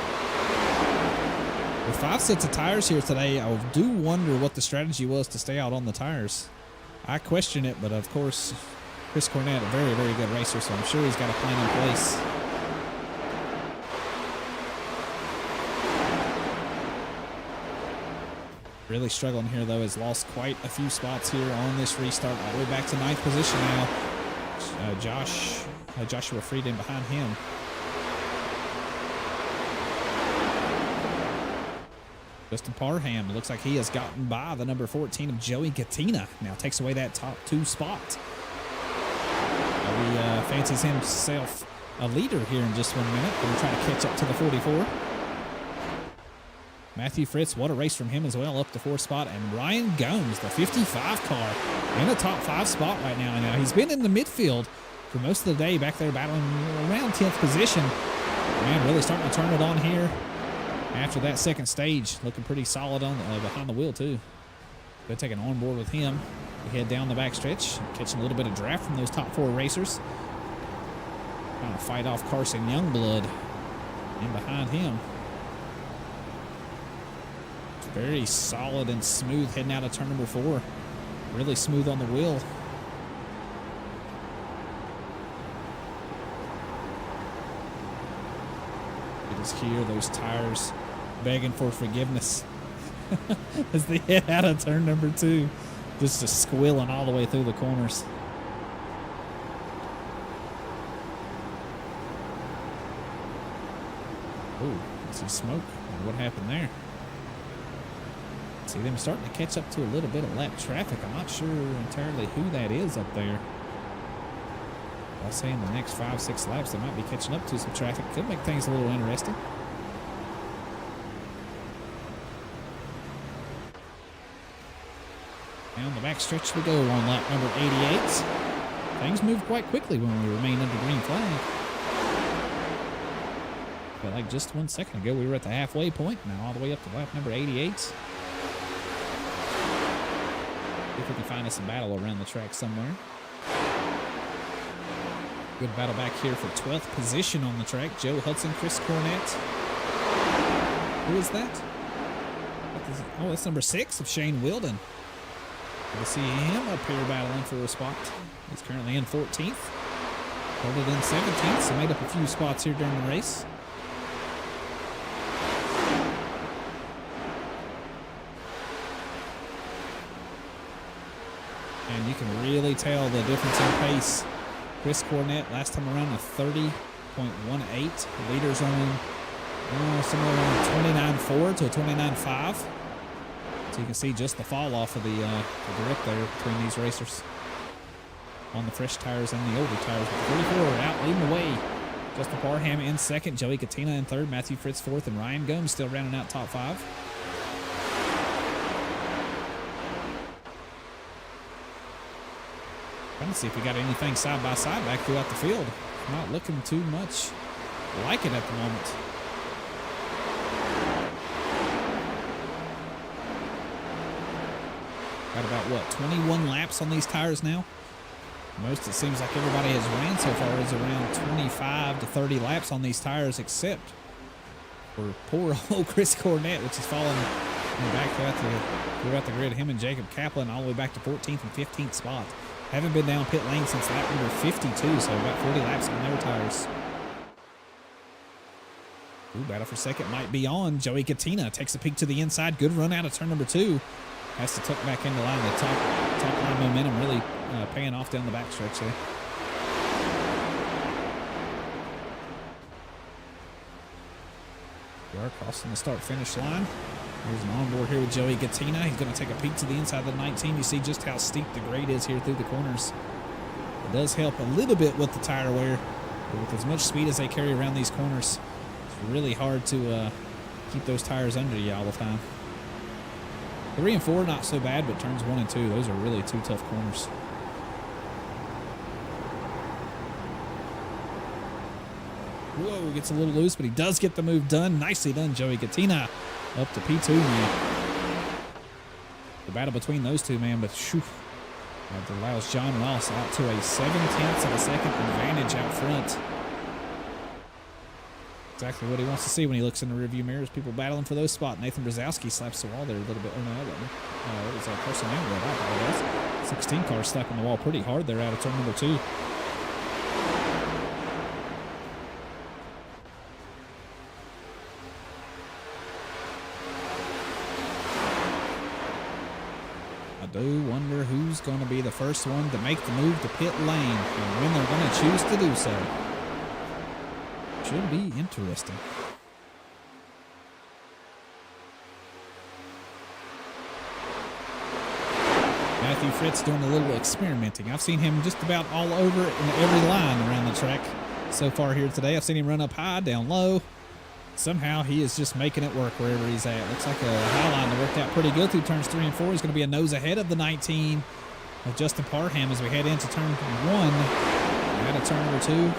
With 5 sets of tires here today, I do wonder what the strategy was to stay out on the tires. I question it, but of course, Chris Cornett, a very, very good racer, so I'm sure he's got a plan in place. Really struggling here, though. Has lost quite a few spots here on this restart. All the way back to 9th position now. Joshua Frieden behind him. Justin Parham looks like he has gotten by the number 14 of Joey Gattina. Now takes away that top 2 spot. He fancies himself a leader here in just 1 minute. We'll try to catch up to the 44. Matthew Fritz, what a race from him as well, up to 4th spot. And Ryan Gomes, the 55 car, in a top 5 spot right now. Now he's been in the midfield for most of the day, back there battling around 10th position. Man, really starting to turn it on here. After that second stage, looking pretty solid on behind the wheel too. Go take an on board with him. We head down the backstretch, catching a little bit of draft from those top 4 racers. Trying to fight off Carson Youngblood in behind him. It's very solid and smooth heading out of turn number 4. Really smooth on the wheel. You just hear those tires begging for forgiveness as they head out of turn number 2, just squealing all the way through the corners. Ooh, I see smoke. What happened there? See them starting to catch up to a little bit of lap traffic. I'm not sure entirely who that is up there. I'll say in the next 5-6 laps they might be catching up to some traffic. Could make things a little interesting. Down the backstretch we go on lap number 88. Things move quite quickly when we remain under green flag. But like just 1 second ago, we were at the halfway point. Now all the way up to lap number 88. See if we can find us a battle around the track somewhere. Good battle back here for 12th position on the track. Joe Hudson, Chris Cornett. Who is that? Oh, that's number 6 of Shane Wilden. Good to see him up here battling for a spot. He's currently in 14th. Pulled it in 17th, so made up a few spots here during the race. And you can really tell the difference in pace. Chris Cornett last time around a 30.18. Leaders on somewhere around 29.4 to a 29.5. So you can see just the fall off of the grip there between these racers on the fresh tires and the older tires. 44 out leading the way. Justin Parham in second, Joey Katina in third, Matthew Fritz fourth, and Ryan Gomes still rounding out top five. Trying to see if we got anything side by side back throughout the field. Not looking too much like it at the moment. Got about, what, 21 laps on these tires now? Most, it seems like everybody has ran so far is around 25 to 30 laps on these tires, except for poor old Chris Cornett, which is falling back throughout the grid. Him and Jacob Kaplan all the way back to 14th and 15th spot. Haven't been down pit lane since lap number 52, so about 40 laps on their tires. Ooh, battle for second might be on. Joey Katina takes a peek to the inside. Good run out of turn number 2. Has to tuck back into line. The top line momentum really paying off down the backstretch there. We are crossing the start-finish line. There's an onboard here with Joey Katina. He's going to take a peek to the inside of the 19. You see just how steep the grade is here through the corners. It does help a little bit with the tire wear, but with as much speed as they carry around these corners, it's really hard to keep those tires under you all the time. 3 and 4, not so bad, but turns 1 and 2, those are really 2 tough corners. Whoa, gets a little loose, but he does get the move done. Nicely done, Joey Katina. Up to P2, man. The battle between those two, man, but shoo. That allows John Ross out to a 7/10 of a second advantage out front. Exactly what he wants to see when he looks in the rearview mirrors. People battling for those spots. Nathan Brzezowski slaps the wall there a little bit. Oh, no, it was a personnel red. I apologize. 16 car stuck on the wall pretty hard there out of turn number 2. I do wonder who's going to be the first one to make the move to pit lane and when they're going to choose to do so. Should be interesting. Matthew Fritz doing a little experimenting. I've seen him just about all over in every line around the track so far here today. I've seen him run up high, down low. Somehow he is just making it work wherever he's at. Looks like a high line that worked out pretty good through turns 3 and 4. He's going to be a nose ahead of the 19 of Justin Parham as we head into turn 1. Out of turn number 2.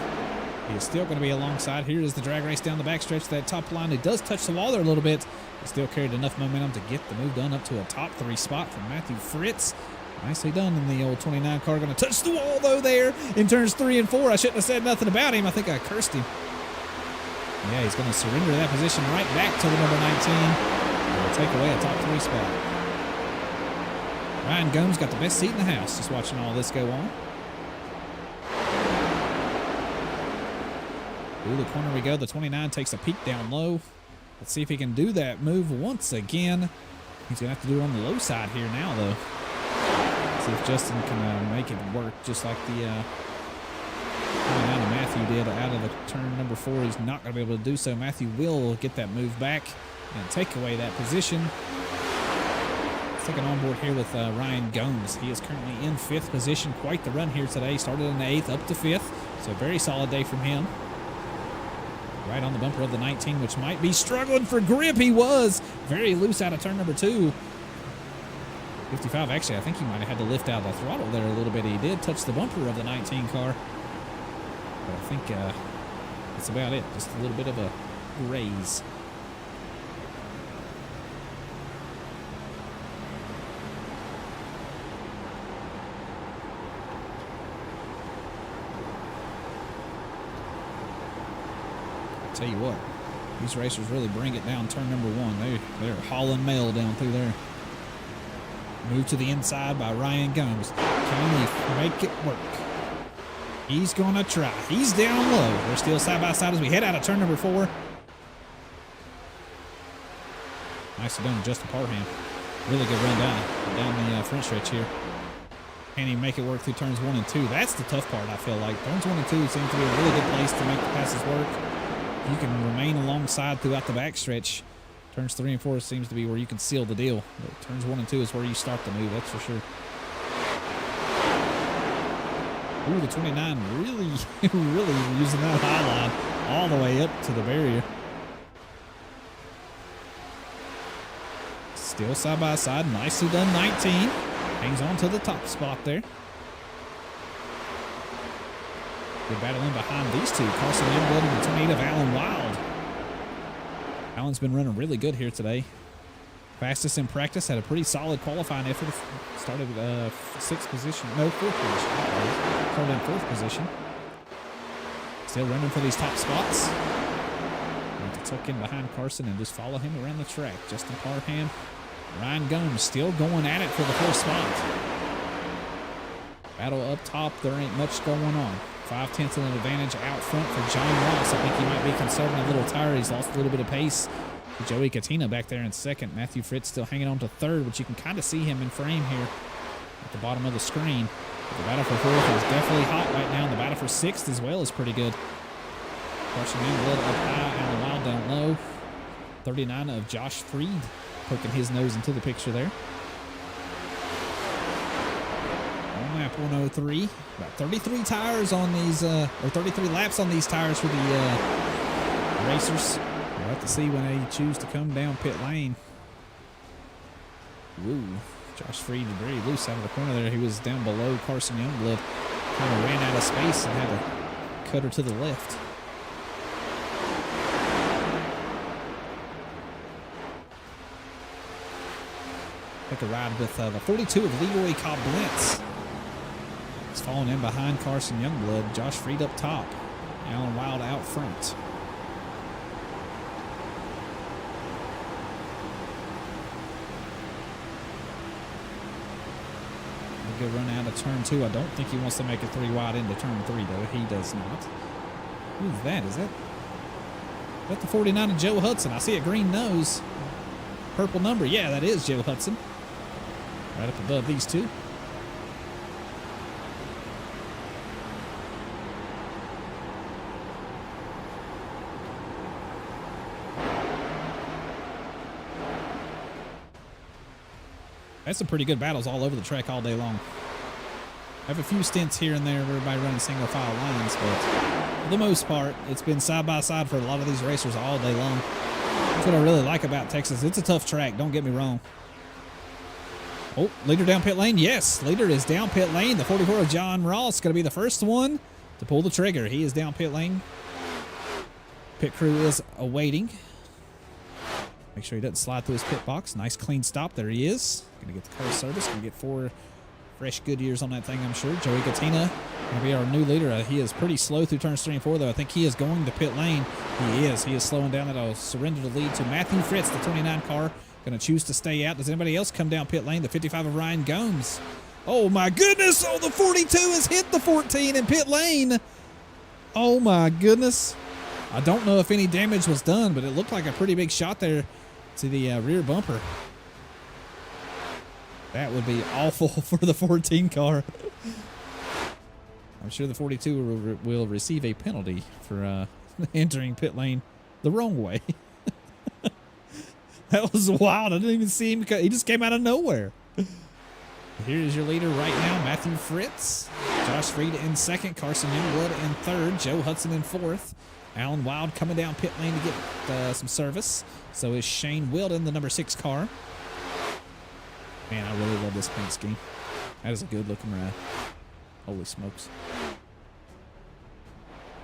He is still going to be alongside. Here is the drag race down the backstretch. That top line, he does touch the wall there a little bit. He still carried enough momentum to get the move done up to a top 3 spot from Matthew Fritz. Nicely done in the old 29 car. Going to touch the wall, though, there in turns 3 and 4. I shouldn't have said nothing about him. I think I cursed him. Yeah, he's going to surrender that position right back to the number 19. Will take away a top 3 spot. Ryan Gomes got the best seat in the house just watching all this go on. Through the corner we go. The 29 takes a peek down low. Let's see if he can do that move once again. He's going to have to do it on the low side here now, though. See if Justin can make it work just like the 29 of Matthew did out of the turn number 4. He's not going to be able to do so. Matthew will get that move back and take away that position. Let's take an onboard here with Ryan Gomes. He is currently in 5th position. Quite the run here today. Started in 8th up to 5th. So a very solid day from him. Right on the bumper of the 19, which might be struggling for grip. He was very loose out of turn number 2. 55, actually, I think he might have had to lift out the throttle there a little bit. He did touch the bumper of the 19 car. But I think that's about it. Just a little bit of a graze. Tell you what, these racers really bring it down turn number 1. They're hauling mail down through there. Move to the inside by Ryan Gomes. Can he make it work? He's going to try. He's down low. We're still side by side as we head out of turn number 4. Nicely done, Justin Parham. Really good run down the front stretch here. Can't even make it work through turns 1 and 2. That's the tough part, I feel like. Turns 1 and 2 seem to be a really good place to make the passes work. You can remain alongside throughout the backstretch. Turns 3 and 4 seems to be where you can seal the deal. But turns 1 and 2 is where you start the move, that's for sure. Ooh, the 29 really, really using that high line all the way up to the barrier. Still side by side, nicely done 19. Hangs on to the top spot there. Good battle in behind these two. Carson Youngblood and the 28 of Alan Wild. Alan's been running really good here today. Fastest in practice, had a pretty solid qualifying effort. Started 4th position. Started in 4th position. Still running for these top spots. Need to tuck in behind Carson and just follow him around the track. Justin Parham, Ryan Gomes still going at it for the 4th spot. Battle up top, there ain't much going on. 5/10 of an advantage out front for John Ross. I think he might be conserving a little tire. He's lost a little bit of pace. Joey Katina back there in 2nd. Matthew Fritz still hanging on to 3rd, which you can kind of see him in frame here at the bottom of the screen. But the battle for 4th is definitely hot right now, and the battle for 6th as well is pretty good. Carson Youngblood up high, Alan Wild down low. 39 of Josh Freed poking his nose into the picture there. On lap 103. About 33 tires on these, or 33 laps on these tires for the racers. We'll have to see when they choose to come down pit lane. Woo. Josh Freed very loose out of the corner there. He was down below Carson Youngblood. Kind of ran out of space and had to cut her to the left. Take a ride with the 42 of Leroy Cobb-Blentz. He's falling in behind Carson Youngblood. Josh Freed up top. Alan Wild out front. A good run out of turn 2. I don't think he wants to make it 3 wide into turn 3, though. He does not. Who's that? Is that the 49 of Joe Hudson? I see a green nose. Purple number. Yeah, that is Joe Hudson. Right up above these two. That's some pretty good battles all over the track all day long. I have a few stints here and there of everybody running single file lines, but for the most part, it's been side by side for a lot of these racers all day long. That's what I really like about Texas. It's a tough track, don't get me wrong. Oh, leader down pit lane. Yes, leader is down pit lane. The 44 of John Ross going to be the first one to pull the trigger. He is down pit lane. Pit crew is awaiting. Make sure he doesn't slide through his pit box. Nice clean stop. There he is. Going to get the car service. Going to get 4 fresh Goodyears on that thing, I'm sure. Joey Katina going to be our new leader. He is pretty slow through turns 3 and 4, though. I think he is going to pit lane. He is. He is slowing down. That'll surrender the lead to Matthew Fritz, the 29 car. Going to choose to stay out. Does anybody else come down pit lane? The 55 of Ryan Gomes. Oh, my goodness. Oh, the 42 has hit the 14 in pit lane. Oh, my goodness. I don't know if any damage was done, but it looked like a pretty big shot there to the rear bumper. That would be awful for the 14 car. I'm sure the 42 will receive a penalty for entering pit lane the wrong way. That was wild. I didn't even see him. He just came out of nowhere. Here is your leader right now, Matthew Fritz. Josh Freed in 2nd. Carson Youngblood in 3rd. Joe Hudson in 4th. Alan Wild coming down pit lane to get some service. So is Shane Wilden, the number 6 car. Man, I really love this paint scheme. That is a good looking ride. Holy smokes.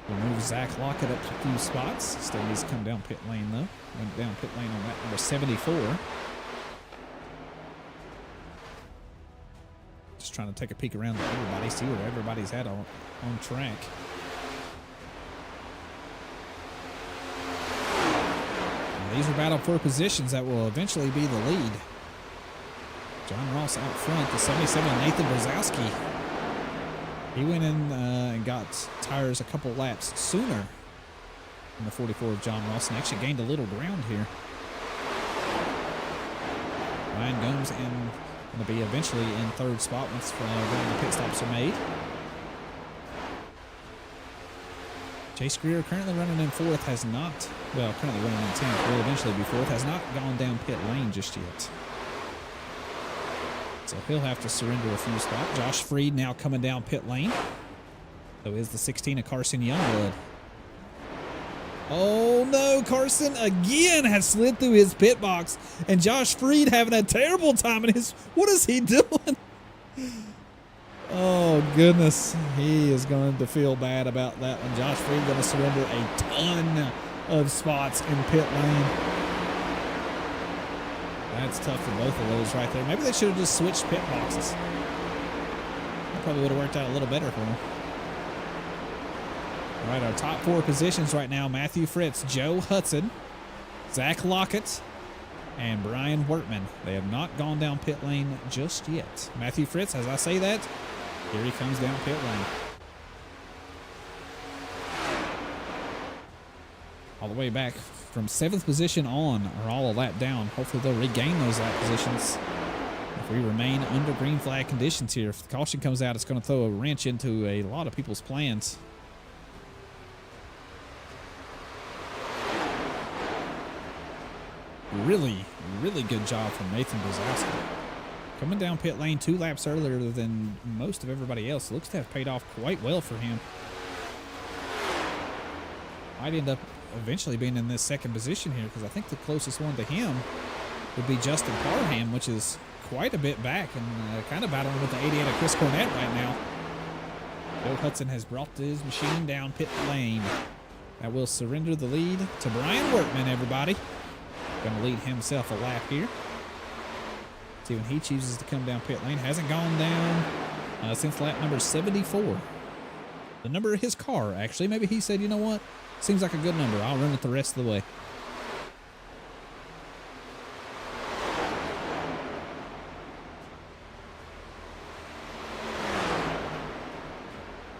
We'll move Zach Lockett up to a few spots. Still needs to come down pit lane, though. Went down pit lane on that number 74. Just trying to take a peek around at everybody, see where everybody's at on track. Now, these are battle for positions that will eventually be the lead. John Ross out front, the 77 Nathan Brzezowski. He went in and got tires a couple laps sooner than the 44 of John Ross and actually gained a little ground here. Ryan Gomes going to be eventually in third spot once the pit stops are made. Chase Greer, currently running in fourth, has not, well, currently running in 10th, will eventually be fourth, has not gone down pit lane just yet. So he'll have to surrender a few spots. Josh Freed now coming down pit lane. So is the 16 of Carson Youngblood. Oh no, Carson again has slid through his pit box, and Josh Freed having a terrible time in his, what is he doing? Oh goodness, he is going to feel bad about that one. Josh Freed going to surrender a ton of spots in pit lane. That's tough for both of those right there. Maybe they should have just switched pit boxes. That probably would have worked out a little better for them. All right, our top four positions right now: Matthew Fritz, Joe Hudson, Zach Lockett, and Brian Wortman. They have not gone down pit lane just yet. Matthew Fritz, as I say that, here he comes down pit lane. All the way back from 7th position on, or all a lap down. Hopefully they'll regain those lap positions if we remain under green flag conditions here. If the caution comes out, it's going to throw a wrench into a lot of people's plans. Really, really good job from Nathan Brzezowski. Coming down pit lane 2 laps earlier than most of everybody else. Looks to have paid off quite well for him. Might end up eventually being in this second position here, because I think the closest one to him would be Justin Parham, which is quite a bit back and kind of battling with the 88 of Chris Cornett right now. Joe Hudson has brought his machine down pit lane. That will surrender the lead to Brian Wortman, everybody. Going to lead himself a lap here. See when he chooses to come down pit lane. Hasn't gone down since lap number 74. The number of his car, actually. Maybe he said, you know what? Seems like a good number. I'll run it the rest of the way.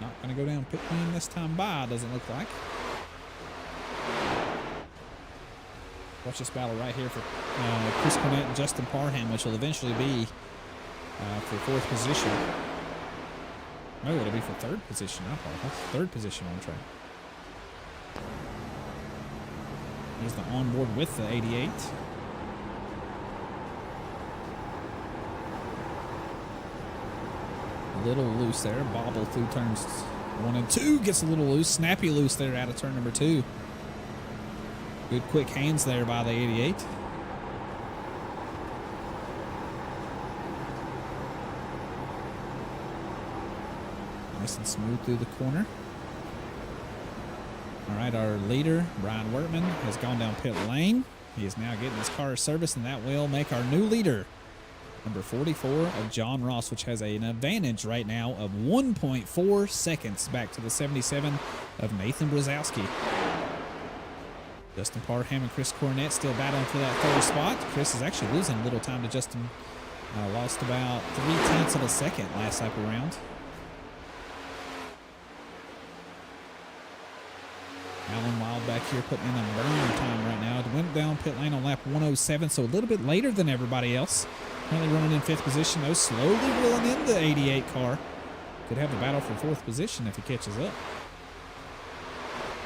Not going to go down pit lane this time by, doesn't look like. Watch this battle right here for Chris Cornett and Justin Parham, which will eventually be for 4th position. No, it'll be for 3rd position. I apologize. 3rd position on track. He's the onboard with the 88. A little loose there. Bobble through turns 1 and 2. Gets a little loose. Snappy loose there out of turn number 2. Good quick hands there by the 88. Nice and smooth through the corner. All right, our leader, Brian Wortman, has gone down pit lane. He is now getting his car serviced, and that will make our new leader, number 44 of John Ross, which has an advantage right now of 1.4 seconds back to the 77 of Nathan Brzezowski. Justin Parham and Chris Cornett still battling for that 3rd spot. Chris is actually losing a little time to Justin. Lost about 0.3 of a second last lap around. Alan Wild back here putting in a burner time right now. It went down pit lane on lap 107, so a little bit later than everybody else. Currently running in 5th position, though, slowly rolling in the 88 car. Could have the battle for 4th position if he catches up.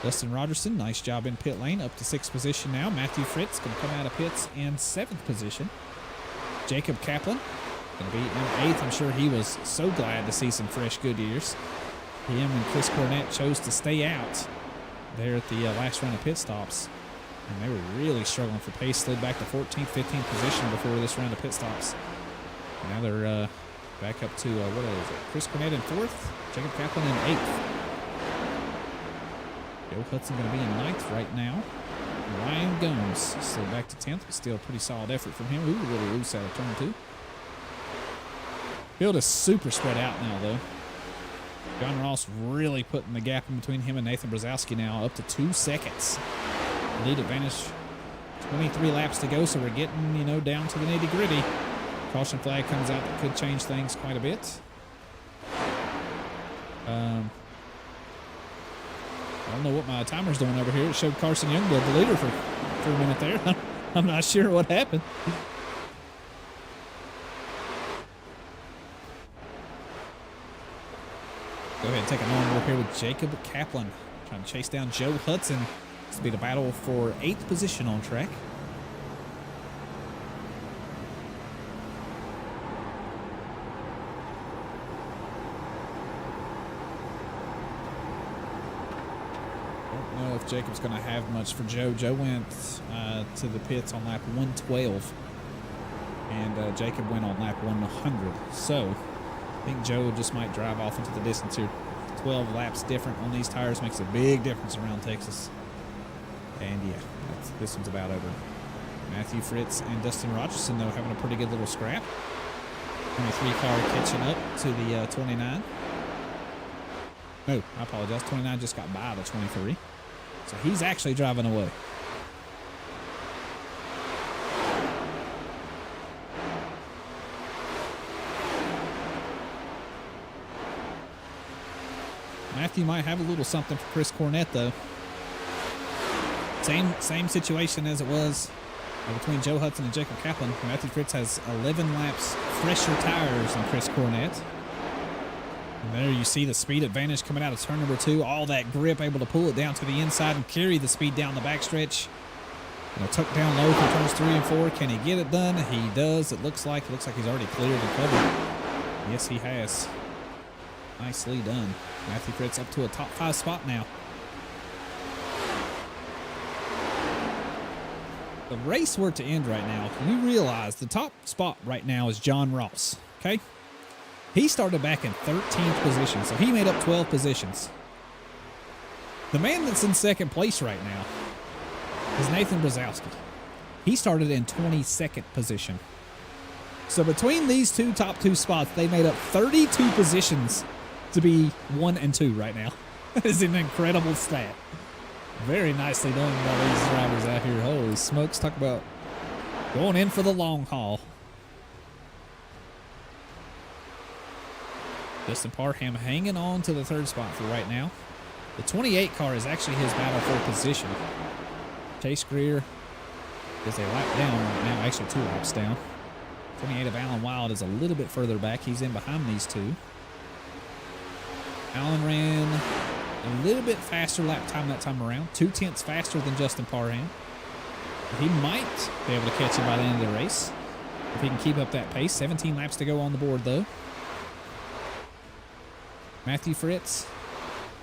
Dustin Rogerson, nice job in pit lane, up to 6th position now. Matthew Fritz going to come out of pits in 7th position. Jacob Kaplan going to be in 8th. I'm sure he was so glad to see some fresh Goodyears. Him and Chris Cornett chose to stay out there at the last run of pit stops. And they were really struggling for pace. Slid back to 14th, 15th position before this round of pit stops. Now they're back up to, what is it? Chris Cornett in 4th, Jacob Kaplan in 8th. Joe Hudson going to be in 9th right now. Ryan Gomes slid back to 10th, but still a pretty solid effort from him. Ooh, a little loose out of turn 2. Field is super spread out now, though. John Ross really putting the gap in between him and Nathan Brzezowski now, up to 2 seconds. Lead advantage, 23 laps to go, so we're getting, down to the nitty-gritty. Caution flag comes out that could change things quite a bit. I don't know what my timer's doing over here. It showed Carson Youngblood the leader for a minute there. I'm not sure what happened. Go ahead and take a long look here with Jacob Kaplan trying to chase down Joe Hudson. This will be the battle for 8th position on track. Don't know if Jacob's going to have much for Joe. Joe went to the pits on lap 112, and Jacob went on lap 100. So I think Joe just might drive off into the distance here. 12 laps different on these tires makes a big difference around Texas. And yeah, this one's about over. Matthew Fritz and Dustin Rogerson, though, having a pretty good little scrap. 23 car catching up to the 29. No, I apologize. 29 just got by the 23. So he's actually driving away. Matthew might have a little something for Chris Cornett, though. Same situation as it was between Joe Hudson and Jacob Kaplan. Matthew Fritz has 11 laps fresher tires than Chris Cornett. And there you see the speed advantage coming out of turn number 2. All that grip, able to pull it down to the inside and carry the speed down the backstretch. Tuck down low for turns 3 and 4. Can he get it done? He does. It looks like he's already cleared and covered. Yes, he has. Nicely done. Matthew Fritz up to a top 5 spot now. The race were to end right now, you realize the top spot right now is John Ross, okay? He started back in 13th position, so he made up 12 positions. The man that's in second place right now is Nathan Brzezowski. He started in 22nd position. So between these top two spots, they made up 32 positions to be 1 and 2 right now. That is an incredible stat. Very nicely done by these drivers out here. Holy smokes, talk about going in for the long haul. Justin Parham hanging on to the 3rd spot for right now. The 28 car is actually his battle for position. Chase Greer is a lap down right now, actually 2 laps down. 28 of Alan Wild is a little bit further back. He's in behind these 2. Alan ran a little bit faster lap time that time around. 2/10 faster than Justin Parham. He might be able to catch him by the end of the race if he can keep up that pace. 17 laps to go on the board, though. Matthew Fritz,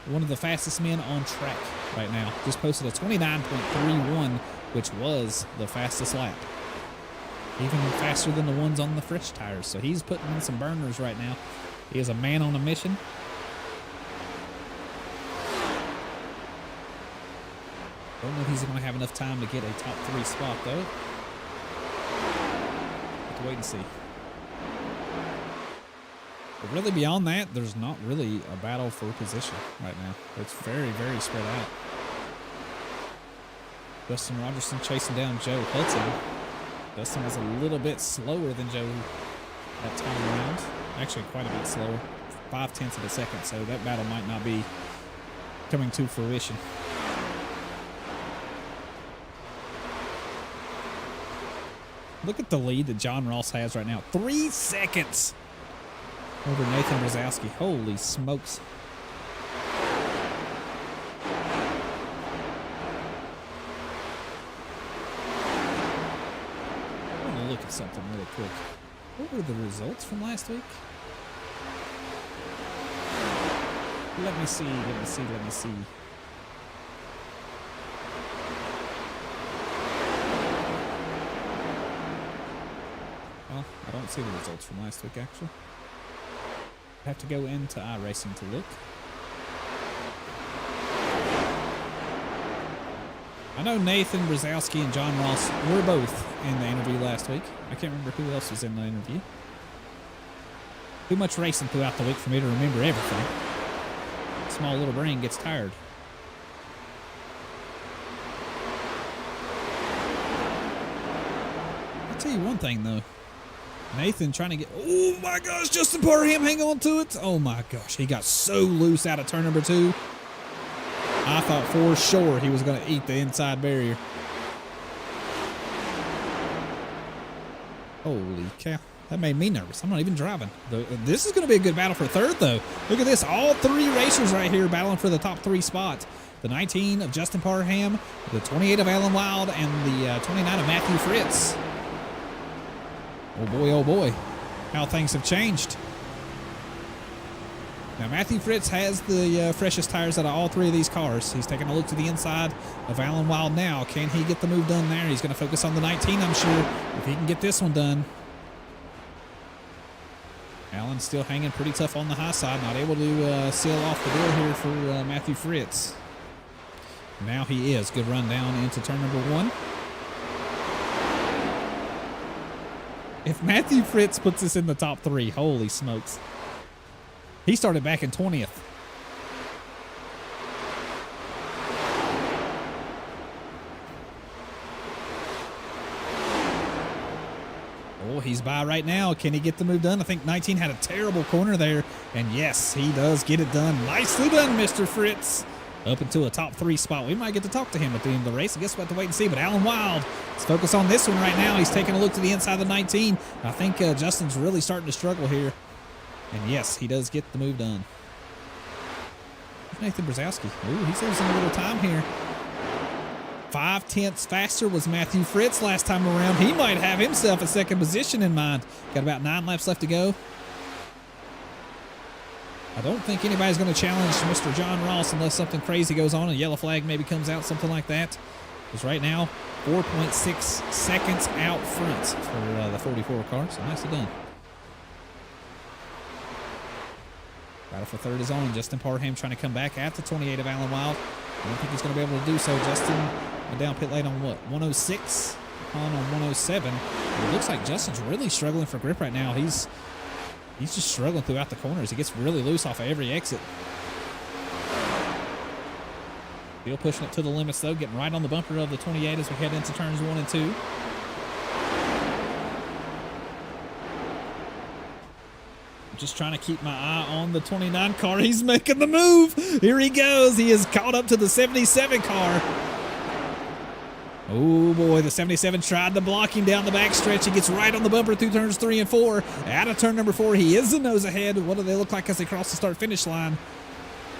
one of the fastest men on track right now. Just posted a 29.31, which was the fastest lap. Even faster than the ones on the fresh tires. So he's putting in some burners right now. He is a man on a mission. Don't know if he's going to have enough time to get a top 3 spot, though. Have to wait and see. But really, beyond that, there's not really a battle for position right now. It's very, very spread out. Dustin Rogerson chasing down Joe Hudson. Dustin was a little bit slower than Joe that time around. Actually, quite a bit slower. 0.5 of a second, so that battle might not be coming to fruition. Look at the lead that John Ross has right now. 3 seconds over Nathan Brzezowski. Holy smokes. I want to look at something really quick. What were the results from last week? Let me see. Well, I don't see the results from last week, actually. I have to go into iRacing to look. I know Nathan Brzezowski and John Ross were both in the interview last week. I can't remember who else was in the interview. Too much racing throughout the week for me to remember everything. Small little brain gets tired. I'll tell you one thing, though. Nathan trying to get, oh my gosh, Justin Parham, hang on to it. Oh my gosh, he got so loose out of turn number 2. I thought for sure he was going to eat the inside barrier. Holy cow. That made me nervous. I'm not even driving. This is going to be a good battle for third, though. Look at this. All 3 racers right here battling for the top 3 spots. The 19 of Justin Parham, the 28 of Alan Wild, and the 29 of Matthew Fritz. Oh boy, how things have changed. Now, Matthew Fritz has the freshest tires out of all 3 of these cars. He's taking a look to the inside of Alan Wild now. Can he get the move done there? He's going to focus on the 19, I'm sure, if he can get this one done. Alan's still hanging pretty tough on the high side, not able to seal off the deal here for Matthew Fritz. Now he is. Good run down into turn number 1. If Matthew Fritz puts us in the top 3, holy smokes. He started back in 20th. Oh, he's by right now. Can he get the move done? I think 19 had a terrible corner there. And yes, he does get it done. Nicely done, Mr. Fritz. Up into a top 3 spot. We might get to talk to him at the end of the race. I guess we'll have to wait and see. But Alan Wild, let's focus on this one right now. He's taking a look to the inside of the 19. I think Justin's really starting to struggle here. And yes, he does get the move done. Nathan Brzezowski. Ooh, he's losing a little time here. 5/10 faster was Matthew Fritz last time around. He might have himself a second position in mind. Got about 9 laps left to go. I don't think anybody's going to challenge Mr. John Ross unless something crazy goes on. A yellow flag maybe comes out, something like that. Because right now, 4.6 seconds out front for the 44 car. So nicely done. Battle for third is on. Justin Parham trying to come back at the 28 of Alan Wild. I don't think he's going to be able to do so. Justin down pit lane on what? 106? On 107. It looks like Justin's really struggling for grip right now. He's just struggling throughout the corners. He gets really loose off of every exit. Still pushing it to the limits, though. Getting right on the bumper of the 28 as we head into turns 1 and 2. Just trying to keep my eye on the 29 car. He's making the move. Here he goes. He is caught up to the 77 car. Oh boy, the 77 tried to block him down the backstretch. He gets right on the bumper through turns 3 and 4. Out of turn number 4, he is a nose ahead. What do they look like as they cross the start-finish line?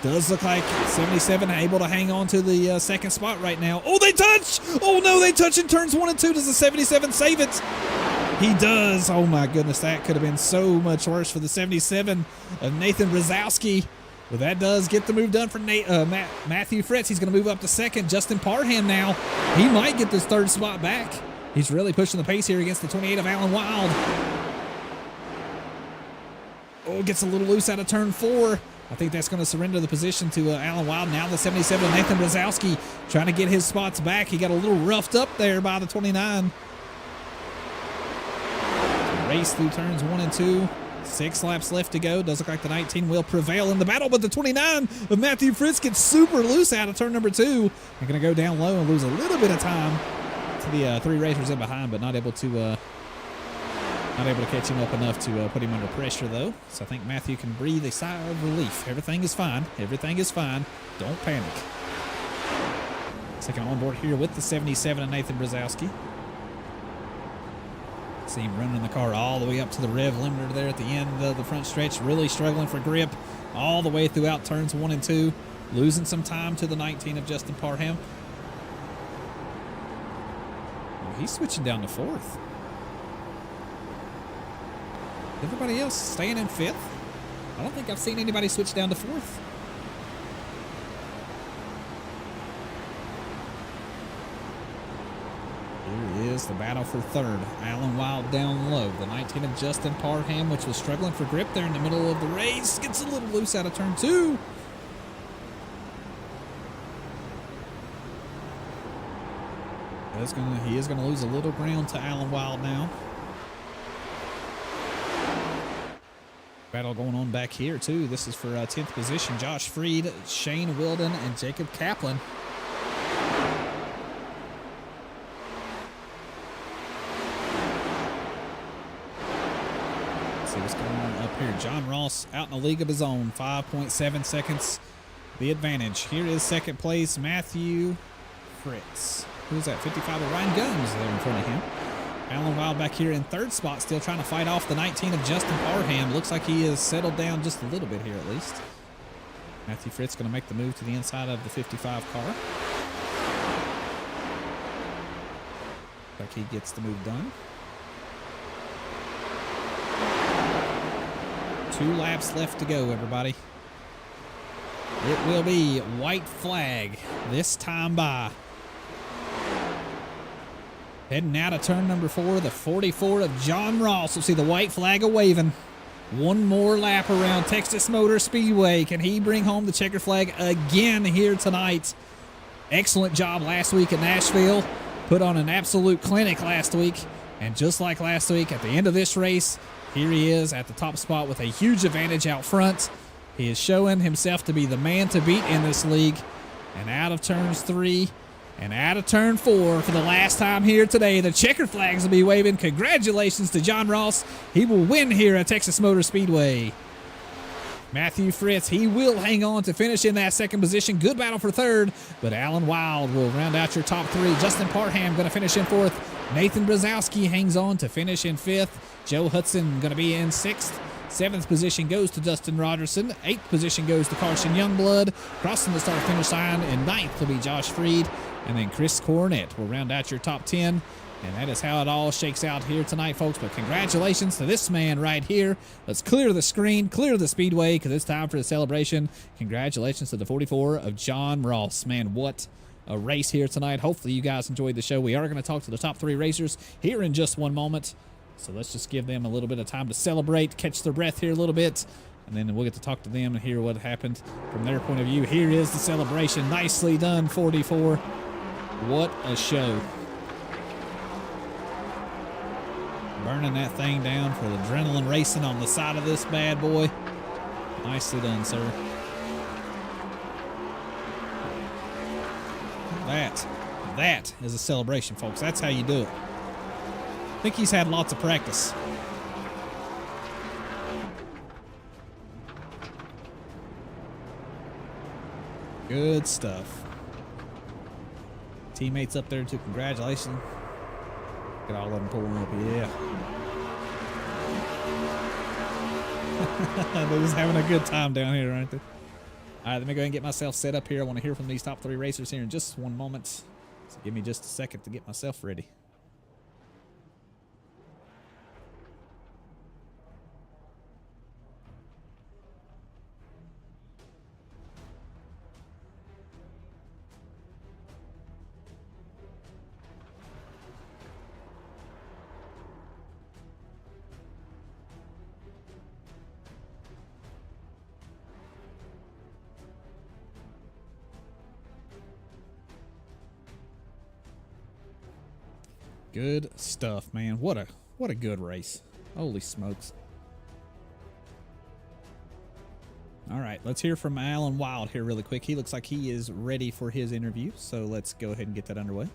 Does look like 77 able to hang on to the second spot right now. Oh, they touch! Oh no, they touch in turns 1 and 2. Does the 77 save it? He does. Oh my goodness, that could have been so much worse for the 77 of Nathan Brzezowski. But that does get the move done for Matthew Fritz. He's going to move up to second. Justin Parham now. He might get this third spot back. He's really pushing the pace here against the 28 of Alan Wild. Oh, gets a little loose out of turn 4. I think that's going to surrender the position to Alan Wild. Now the 77 of Nathan Brzezowski trying to get his spots back. He got a little roughed up there by the 29. Race through turns 1 and 2. 6 laps left to go. Does look like the 19 will prevail in the battle, but the 29 of Matthew Fritz gets super loose out of turn number 2. They're going to go down low and lose a little bit of time to the 3 racers in behind, but not able to catch him up enough to put him under pressure, though. So I think Matthew can breathe a sigh of relief. Everything is fine. Everything is fine. Don't panic. Second on board here with the 77 of Nathan Brzezowski. See him running the car all the way up to the rev limiter there at the end of the front stretch. Really struggling for grip all the way throughout turns 1 and 2. Losing some time to the 19 of Justin Parham. Oh, he's switching down to 4th. Everybody else staying in 5th. I don't think I've seen anybody switch down to 4th. Here is the battle for third. Alan Wild down low. The 19 of Justin Parham, which was struggling for grip there in the middle of the race, gets a little loose out of turn 2. He is going to lose a little ground to Alan Wild now. Battle going on back here, too. This is for 10th position. Josh Freed, Shane Wilden, and Jacob Kaplan. John Ross out in a league of his own, 5.7 seconds the advantage. Here is second place, Matthew Fritz. Who's that? 55. Ryan Guns there in front of him. Alan Wild back here in third spot, still trying to fight off the 19 of Justin Parham. Looks like he has settled down just a little bit here at least. Matthew Fritz going to make the move to the inside of the 55 car. Like he gets the move done. 2 laps left to go, everybody. It will be white flag this time by. Heading out of turn number 4, the 44 of John Ross. We'll see the white flag a-waving. One more lap around Texas Motor Speedway. Can he bring home the checker flag again here tonight? Excellent job last week at Nashville. Put on an absolute clinic last week. And just like last week, at the end of this race, here he is at the top spot with a huge advantage out front. He is showing himself to be the man to beat in this league. And out of turns 3 and out of turn 4 for the last time here today, the checker flags will be waving. Congratulations to John Ross. He will win here at Texas Motor Speedway. Matthew Fritz, he will hang on to finish in that second position. Good battle for third, but Alan Wild will round out your top 3. Justin Parham going to finish in 4th. Nathan Brzezowski hangs on to finish in 5th. Joe Hudson going to be in 6th. 7th position goes to Dustin Rogerson. 8th position goes to Carson Youngblood. Crossing the start-finish line in 9th will be Josh Freed. And then Chris Cornett will round out your top 10. And that is how it all shakes out here tonight, folks. But congratulations to this man right here. Let's clear the screen, clear the speedway, because it's time for the celebration. Congratulations to the 44 of John Ross. Man, what a race here tonight. Hopefully you guys enjoyed the show. We are going to talk to the top 3 racers here in just one moment. So let's just give them a little bit of time to celebrate, catch their breath here a little bit, and then we'll get to talk to them and hear what happened from their point of view. Here is the celebration. Nicely done, 44. What a show. Burning that thing down for the adrenaline racing on the side of this bad boy. Nicely done, sir. That is a celebration, folks. That's how you do it. I think he's had lots of practice. Good stuff. Teammates up there too. Congratulations. Get all of them pulling up. Yeah. They're just having a good time down here, aren't they? All right, let me go ahead and get myself set up here. I want to hear from these top 3 racers here in just one moment. So give me just a second to get myself ready. Good stuff, man. What a good race. Holy smokes. All right, let's hear from Alan Wild here really quick. He looks like he is ready for his interview, so let's go ahead and get that underway.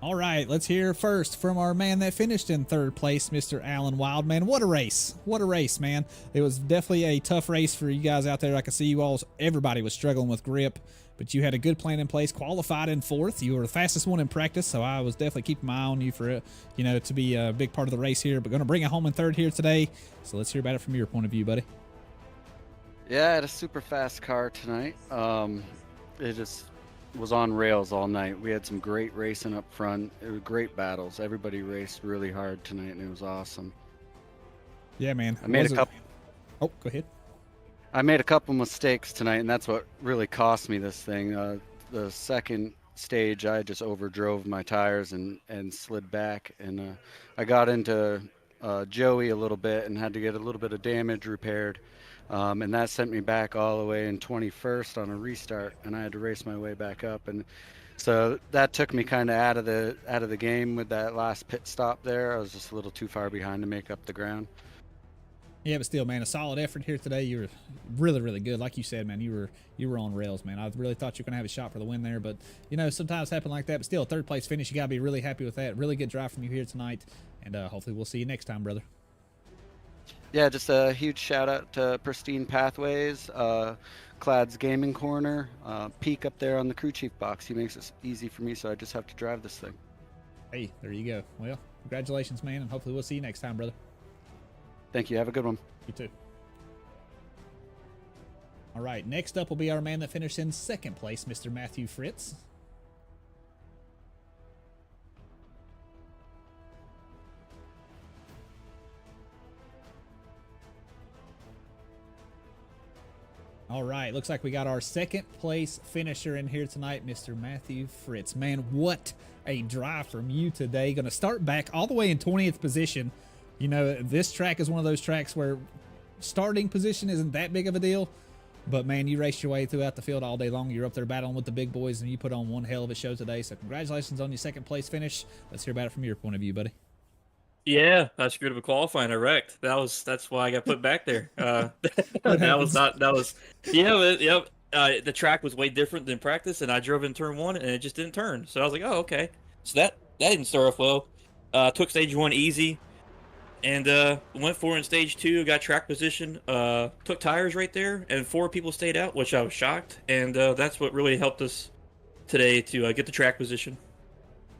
All right, let's hear first from our man that finished in 3rd place, Mr. Alan Wild. Man, what a race. What a race, man. It was definitely a tough race for you guys out there. I can see you all, everybody was struggling with grip, but you had a good plan in place, qualified in 4th. You were the fastest one in practice, so I was definitely keeping my eye on you for, to be a big part of the race here, but going to bring it home in 3rd here today. So let's hear about it from your point of view, buddy. Yeah, I had a super fast car tonight. It just was on rails all night. We had some great racing up front. It was great battles. Everybody raced really hard tonight, and it was awesome. Yeah, man. I made a couple. Oh, go ahead. I made a couple mistakes tonight, and that's what really cost me this thing. The second stage, I just overdrove my tires and slid back, and I got into Joey a little bit and had to get a little bit of damage repaired. And that sent me back all the way in 21st on a restart, and I had to race my way back up. And so that took me kind of out of the game with that last pit stop there. I was just a little too far behind to make up the ground. Yeah, but still, man, a solid effort here today. You were really, really good. Like you said, man, you were on rails, man. I really thought you were gonna have a shot for the win there, but you know, sometimes happen like that. But still, third place finish. You gotta be really happy with that. Really good drive from you here tonight, and hopefully we'll see you next time, brother. Yeah, just a huge shout out to Pristine Pathways, Clad's Gaming Corner, Peak up there on the crew chief box. He makes it easy for me, so I just have to drive this thing. Hey, there you go. Well, congratulations, man, and hopefully we'll see you next time, brother. Thank you. Have a good one. You too. All right, next up will be our man that finished in second place, Mr. Matthew Fritz. All right, looks like we got our second place finisher in here tonight, Mr. Matthew Fritz. Man, what a drive from you today. Going to start back all the way in 20th position. You know, this track is one of those tracks where starting position isn't that big of a deal, but man, you raced your way throughout the field all day long. You're up there battling with the big boys, and you put on one hell of a show today. So congratulations on your second place finish. Let's hear about it from your point of view, buddy. Yeah, I screwed up a qualifying. I wrecked. That's why I got put back there. The track was way different than practice, and I drove in turn one, and it just didn't turn. So I was like, oh, okay. So that didn't start off well. Took stage one easy, and went forward in stage two. Got track position. Took tires right there, and 4 people stayed out, which I was shocked. And that's what really helped us today to get the track position.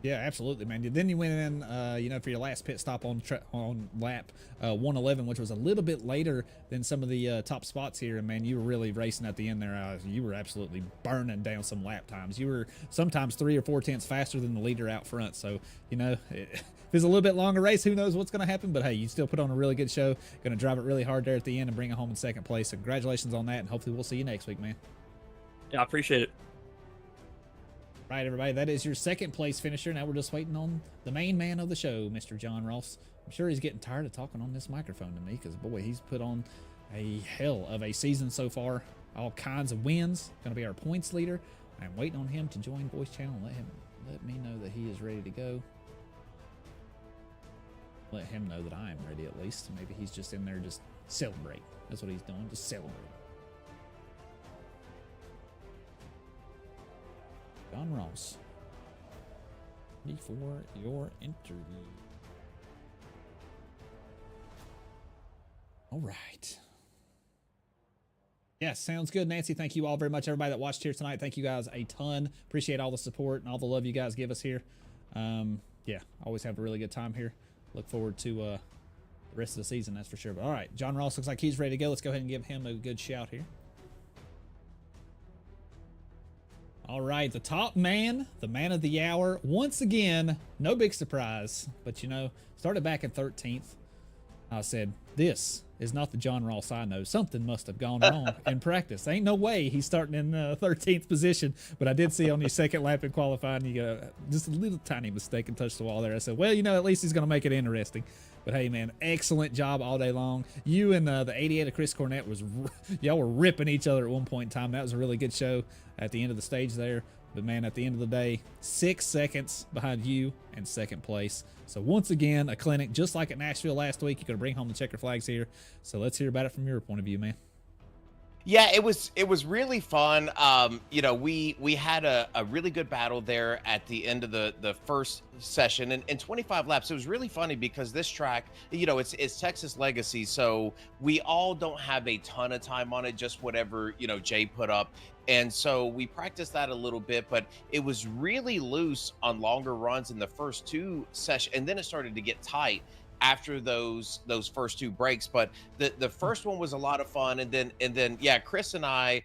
Yeah, absolutely, man. Then you went in, you know, for your last pit stop on lap 111, which was a little bit later than some of the top spots here. And man, you were really racing at the end there. You were absolutely burning down some lap times. You were sometimes 3 or 4 tenths faster than the leader out front. So, you know, if it's a little bit longer race, who knows what's going to happen. But hey, you still put on a really good show. Going to drive it really hard there at the end and bring it home in second place. So congratulations on that, and hopefully we'll see you next week, man. Yeah, I appreciate it. Right, everybody, that is your second place finisher. Now we're just waiting on the main man of the show, Mr. John Ross. I'm sure he's getting tired of talking on this microphone to me, because boy, he's put on a hell of a season so far. All kinds of wins. Going to be our points leader. I'm waiting on him to join voice channel and let me know that he is ready to go. Let him know that I am ready at least. Maybe he's just in there just celebrate. That's what he's doing, just celebrate. John Ross, before your interview. All right. Yeah, sounds good, Nancy. Thank you all very much, everybody that watched here tonight. Thank you guys a ton. Appreciate all the support and all the love you guys give us here. Yeah, always have a really good time here. Look forward to the rest of the season, that's for sure. But all right, John Ross looks like he's ready to go. Let's go ahead and give him a good shout here. All right, the top man, the man of the hour, once again, no big surprise, but you know, started back in 13th. I said, this is not the John Ross I know. Something must have gone wrong in practice. Ain't no way he's starting in 13th position, but I did see on your second lap in qualifying, you got just a little tiny mistake and touched the wall there. I said, well, you know, at least he's going to make it interesting. But hey, man, excellent job all day long. You and the 88 of Chris Cornett y'all were ripping each other at one point in time. That was a really good show at the end of the stage there. But man, at the end of the day, 6 seconds behind you in second place. So once again, a clinic just like at Nashville last week. You're going to bring home the checker flags here. So let's hear about it from your point of view, man. Yeah, it was really fun. You know, we had a really good battle there at the end of the first session, and 25 laps. It was really funny because this track, you know, it's Texas Legacy, so we all don't have a ton of time on it, just whatever, you know, Jay put up. And so we practiced that a little bit, but it was really loose on longer runs in the first 2 sessions, and then it started to get tight after those first 2 breaks. But the first one was a lot of fun, and then yeah, Chris and I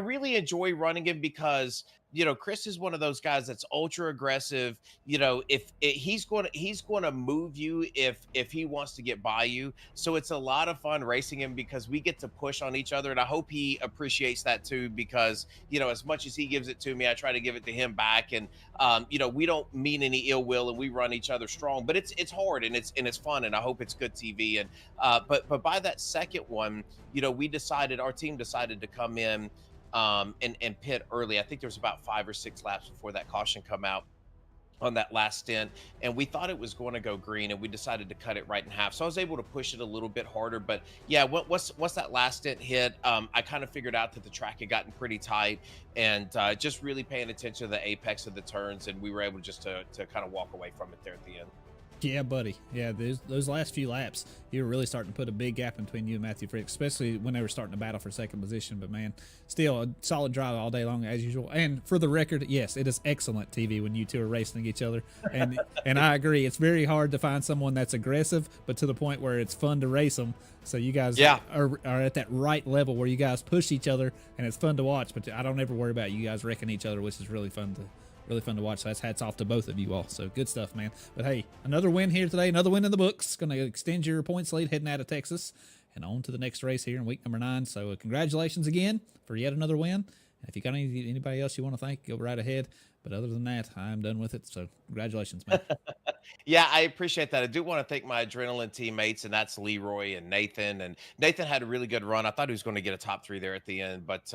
really enjoy running him because, you know, Chris is one of those guys that's ultra aggressive. You know, he's going to move you if he wants to get by you. So it's a lot of fun racing him because we get to push on each other, and I hope he appreciates that too, because, you know, as much as he gives it to me, I try to give it to him back. And you know, we don't mean any ill will, and we run each other strong, but it's hard and it's fun, and I hope it's good TV. And but by that second one, you know, our team decided to come in and pit early. I think there was about 5 or 6 laps before that caution come out. on that last stint, and we thought it was going to go green, and we decided to cut it right in half. So I was able to push it a little bit harder. But yeah, once that last stint hit, I kind of figured out that the track had gotten pretty tight, and just really paying attention to the apex of the turns, and we were able just to kind of walk away from it there at the end. Yeah, buddy. Yeah, those last few laps, you were really starting to put a big gap between you and Matthew Frick, especially when they were starting to battle for second position. But man, still a solid drive all day long as usual. And for the record, yes, it is excellent TV when you two are racing each other. And I agree, it's very hard to find someone that's aggressive, but to the point where it's fun to race them. So you guys are at that right level where you guys push each other, and it's fun to watch. But I don't ever worry about you guys wrecking each other, which is really fun to watch. So that's hats off to both of you all. So good stuff, man. But hey, another win here today, another win in the books. Going to extend your points lead heading out of Texas and on to the next race here in week number 9. So congratulations again for yet another win. And if you got anybody else you want to thank, go right ahead. But other than that, I'm done with it. So congratulations, man. Yeah, I appreciate that. I do want to thank my adrenaline teammates, and that's Leroy and Nathan. And Nathan had a really good run. I thought he was going to get a top 3 there at the end, but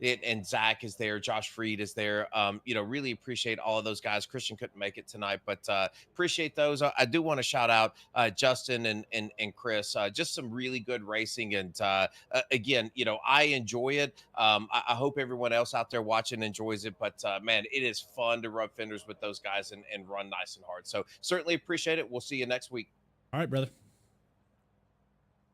and Zach is there, Josh Freed is there. Really appreciate all of those guys. Christian couldn't make it tonight, but appreciate those. I do want to shout out Justin and Chris. Just some really good racing, and again, I enjoy it. I hope everyone else out there watching enjoys it. But man, it is fun to rub fenders with those guys and run nice and hard. So certainly appreciate it. We'll see you next week. All right, brother.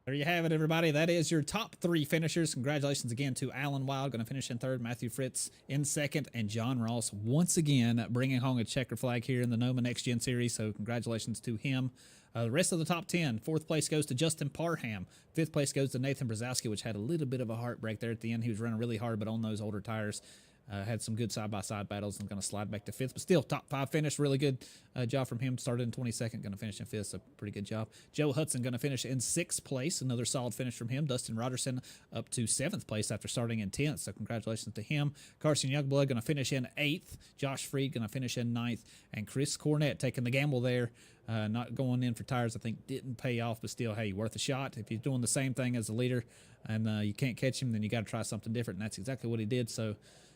There you have it, everybody. That is your top 3 finishers. Congratulations again to Alan Wild, going to finish in 3rd, Matthew Fritz in 2nd, and John Ross once again bringing home a checker flag here in the Noma Next Gen Series. So congratulations to him. The rest of the top 10, 4th place goes to Justin Parham. 5th place goes to Nathan Brzezowski, which had a little bit of a heartbreak there at the end. He was running really hard, but on those older tires. Had some good side-by-side battles and going to slide back to 5th, but still top 5 finish. Really good job from him. Started in 22nd, going to finish in 5th, so pretty good job. Joe Hudson going to finish in 6th place. Another solid finish from him. Dustin Rogerson up to 7th place after starting in 10th, so congratulations to him. Carson Youngblood going to finish in 8th. Josh Freed going to finish in 9th. And Chris Cornett taking the gamble there. Not going in for tires, I think, didn't pay off, but still, hey, worth a shot. If he's doing the same thing as the leader and you can't catch him, then you got to try something different, and that's exactly what he did. So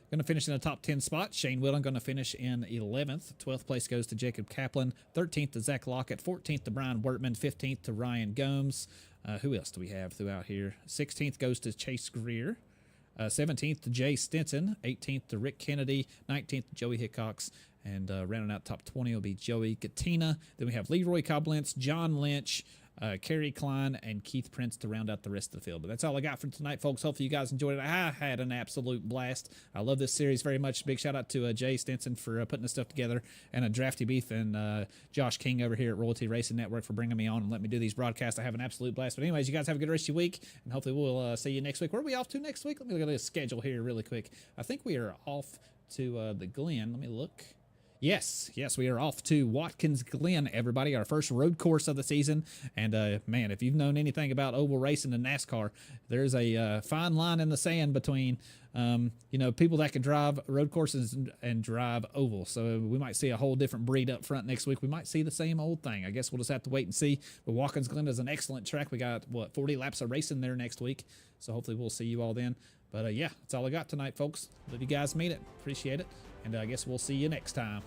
going to finish in the top 10 spot. Shane Willen going to finish in 11th. 12th place goes to Jacob Kaplan. 13th to Zach Lockett. 14th to Brian Wertman. 15th to Ryan Gomes. Who else do we have throughout here? 16th goes to Chase Greer. 17th to Jay Stinson. 18th to Rick Kennedy. 19th to Joey Hickox. And rounding out top 20 will be Joey Katina. Then we have Leroy Koblenz, John Lynch, Kerry Klein, and Keith Prince to round out the rest of the field. But that's all I got for tonight, folks. Hopefully you guys enjoyed it. I had an absolute blast. I love this series very much. Big shout out to Jay Stinson for putting this stuff together, and Drafty Beef and Josh King over here at Royalty Racing Network for bringing me on and letting me do these broadcasts. I have an absolute blast. But anyways, you guys have a good rest of your week, and hopefully we'll see you next week. Where are we off to next week? Let me look at the schedule here really quick. I think we are off to the Glen. Let me look. Yes, we are off to Watkins Glen, everybody, our first road course of the season. And, man, if you've known anything about oval racing and NASCAR, there's a fine line in the sand between, people that can drive road courses and drive oval. So we might see a whole different breed up front next week. We might see the same old thing. I guess we'll just have to wait and see. But Watkins Glen is an excellent track. We got, 40 laps of racing there next week. So hopefully we'll see you all then. But, yeah, that's all I got tonight, folks. Love you guys. Meet it. Appreciate it. And I guess we'll see you next time.